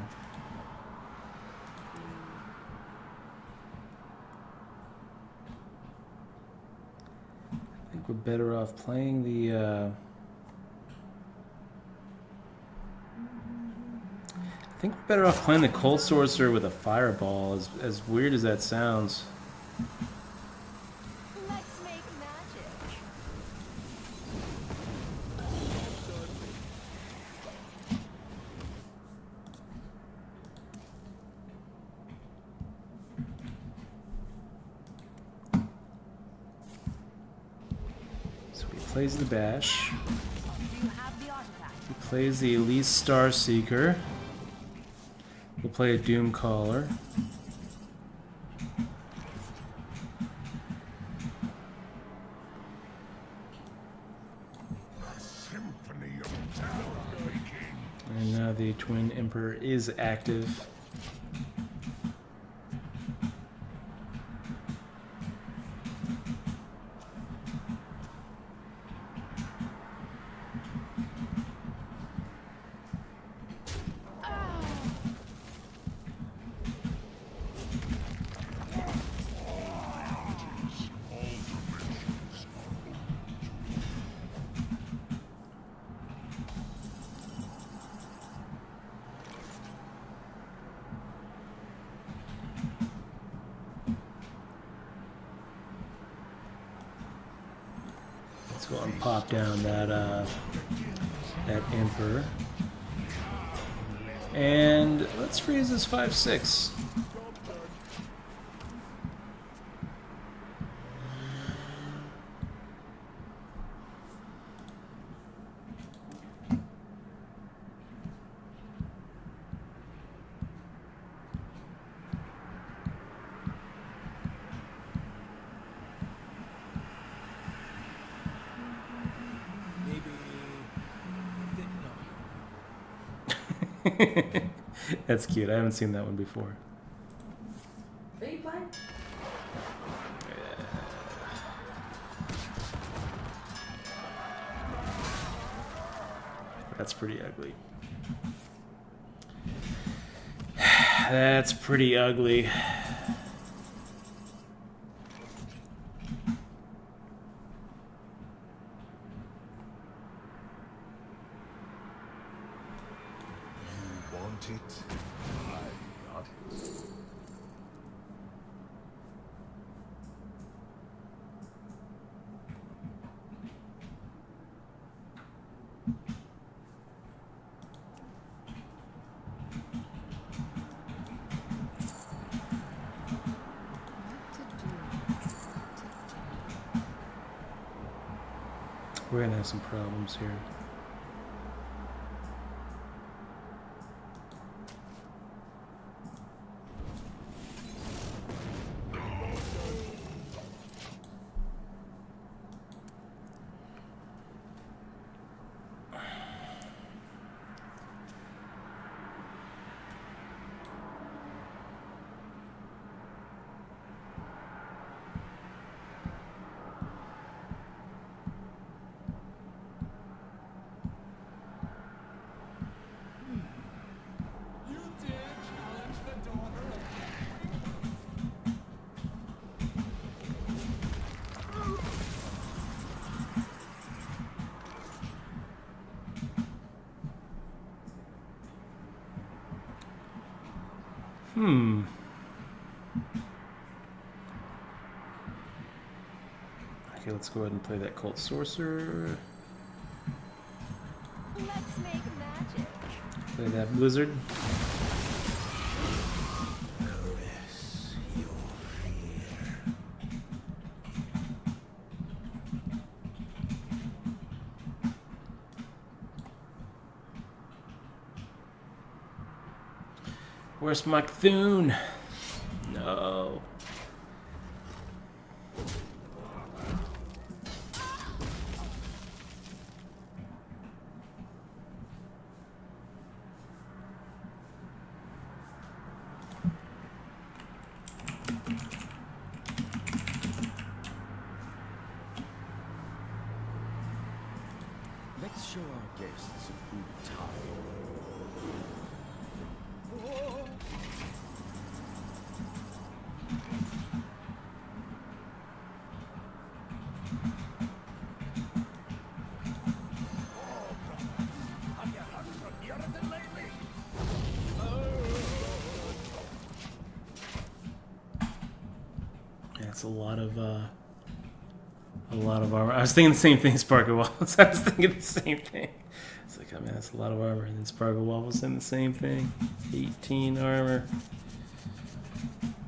I think we're better off playing the I think we're better off playing the Cold Sorcerer with a Fireball, as weird as that sounds. Let's make magic. So he plays the bash. Do you have the artifact? He plays the Elise Star Seeker. We'll play a Doom Caller. Symphony of tower making. And now the Twin Emperor is active. Let's go and pop down that Emperor. And let's freeze this 5/6. That's cute. I haven't seen that one before. Are you playing? That's pretty ugly. That's pretty ugly. Want it? I got it. We're gonna have some problems here. Okay, let's go ahead and play that Cult Sorcerer. Let's make magic. Play that Blizzard. Caress your fear. Where's my Cthulhu? No. Let's show our guests a good time. Yeah, it's a lot of armor. I was thinking the same thing, Sparkle Waffles. I was thinking the same thing. It's like, oh man, that's a lot of armor. And then Sparkle Waffles saying the same thing. 18 armor.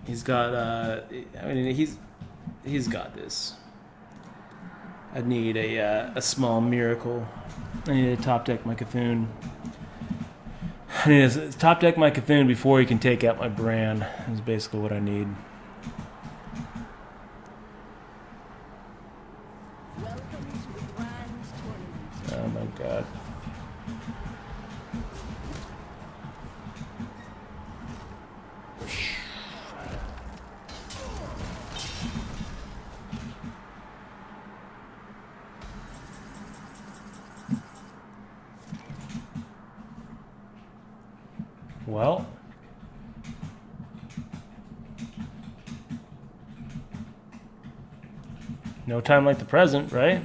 He's got, I mean, he's got this. I need a small miracle. I need to top deck my Cthulhu. I need to top deck my Cthulhu before he can take out my brand. Is basically what I need. Welcome to the grand tournament. Oh my god. Well, no time like the present, right?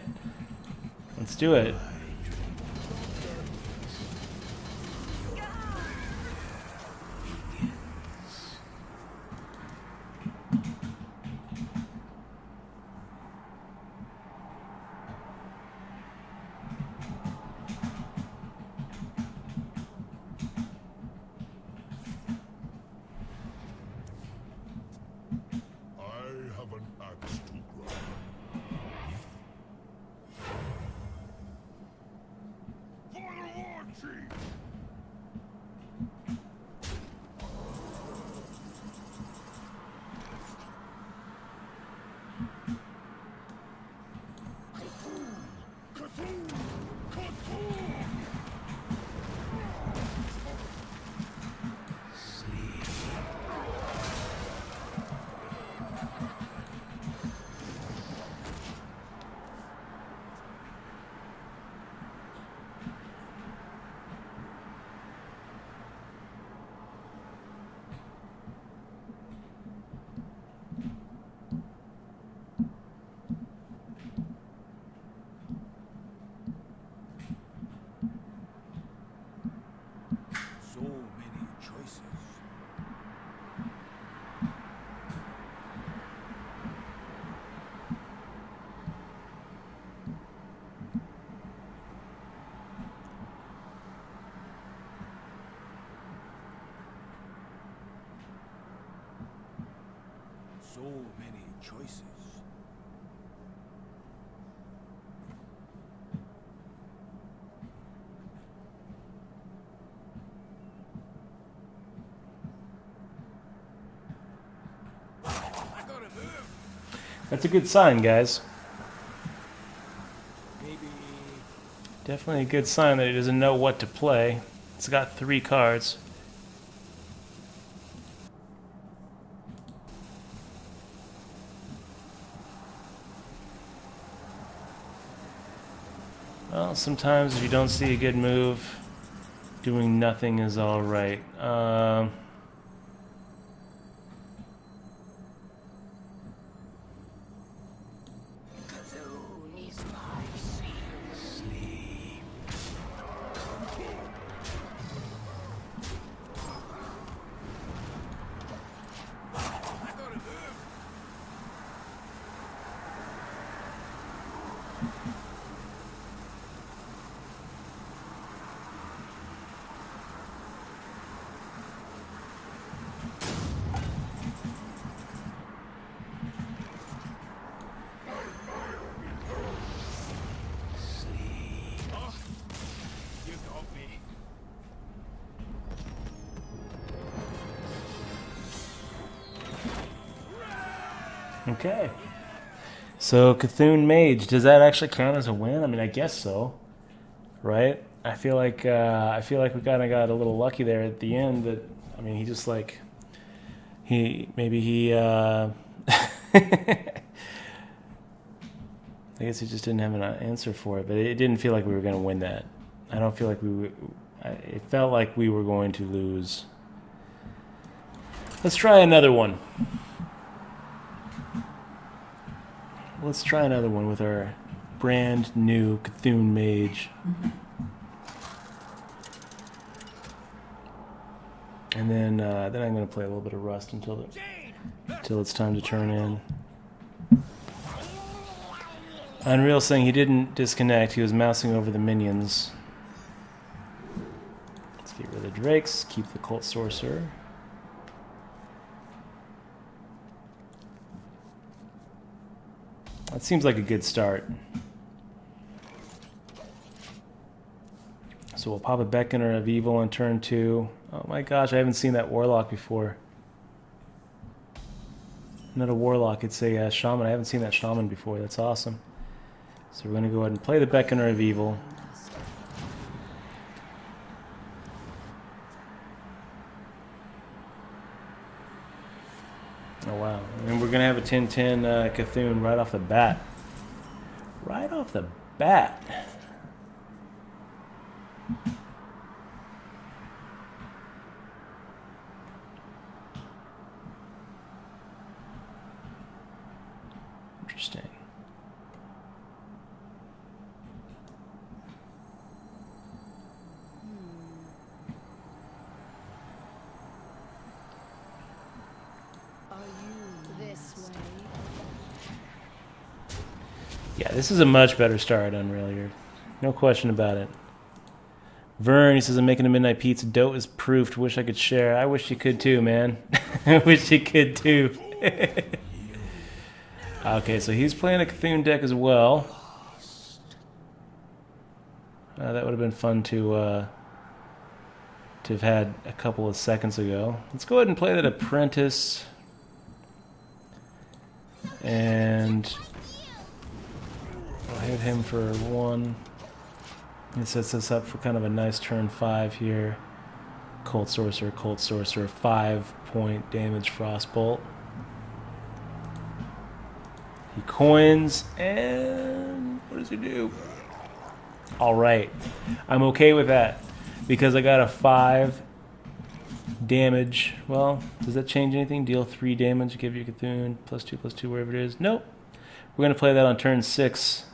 Let's do it. So many choices. So many choices. I gotta move. That's a good sign, guys. Maybe. Definitely a good sign that he doesn't know what to play. It's got 3 cards. Well, sometimes if you don't see a good move, doing nothing is alright. Soon is my sleep. I gotta move. Oh, you got me. Okay. So Cthulhu Mage, does that actually count as a win? I mean, I guess so, right? I feel like we kind of got a little lucky there at the end. That I mean, he just like he I guess he just didn't have an answer for it, but it didn't feel like we were going to win that. I don't feel like we were. It felt like we were going to lose. Let's try another one. Let's try another one with our brand new Cthulhu Mage. And then I'm going to play a little bit of Rust until it's time to turn in. Unreal saying he didn't disconnect. He was mousing over the minions. Let's get rid of the Drakes. Keep the Cult Sorcerer. That seems like a good start. So we'll pop a Beckoner of Evil on turn 2. Oh my gosh, I haven't seen that Warlock before. Not a Warlock, it's a Shaman. I haven't seen that Shaman before. That's awesome. So we're going to go ahead and play the Beckoner of Evil. Oh wow. And we're going to have a 10-10 Cthulhu right off the bat. Right off the bat. Interesting. Are you this way? Yeah, this is a much better start, Unreal. No question about it. Vern, he says, I'm making a midnight pizza. Dough is proofed. Wish I could share. I wish you could too, man. I wish you could too. Okay, so he's playing a Cthulhu deck as well. That would have been fun to to have had a couple of seconds ago. Let's go ahead and play that apprentice. And I'll hit him for 1. It sets us up for kind of a nice turn 5 here. Cold Sorcerer, 5-point damage Frostbolt. He coins, and what does he do? Alright, I'm okay with that, because I got a 5 damage. Well, does that change anything? Deal 3 damage, give your Cthulhu +2/+2, wherever it is. Nope. We're going to play that on turn 6.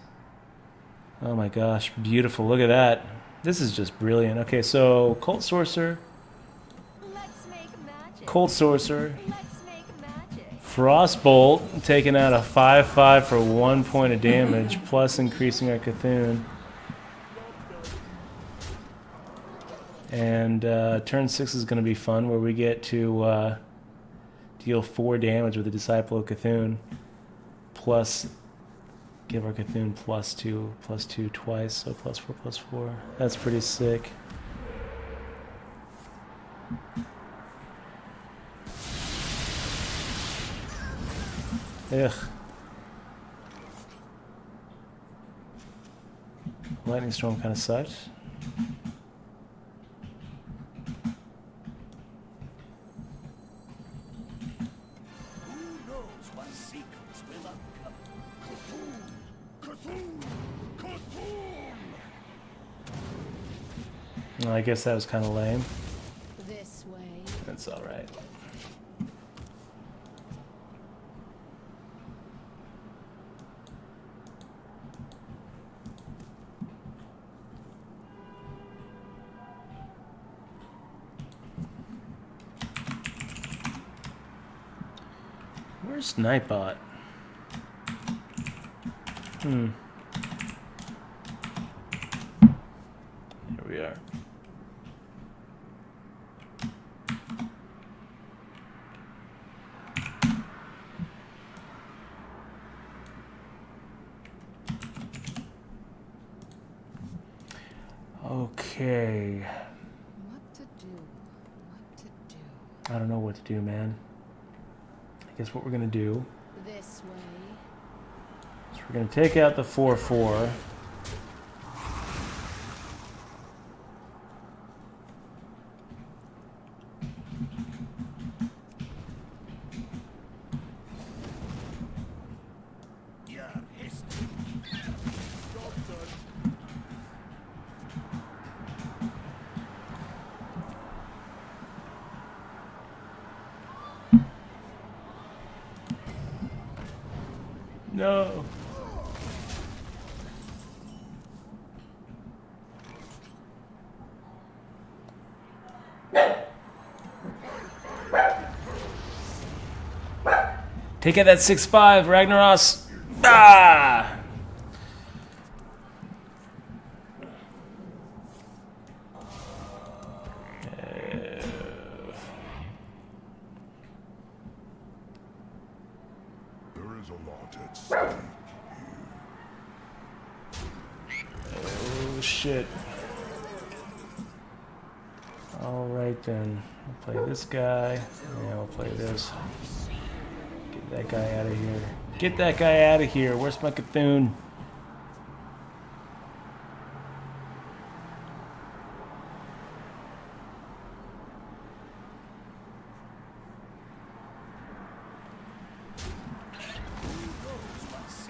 Oh my gosh, beautiful. Look at that. This is just brilliant. Okay, so Cold Sorcerer, Let's make magic. Cold Sorcerer, Let's make magic. Frostbolt, taking out a 5/5 for 1 point of damage, plus increasing our Cthulhu. And turn 6 is going to be fun, where we get to deal 4 damage with the Disciple of Cthulhu, plus give our Cthulhu +2/+2 twice, so +4/+4. That's pretty sick. Ugh. Lightning Storm kind of sucked. Who knows what secrets will uncover? Well, I guess that was kind of lame. This way. That's alright. Where's Nightbot? Here we are. Okay. What to do? What to do? I don't know what to do, man. I guess what we're gonna do This way. is we're gonna take out the 4/4. Your history. No. Take out that 6/5, Ragnaros. Ah! There is a lot at stake Oh shit. Alright then. We'll play this guy. Yeah, we'll play this. Get that guy out of here. Get that guy out of here. Where's my Cthulhu?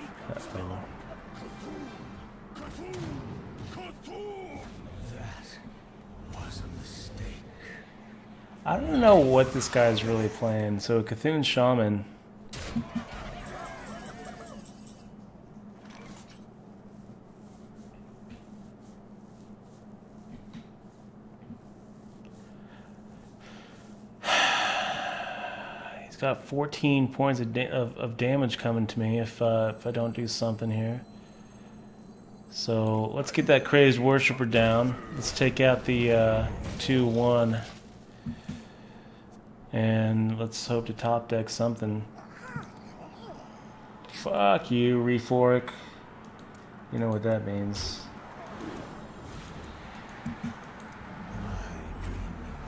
Uh-oh. That was a mistake. I don't know what this guy's really playing. So Cthulhu Shaman. He's got 14 points of damage coming to me if I don't do something here. So let's get that Crazed Worshipper down. Let's take out the 2/1. And let's hope to top deck something. Fuck you, Refork. You know what that means. My dreaming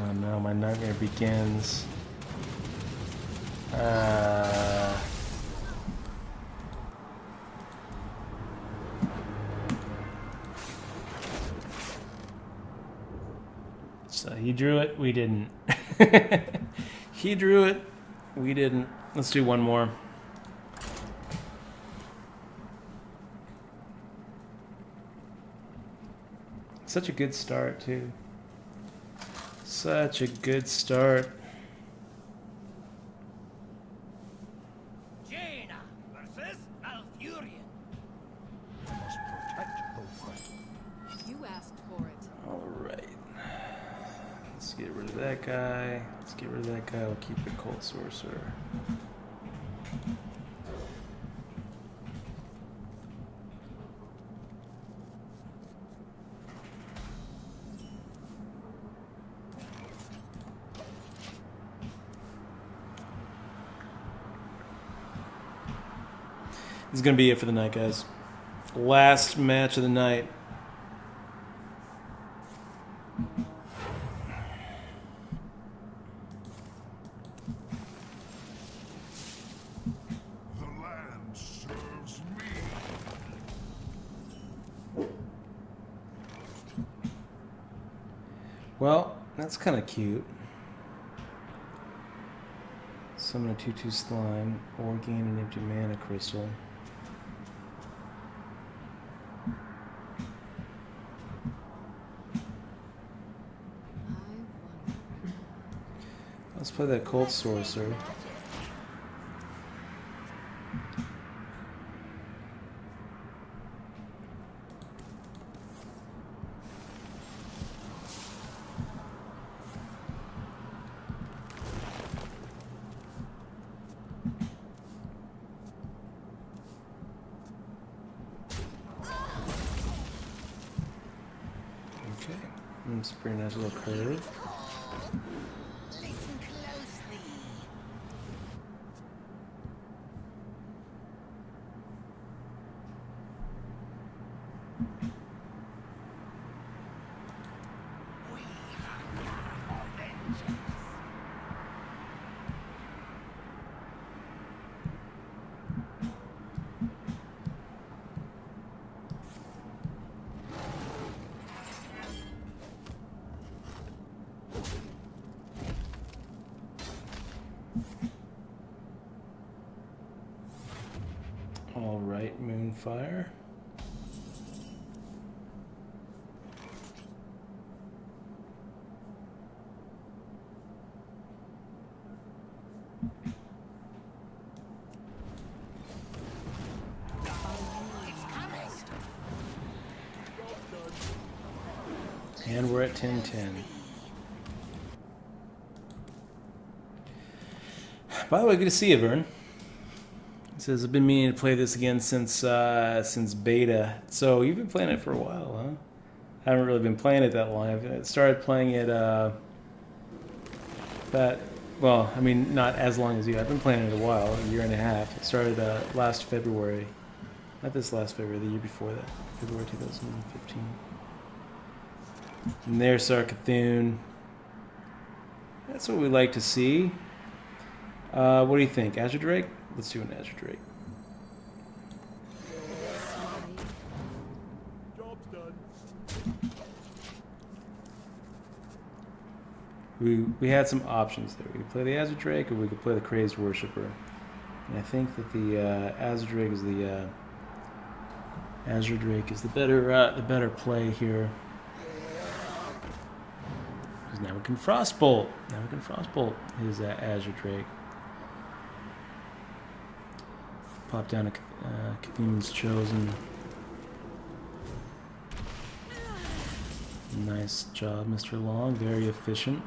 Oh no, my nightmare begins. So he drew it, we didn't. He drew it, we didn't. Let's do one more. Such a good start, too. Such a good start. Jaina versus Malfurion. Must protect her right. You asked for it. Alright. Let's get rid of that guy. Let's get rid of that guy. We'll keep the Cold Sorcerer. This is going to be it for the night, guys. Last match of the night. The land serves me. Well, that's kind of cute. Summon a 2/2 slime or gain an empty mana crystal. Let's play that Cold Sorcerer. Okay, that's a pretty nice little curve. Listen closely. We hunger for vengeance. All right, Moonfire. And we're at 10-10. By the way, good to see you, Vern. He says, I've been meaning to play this again since beta. So you've been playing it for a while, huh? I haven't really been playing it that long. I started playing it, well, I mean, not as long as you. I've been playing it a while, a year and a half. It started last February. Not this last February, the year before that. February 2015. And there's Sarkathun. That's what we like to see. What do you think? Azure Drake? Let's do an Azure Drake. Job's done. We had some options there. We could play the Azure Drake or we could play the Crazed Worshipper. And I think that the Azure Drake is the better play here. Because now we can Frostbolt. Now we can Frostbolt his Azure Drake. Pop down a Cthulhu's Chosen. Nice job, Mr. Long. Very efficient.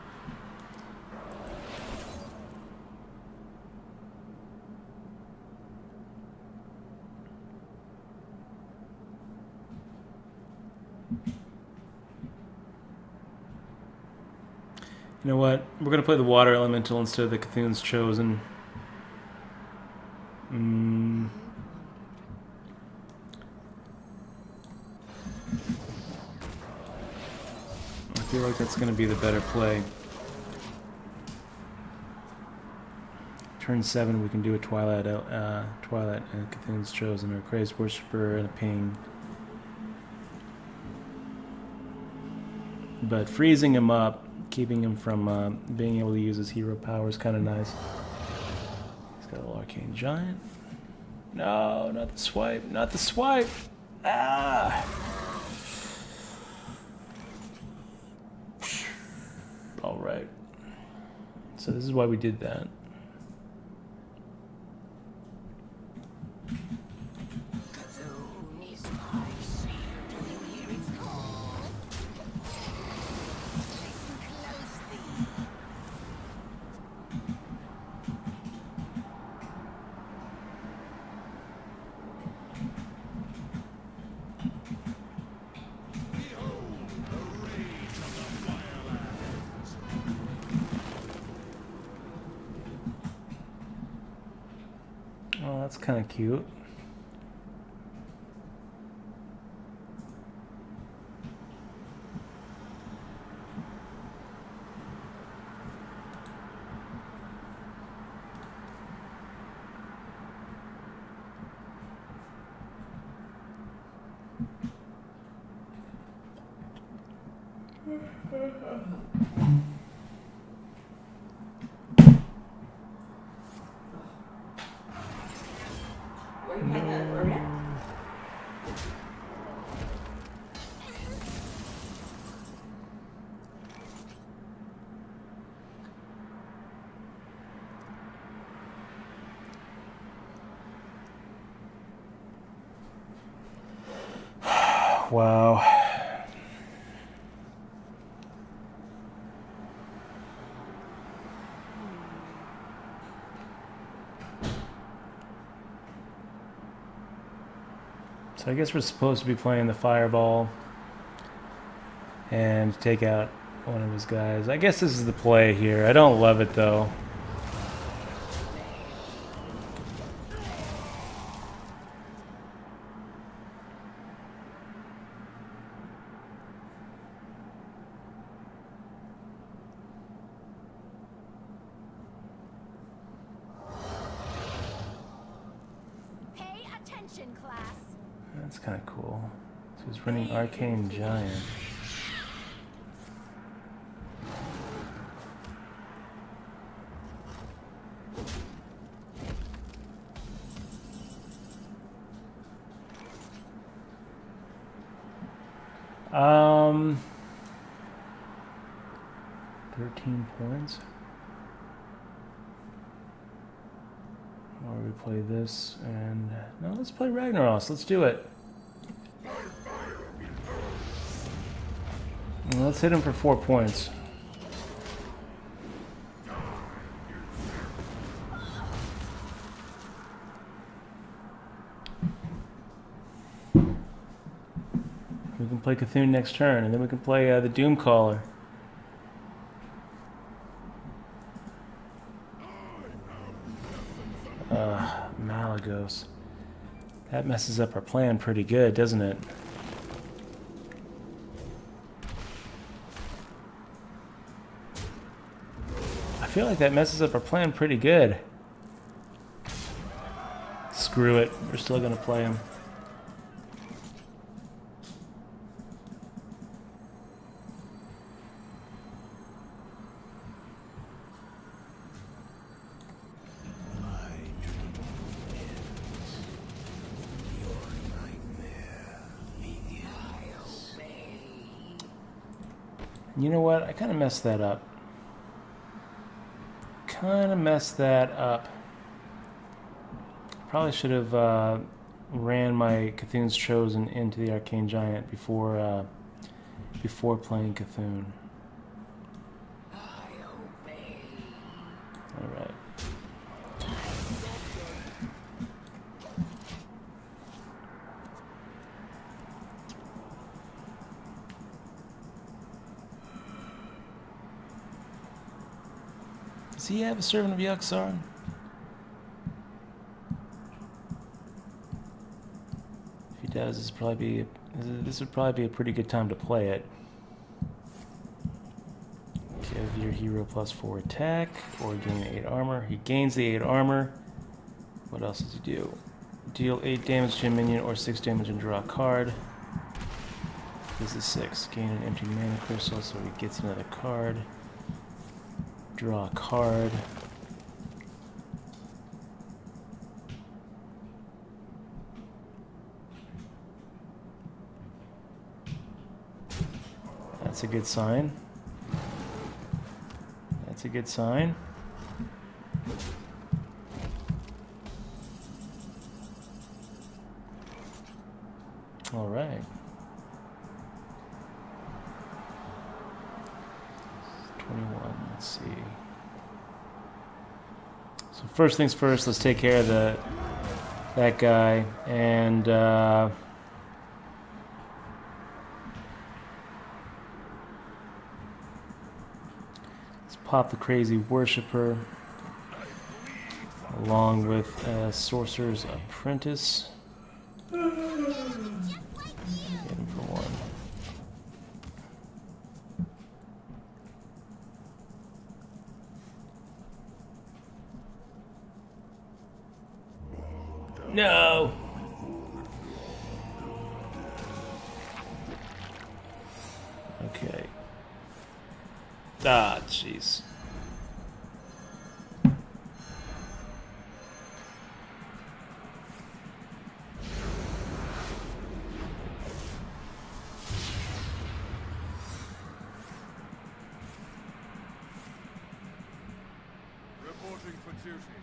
You know what? We're going to play the Water Elemental instead of the Cthulhu's Chosen. I feel like that's going to be the better play. Turn 7, we can do a Twilight and Cthulhu's Chosen, or Crazed Worshipper and a ping. But freezing him up, keeping him from being able to use his hero power is kind of nice. He's got a little Arcane Giant. No, not the swipe, not the swipe! Ah! Alright. So this is why we did that. Cthulhu is my shield. Do you hear its call? Listen closely. Oh, that's kind of cute. Where you playing that? Where we at? Wow. So I guess we're supposed to be playing the Fireball and take out one of his guys. I guess this is the play here. I don't love it though. Pay attention, class. That's kind of cool. So he's running Arcane Giant. Um, 13 points. Or we play this and no, let's play Ragnaros. Let's do it. And let's hit him for 4 points. We can play Cthulhu next turn, and then we can play the Doomcaller. Malagos. That messes up our plan pretty good, doesn't it? I feel like that messes up our plan pretty good. Screw it. We're still going to play him. You know what? I kind of messed that up. Probably should have ran my Cthulhu's Chosen into the Arcane Giant before playing Cthulhu. All right. Does he have a Servant of Yuxar? If he does, this would probably be a pretty good time to play it. Okay. Give your hero +4 attack or gain 8 armor. He gains the 8 armor. What else does he do? Deal 8 damage to a minion or 6 damage and draw a card. This is 6. Gain an empty mana crystal so he gets another card. Draw a card. That's a good sign. That's a good sign. All right. 21, let's see. So first things first, let's take care of that guy, and let's pop the crazy worshiper along with Sorcerer's Apprentice. Get him for 1. No! Okay. Ah, jeez. Reporting for duty.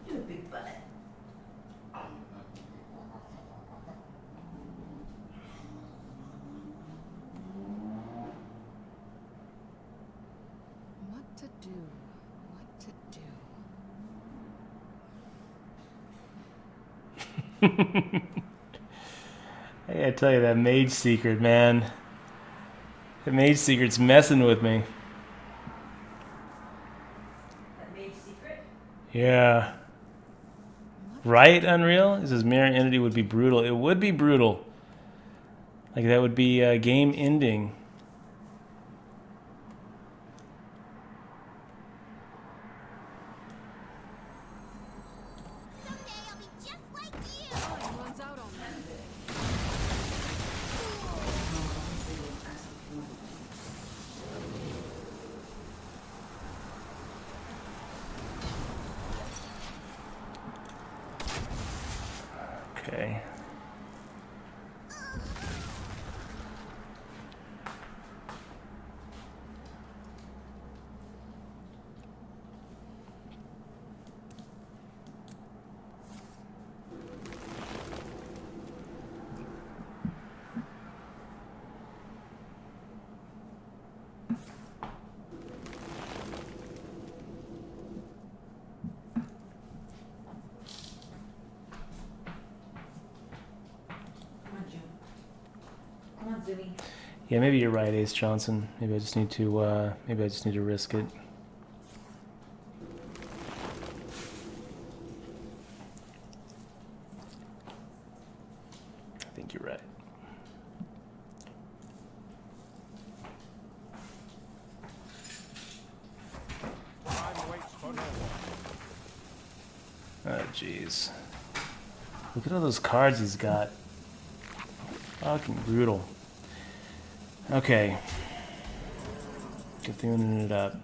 You a big butt. What to do? What to do? I gotta tell you, that mage secret, man. The mage secret's messing with me. That mage secret? Yeah. Right, Unreal? It says mirror entity would be brutal. It would be brutal. Like, that would be game ending. Someday I'll be just like you. Time runs out on that. Okay. Come on, June. Come on, Zooey. Yeah, maybe you're right, Ace Johnson. Maybe I just need to risk it. I think you're right. Time waits for no one. Oh, jeez. Look at all those cards he's got. Fucking brutal. Okay. Get tuning it up.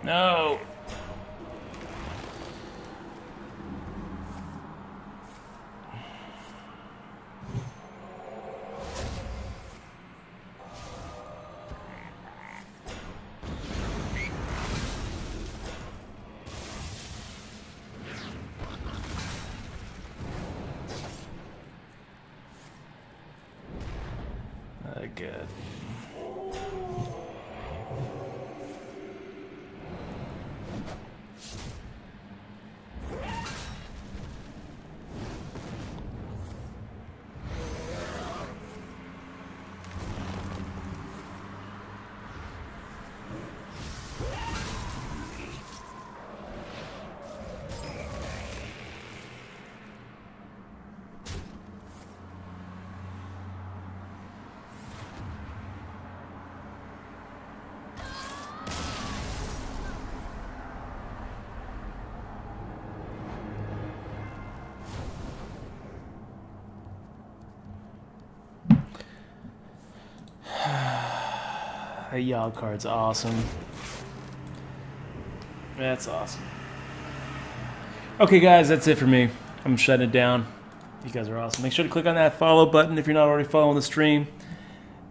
No. Good. That Yogg card's awesome. That's awesome. Okay, guys, that's it for me. I'm shutting it down. You guys are awesome. Make sure to click on that follow button if you're not already following the stream.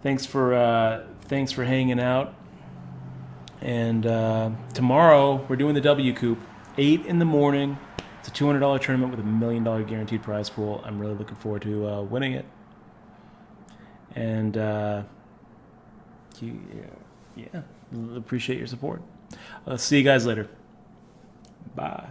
Thanks for hanging out. And tomorrow we're doing the W Coop, 8 in the morning. It's a $200 tournament with a $1 million guaranteed prize pool. I'm really looking forward to winning it. And yeah, appreciate your support. See you guys later. Bye.